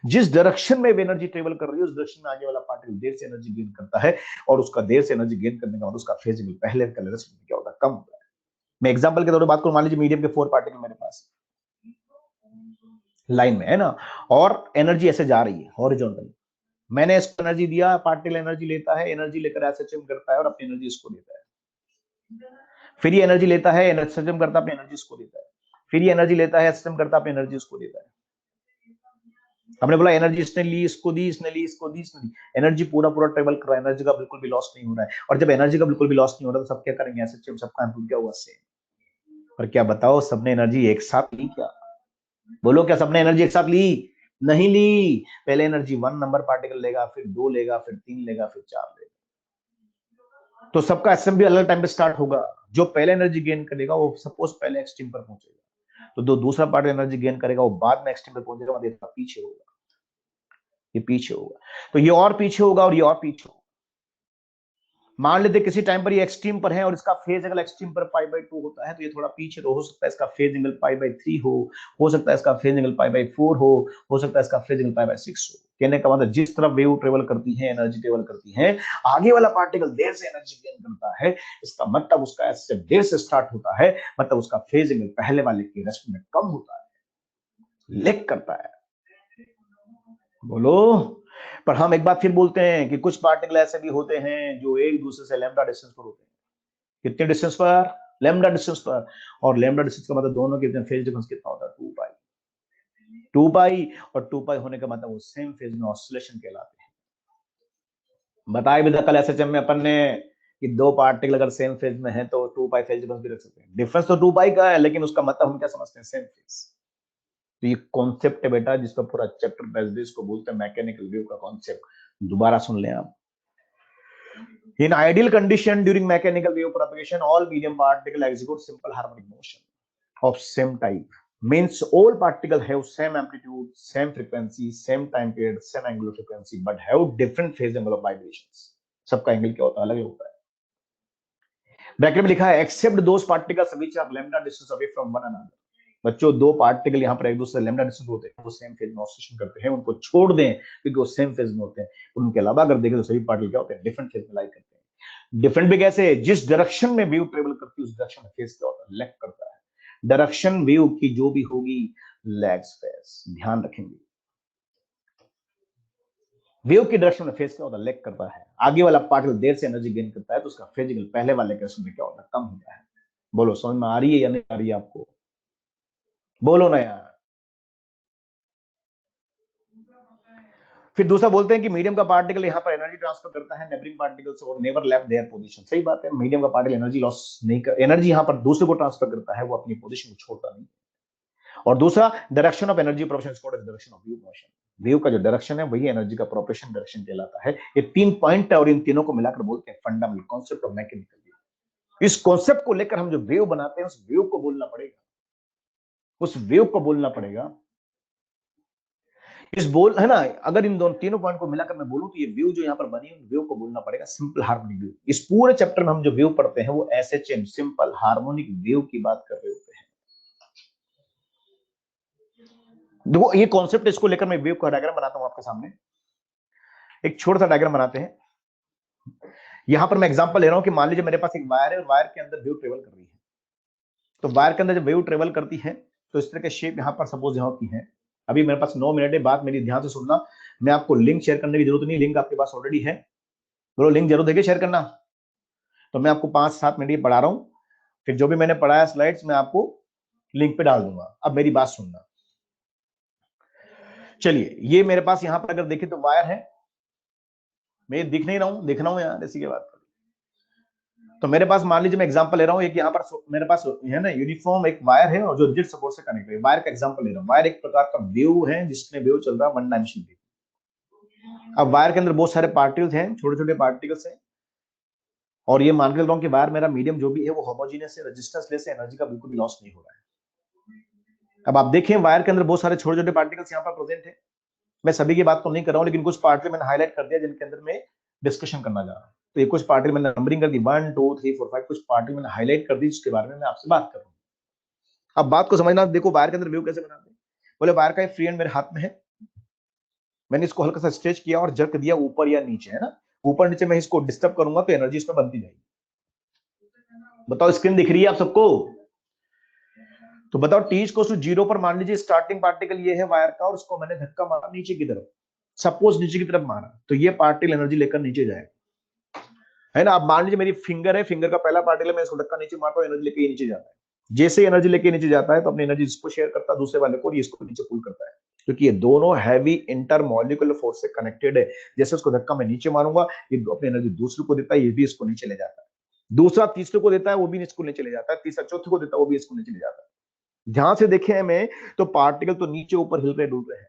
जिस डायरेक्शन में एनर्जी ट्रेवल कर रही है उस डायरेक्शन में आगे वाला पार्टिकल देर से एनर्जी गेन करता है, और उसका देर से एनर्जी गेन करने के बाद उसका फेज एंगल पहले का नस्ल में क्या होता है, कम होता है। मैं एग्जांपल के तौर पर बात करूं, मान लीजिए मीडियम के 4 पार्टिकल मेरे पास लाइन में है ना, और एनर्जी ऐसे जा रही है हॉरिजॉन्टल, मैंने इसको एनर्जी दिया, पार्टिकल एनर्जी लेता है, एनर्जी लेकर एसएचएम करता है और अपनी एनर्जी इसको देता है, फिर ये एनर्जी लेता है, एसएचएम करता है, अपनी एनर्जी इसको देता है, फिर ये एनर्जी लेता है, एसएचएम करता है, अपनी एनर्जी इसको देता है। हमने बोला एनर्जी इसने ली, इसको दी, इसने ली, इसको दी, इसने दी, एनर्जी पूरा पूरा ट्रेवल कर रहा है, एनर्जी का बिल्कुल भी लॉस नहीं हो रहा है, और जब एनर्जी का बिल्कुल भी लॉस नहीं हो रहा तो सब क्या करेंगे, एसएचएम सबका एम्पलीट्यूड क्या हुआ, सेम। पर क्या बताओ, सबने एनर्जी एक साथ ली क्या? बोलो, क्या सबने एनर्जी एक साथ ली? नहीं ली। पहले एनर्जी 1 नंबर पार्टिकल लेगा, फिर 2 लेगा, फिर 3 लेगा, फिर 4 लेगा, तो सबका एसएम भी अलग टाइम पे स्टार्ट होगा। जो पहले एनर्जी गेन करेगा वो सपोज पहले एक्सट्रीम पर पहुंचेगा, तो जो दूसरा पार्ट एनर्जी गेन करेगा वो बाद में एक्सट्रीम पर पहुंचेगा, मतलब पीछे होगा, ये पीछे होगा, तो ये और पीछे होगा और ये और पीछे होगा। मान लेते किसी टाइम पर ये एक्सट्रीम पर है और इसका फेज एंगल एक्सट्रीम पर π/2 होता है, तो ये थोड़ा पीछे, तो हो सकता है इसका फेज एंगल π/3 हो सकता है इसका फेज एंगल π/4 हो सकता है इसका फेज एंगल π/6 हो। कहने का मतलब जिस तरफ वेव ट्रेवल करती है, एनर्जी ट्रेवल करती है, आगे वाला पार्टिकल देर से एनर्जी गेन करता है, इसका मतलब उसका ऐसे देर से स्टार्ट होता है, मतलब उसका फेज एंगल पहले वाले के रेस्ट में कम होता है, लेग करता है। बोलो। पर हम एक बात फिर बोलते हैं कि कुछ पार्टिकल ऐसे भी होते हैं जो एक दूसरे से लैम्डा डिस्टेंस पर होते हैं। कितने डिस्टेंस पर? लैम्डा डिस्टेंस पर। और लैम्डा डिस्टेंस का मतलब दोनों के फेज डिफरेंस कितना होता है? 2 पाई। और 2 पाई होने का मतलब वो सेम फेज में ऑसिलेशन कहलाते हैं। बताए भी था कल एसएचएम में अपन ने कि दो पार्टिकल अगर सेम फेज में है तो 2 पाई फेज डिफरेंस भी रख सकते हैं। डिफरेंस तो 2 पाई का है, लेकिन उसका मतलब हम क्या समझते हैं? Same phase. तो ये कॉन्सेप्ट है बेटा, जिस पर पूरा चैप्टर बेस्ड, इसको बोलते हैं मैकेनिकल वेव का कॉन्सेप्ट। दोबारा सुन लें आप। In ideal condition during mechanical wave propagation, all medium particles execute simple harmonic motion of same type. Means all particles have same amplitude, same frequency, same time period, same angular frequency, but have different phase angle of vibrations. सबका angle क्या होता है? अलग होता है। Bracket में लिखा है except those particles which are lambda distance away from one another. बच्चों, दो पार्टिकल यहाँ पर एक दूसरे से लैम्डा डिस्टेंस होते हैं, वो सेम फेज में ऑसिलेशन करते हैं, उनको छोड़ दें क्योंकि वो सेम फेज में होते हैं। उनके अलावा अगर देखें तो सभी पार्टिकल क्या होते हैं? डिफरेंट फेज में लाई करते हैं। डिफरेंट भी कैसे? जिस डायरेक्शन में वेव ट्रेवल करती है उस डायरेक्शन में फेज क्या होता है? लैग करता है। डायरेक्शन वेव की जो भी होगी, लैग्स फेज, ध्यान रखेंगे। वेव की डायरेक्शन में फेज क्या होता है? लैग करता है। आगे वाला पार्टिकल देर से एनर्जी गेन करता है तो उसका फेज एंगल पहले वाले के में क्या होता है? कम होता है। बोलो, समझ में आ रही है या नहीं आ रही है आपको? बोलो ना यार। फिर दूसरा बोलते हैं कि मीडियम का पार्टिकल यहाँ पर एनर्जी ट्रांसफर करता है नेबरिंग पार्टिकल्स और नेवर लेफ्ट देयर पोजीशन। सही बात है, मीडियम का पार्टिकल एनर्जी लॉस नहीं कर, एनर्जी यहाँ पर दूसरे को ट्रांसफर करता है, वो अपनी पोजीशन को छोड़ता नहीं। और दूसरा, direction of energy propagation is called direction of wave motion. Wave का जो डायरेक्शन है वही एनर्जी का प्रोपगेशन डायरेक्शन कहलाता है। ये 3 पॉइंट है और इन तीनों को मिलाकर बोलते हैं fundamental concept of mechanical wave. इस कॉन्सेप्ट को लेकर हम जो वेव बनाते हैं उस वेव को बोलना पड़ेगा, उस वेव को बोलना पड़ेगा। इस बोल है ना, अगर इन दोनों तीनों पॉइंट को मिलाकर मैं बोलूं तो ये व्यू जो यहाँ पर बनी है व्यू को बोलना पड़ेगा सिंपल हार्मोनिक व्यू। इस पूरे चैप्टर में हम जो व्यू पढ़ते हैं वो एसएचएम, सिंपल हार्मोनिक व्यू की बात कर रहे होते हैं। देखो ये कॉन्सेप्ट, इसको लेकर मैं व्यू का डायग्राम बनाता हूं आपके सामने। एक छोटा सा डायग्राम बनाते हैं। यहां पर मैं एग्जांपल ले रहा हूं कि मान लीजिए मेरे पास एक वायर है और वायर के अंदर वेव ट्रेवल कर रही है। तो वायर के अंदर जब वेव ट्रेवल करती है तो इस तरह के शेप यहां पर सपोज यहां की है। अभी मेरे पास 9 मिनट है, बात मेरी ध्यान से सुनना। मैं आपको लिंक शेयर करने की जरूरत नहीं, लिंक आपके पास ऑलरेडी है। बोलो लिंक जरूर देके शेयर करना। तो मैं आपको 5-7 मिनट ये पढ़ा रहा हूं, फिर जो भी मैंने पढ़ाया स्लाइड्स मैं आपको लिंक पे डाल दूंगा। अब मेरी बात सुनना। चलिए, ये मेरे पास यहां पर अगर देखें तो वायर है, मैं दिख नहीं रहा हूं, दिख रहा हूं यार, इसी के बात। तो मेरे पास मान लीजिए मैं एग्जांपल ले रहा हूँ, एक यहाँ पर मेरे पास है ना यूनिफॉर्म एक वायर है और जो रिजिड सपोर्ट से कनेक्ट है। वायर का एग्जांपल ले रहा हूँ। वायर एक प्रकार का वेव है जिसमें वेव चल रहा है वन डायमेंशनल वेव। अब वायर के अंदर बहुत सारे पार्टिकल्स हैं, छोटे छोटे पार्टिकल्स हैं, और ये मान के चल रहा हूँ कि वायर मेरा मीडियम जो भी है वो होमोजीनियस है, रेजिस्टेंस लेस है, एनर्जी का बिल्कुल भी लॉस नहीं हो रहा है। अब आप देखें वायर के अंदर बहुत सारे छोटे छोटे पार्टिकल्स यहाँ पर प्रेजेंट है। मैं सभी की बात तो नहीं कर रहा हूँ, लेकिन कुछ पार्टिकल मैंने हाईलाइट कर दिया जिनके अंदर मैं डिस्कशन करना चाह रहा हूँ। तो ये कुछ पार्टिकल मैंने नंबरिंग कर दी 1 2 3 4 5, कुछ पार्टिकल मैंने हाईलाइट कर दी जिसके बारे में मैं आपसे बात कर रहा हूँ। अब बात को समझना, देखो वायर के अंदर वेव कैसे बनाते हैं। बोले वायर का फ्री एंड मेरे हाथ में है, मैंने इसको हल्का सा स्ट्रेच किया और जर्क दिया ऊपर या नीचे, है ना, ऊपर नीचे मैं इसको डिस्टर्ब करूंगा तो एनर्जी इसमें बनती जाएगी। बताओ स्क्रीन दिख रही है आप सबको? तो बताओ टी इक्वल्स टू 0 पर मान लीजिए स्टार्टिंग पार्टिकल ये है वायर का और उसको मैंने धक्का मारा नीचे की तरफ, सपोज नीचे की तरफ मारा, तो ये पार्टिकल एनर्जी लेकर नीचे जाएगा, है ना। अब मान लीजिए मेरी फिंगर है, फिंगर का पहला पार्टिकल मैं इसको धक्का नीचे मारता हूं, एनर्जी लेके नीचे जाता है। जैसे एनर्जी लेके नीचे जाता है तो अपनी एनर्जी इसको शेयर करता है दूसरे वाले को, इसको नीचे पुल करता है, क्योंकि ये दोनों हैवी इंटरमॉलिक्यूलर फोर्स से कनेक्टेड है। जैसे उसको धक्का मैं नीचे मारूंगा, ये अपनी एनर्जी दूसरे को देता है, ये भी इसको नीचे ले जाता है, दूसरा तीसरे को देता है, वो भी इसको नीचे ले जाता है, तीसरा चौथे को देता है, वो भी इसको नीचे ले जाता है। ध्यान से देखें हमें, तो पार्टिकल तो नीचे ऊपर हिल रहे डूब रहे हैं,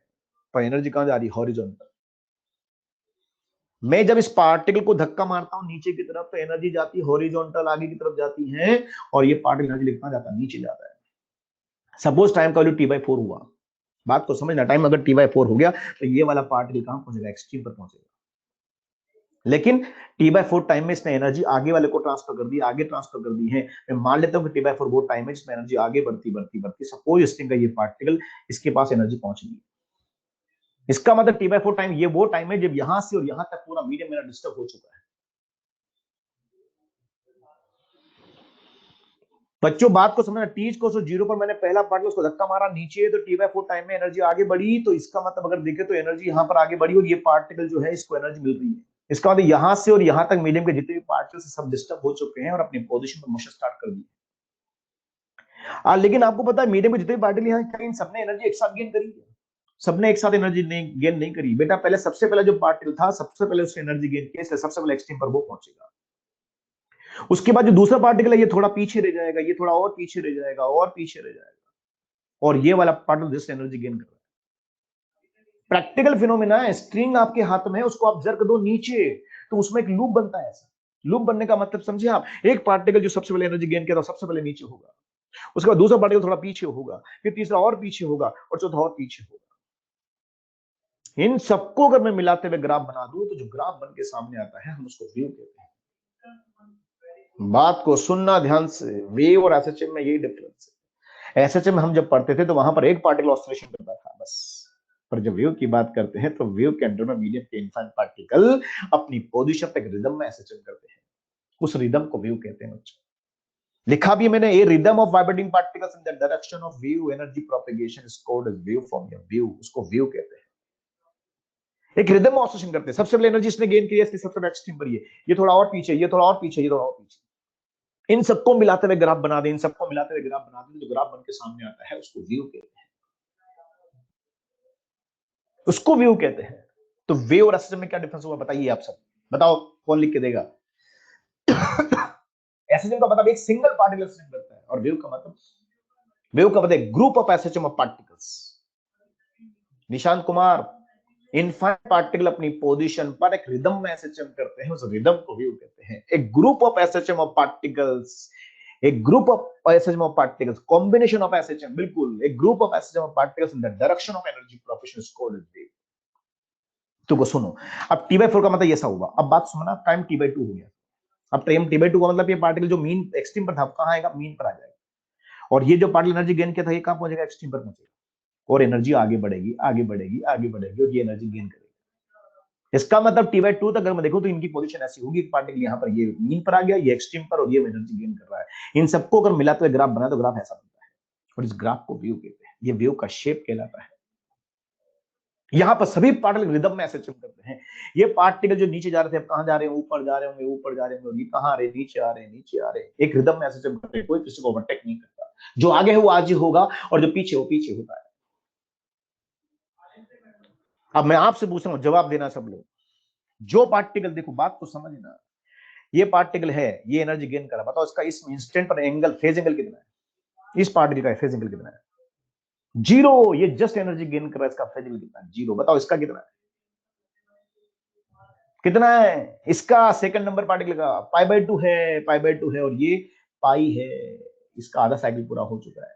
पर एनर्जी कहां जा रही है? हॉरिजॉन्टल। मैं जब इस पार्टिकल को धक्का मारता हूं नीचे की तरफ तो एनर्जी जाती है हॉरिजॉन्टल, आगे की तरफ जाती है, और ये पार्टिकल एनर्जी लिखना जाता है नीचे जाता है। सपोज टाइम का वैल्यू T/4 हुआ, बात को समझना, टाइम अगर T/4 हो गया तो ये वाला पार्टिकल कहां पहुंचेगा? एक्सट्रीम पर पहुंचेगा। लेकिन T/4 टाइम में इसने एनर्जी आगे वाले को ट्रांसफर कर दी, आगे ट्रांसफर कर दी है। मैं मान लेता हूं कि T/4 वो टाइम है जिसमें एनर्जी आगे बढ़ती बढ़ती बढ़ती, सपोज स्ट्रिंग का ये पार्टिकल, इसके पास एनर्जी पहुंच गई। इसका मतलब T/4 टाइम ये वो टाइम है जब यहां से और यहां तक पूरा मीडियम मेरा डिस्टर्ब हो चुका है। बच्चों बात को समझना, टी को 0 पर मैंने पहला पार्टिकल उसको धक्का मारा नीचे, तो T/4 टाइम में एनर्जी आगे बढ़ी, तो इसका मतलब अगर देखें तो एनर्जी यहां पर आगे बढ़ी और ये पार्टिकल जो है इसको एनर्जी मिल रही है। इसका मतलब यहां से और यहां तक मीडियम के जितने भी पार्टिकल्स सब डिस्टर्ब हो चुके हैं और अपनी पोजीशन पर मोशन स्टार्ट कर दी। लेकिन आपको पता है मीडियम के जितने भी पार्टिकल यहाँ इन सबने एनर्जी एक साथ गेन करी है? सबने एक साथ एनर्जी गेन नहीं करी बेटा। पहले सबसे पहले जो पार्टिकल था सबसे पहले उसने एनर्जी गेन की, इसलिए सबसे पहले एक्सट्रीम पर वो पहुंचेगा। उसके बाद जो दूसरा पार्टिकल है ये थोड़ा पीछे रह जाएगा, ये थोड़ा और पीछे रह जाएगा और पीछे रह जाएगा, और ये वाला पार्टिकल जिससे एनर्जी गेन कर रहा है। प्रैक्टिकल फिनोमेना है, स्ट्रिंग आपके हाथ में है, उसको आप जर्क दो नीचे तो उसमें एक लूप बनता है। ऐसा लूप बनने का मतलब समझे आप? एक पार्टिकल जो सबसे पहले एनर्जी गेन किया था सबसे पहले नीचे होगा, उसके बाद दूसरा पार्टिकल थोड़ा पीछे होगा, फिर तीसरा और पीछे होगा, और चौथा और पीछे होगा। इन सबको अगर मैं मिलाते हुए ग्राफ बना दूं तो जो ग्राफ बन के सामने आता है हम उसको वेव कहते हैं। बात को सुनना ध्यान से, वेव और एसएचएम में यही डिफरेंस है। एसएचएम हम जब पढ़ते थे तो वहां पर एक पार्टिकल ऑसिलेशन करता था बस, पर जब वेव की बात करते हैं तो वेव के अंडर में मीडियम के इनफाइनाइट पार्टिकल अपनी पोजीशन तक रिदम में एसएचएम करते हैं, उस रिदम को वेव कहते हैं बच्चों। लिखा भी मैंने, a rhythm of vibrating particles in the direction of wave energy propagation is called as wave form या वेव, उसको वेव कहते हैं। एक रिदम ऑसिलेशन करते हैं, सबसे पहले एनर्जी इसने गेन की है, इसकी सबसे एक्सट्रीम पर ये थोड़ा और पीछे, ये थोड़ा और पीछे, ये थोड़ा और पीछे, इन सबको मिलाते हुए ग्राफ बना दे, इन सबको मिलाते हुए ग्राफ बना दे, जो ग्राफ बन के सामने आता है उसको वेव कहते हैं, उसको वेव कहते हैं। तो वेव और एसएचएम में क्या डिफरेंस हुआ बताइए आप सब, बताओ कौन लिख के देगा? एसएचएम का मतलब एक सिंगल पार्टिकल स्ट्रिंग करता है, और वेव का मतलब group of SHM of particles. Nishant Kumar, infinite particle अपनी पोजीशन पर एक रिदम में एसएचएम करते हैं, उस रिदम को वेव कहते हैं। एक group of SHM of particles, एक group of SHM of particles, combination of SHM, बिल्कुल एक group of SHM of particles in the direction of energy proportion is called wave. तो सुनो, अब T/4 का मतलब ऐसा हुआ। अब बात सुनना, टाइम T/2 हो गया। अब टाइम T/2 का मतलब ये पार्टिकल जो मीन एक्सट्रीम पर था कहां आएगा? मीन पर आ जाएगा, और ये जो पार्टिकल एनर्जी गेन किया था ये कहां पहुंचेगा? एक्सट्रीम पर पहुंचेगा, और एनर्जी आगे बढ़ेगी आगे बढ़ेगी आगे बढ़ेगी और ये एनर्जी गेन करेगी। इसका मतलब T/2 तक अगर मैं देखूं तो इनकी पोजीशन ऐसी होगी, पार्टिकल यहां पर ये मीन पर आ गया, ये एक्सट्रीम पर, और ये एनर्जी गेन कर रहा है। इन सबको अगर मिलाते हुए ग्राफ बनाए तो ग्राफ ऐसा बनता है, और इस ग्राफ को वेव कहते हैं। ये वेव का शेप कहलाता है। यहां पर सभी पार्टिकल रिदम में एसएचएम करते हैं। ये पार्टिकल जो नीचे जा रहे थे अब कहां जा रहे हैं? ऊपर जा रहे होंगे, ऊपर जा रहे होंगे, ये कहां आ रहे? नीचे आ रहे हैं, नीचे आ रहे हैं। एक रिदम में एसएचएम करते हैं, कोई किसी को ओवरटेक नहीं करता। जो आगे है वो आज ही होगा, और जो पीछे वो पीछे होता है। अब मैं आपसे पूछ रहा हूं, जवाब देना सब लोग। जो पार्टिकल, देखो बात को समझना, ये पार्टिकल है, ये एनर्जी गेन कर रहा है, बताओ इसका इस इंस्टेंट पर एंगल, फेज एंगल कितना है? इस पार्टिकल का फेज एंगल कितना है? जीरो। ये जस्ट एनर्जी गेन कर रहा है, इसका फेज एंगल कितना है? जीरो। बताओ इसका कितना है? कितना है इसका? सेकंड नंबर पार्टिकल का π/2 है, π/2 है, और ये पाई है। इसका आधा साइकिल पूरा हो चुका है।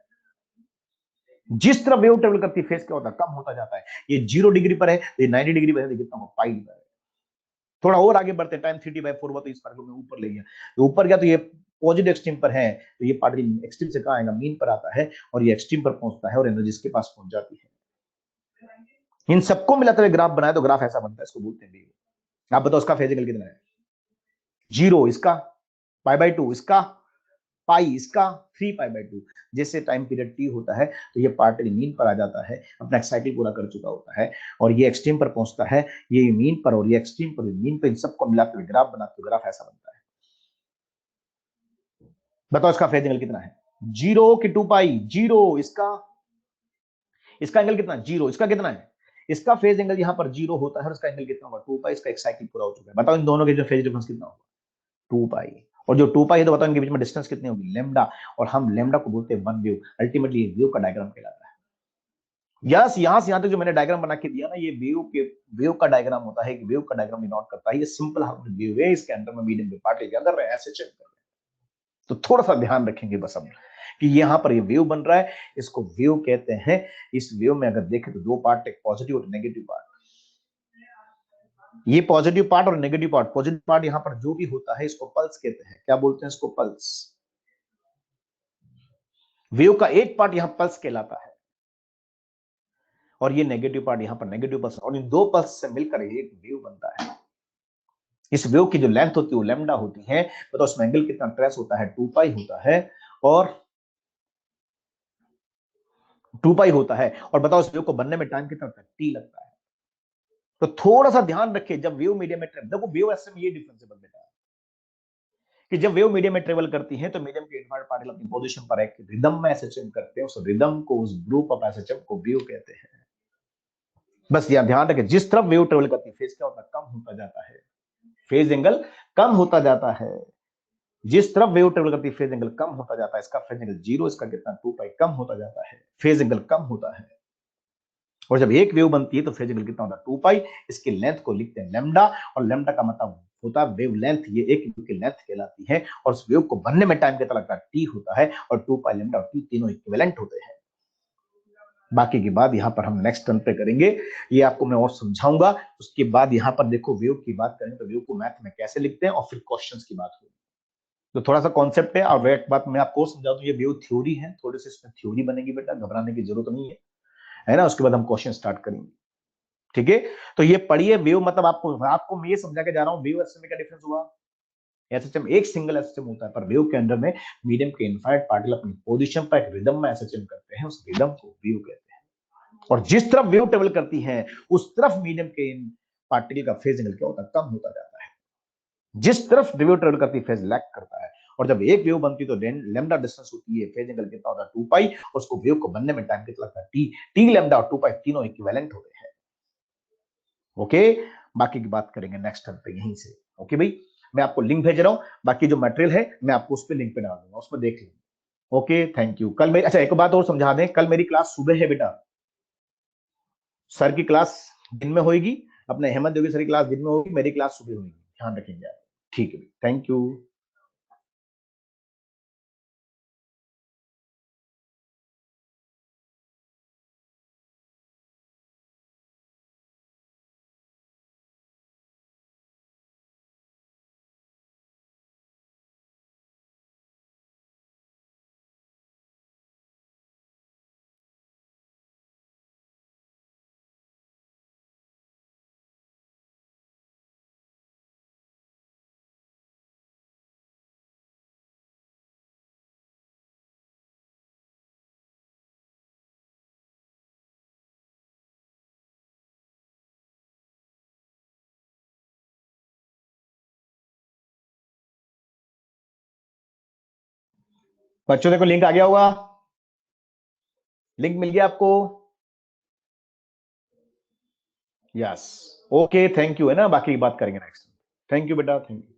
जिस तरह वेव ट्रेवल करती है, फेज क्या होता है? कम होता जाता है। ये 0 डिग्री पर है, ये 90 डिग्री पर है, कितना होगा? पाई पर है। थोड़ा और आगे बढ़ते हैं, टाइम 3t/4 हुआ तो इस पार्टिकल में ऊपर ले गया, तो ऊपर गया तो ये पॉजिटिव एक्सट्रीम पर है, तो ये पार्टिकल एक्सट्रीम से कहां आएगा? मीन पर आता है, और ये एक्सट्रीम पर पहुंचता है और एनर्जी इसके पास पहुंच जाती है। इन सबको मिलाते हुए ग्राफ बनाए तो ग्राफ ऐसा बनता है, इसको बोलते हैं वेव। आप बताओ इसका फेज एंगल कितना है? जीरो इसका, π/2 इसका, पाई इसका, 3π/2। जैसे टाइम पीरियड टी होता है तो ये पार्टिकल मीन पर आ जाता है, अपना साइकिल पूरा कर चुका होता है, और ये एक्सट्रीम पर पहुंचता है, ये मीन पर, और ये एक्सट्रीम पर, मीन पर, इन सबको मिलाकर ग्राफ बनाते ग्राफ ऐसा बनता है। बताओ इसका फेज एंगल कितना है? जीरो कि 2π? जीरो। इसका एंगल कितना? जीरो। इसका कितना है? इसका फेज एंगल यहां पर जीरो होता है, और इसका एंगल कितना होगा? 2π। इसका एक साइकिल पूरा हो चुका है। बताओ इन दोनों के जो फेज डिफरेंस कितना होगा? 2π। और जो 2π है तो बताओ इनके बीच में डिस्टेंस कितनी होगी? लेमडा। और हम लेमडा को बोलते हैं वन वेव। अल्टीमेटली ये वेव का डायग्राम कहलाता है। यस, यहां से यहां तक जो मैंने डायग्राम बना के दिया ना, ये वेव का डायग्राम होता है, वेव का डायग्राम डिनोट करता है। ये सिंपल हार्मोनिक वेव है, इसके अंदर में मीडियम वेव पार्टिकल के अंदर ऐसे चेक कर रहे हैं। तो थोड़ा सा ध्यान रखेंगे बस हम, कि यहां पर ये वेव बन रहा है, इसको वेव कहते हैं। इस वेव में अगर देखें तो दो पार्ट, एक पॉजिटिव और नेगेटिव पार्ट। ये पॉजिटिव पार्ट और नेगेटिव पार्ट, पॉजिटिव पार्ट यहां पर जो भी होता है इसको पल्स कहते हैं। क्या बोलते हैं इसको? पल्स। वेव का एक पार्ट यहां पल्स कहलाता है, और ये नेगेटिव पार्ट यहां पर नेगेटिव पल्स, और इन दो पल्स से मिलकर एक वेव बनता है। इस वेव की जो लेंथ होती है वो लैम्डा होती है। तो उसमें एंगल कितना ट्रेस होता है? 2π होता है, और 2π होता है। और बताओ इस वेव को बनने में टाइम कितना लगता है? टी लगता है। तो थोड़ा सा ध्यान रखिए, जब वेव मीडियम में ट्रेवल, देखो वेव ऐसे में ये डिफरेंस है बेटा, कि जब वेव मीडियम में ट्रेवल करती है तो मीडियम के इन्वर्ट पार्टिकल अपनी पोजीशन पर एक रिदम में एसएचएम करते हैं, उस रिदम को, उस ग्रुप ऑफ एसएचएम को वेव कहते हैं। बस यह ध्यान रखें, जिस तरफ वेव ट्रेवल करती है फेज क्या होता है? कम होता जाता है। फेज एंगल कम होता जाता है। जिस तरफ वेव ट्रेवल करती है फेज एंगल कम होता जाता है। इसका फेज एंगल जीरो, इसका कितना? 2π। कम होता जाता है, फेज एंगल कम होता है। और जब एक वेव बनती है तो फेज एंगल कितना होता है? 2π। इसकी लेंथ को लिखते हैं लैम्डा, और लैम्डा का मतलब होता है वेव लेंथ। ये एक वेव की लेंथ कहलाती है, और उस वेव को बनने में टाइम कितना लगता है? टी होता है, और 2π लैम्डा और टी तीनों इक्विवेलेंट होते हैं। बाकी की बात यहाँ पर हम नेक्स्ट टर्न पे करेंगे, ये आपको मैं और समझाऊंगा। उसके बाद यहाँ पर देखो वेव की बात करें तो वेव को मैथ में कैसे लिखते हैं, और फिर क्वेश्चंस की बात होगी। तो थोड़ा सा कॉन्सेप्ट है, और एक बात मैं आपको समझा दूं, ये वेव थ्योरी है, थोड़ी सी इसमें थ्योरी बनेगी बेटा, घबराने की जरूरत नहीं है ना। उसके बाद हम क्वेश्चन स्टार्ट करेंगे, ठीक है। तो ये पढ़िए, वेव मतलब आपको मैं ये समझा के जा रहा हूँ, वेव एसएचएम में क्या डिफरेंस हुआ? एसएचएम एक सिंगल एसएचएम होता है, पर वेव के अंदर में मीडियम के इनफाइनाइट पार्टिकल अपनी पोजीशन पर एक रिदम में एसएचएम करते हैं, उस रिदम को वेव कहते हैं। और जिस तरफ वेव ट्रेवल करती है उस तरफ मीडियम के इन पार्टिकल का फेज एंगल क्या होता है? कम होता जाता है। जिस तरफ वेव ट्रेवल करती है फेज लैग करता है। और जब एक वेव बनती है तो लैम्डा डिस्टेंस होती है, फेज एंगल कितना होता है? 2π। और उसको वेव को बनने में टाइम कितना लगता है? टी लैम्डा और 2π तीनों इक्विवेलेंट होते हैं। ओके, बाकी की बात करेंगे नेक्स्ट टर्म पे यहीं से। ओके भाई, मैं आपको लिंक भेज रहा हूं, बाकी जो मटेरियल है मैं आपको उस पर लिंक पे डाल दूंगा, उसमें देख लेंगे। Okay, thank you. कल मेरी, अच्छा एक बात और समझा दें, कल मेरी क्लास सुबह है बेटा। सर की क्लास दिन में होगी, अपने हेमंत योगी सर की क्लास दिन में होगी, मेरी क्लास सुबह होगी, ध्यान रखेंगे आप। ठीक है, थैंक यू। बच्चों देखो लिंक आ गया होगा, लिंक मिल गया आपको? यस, ओके, थैंक यू, है ना। बाकी की बात करेंगे नेक्स्ट। थैंक यू बेटा, थैंक यू।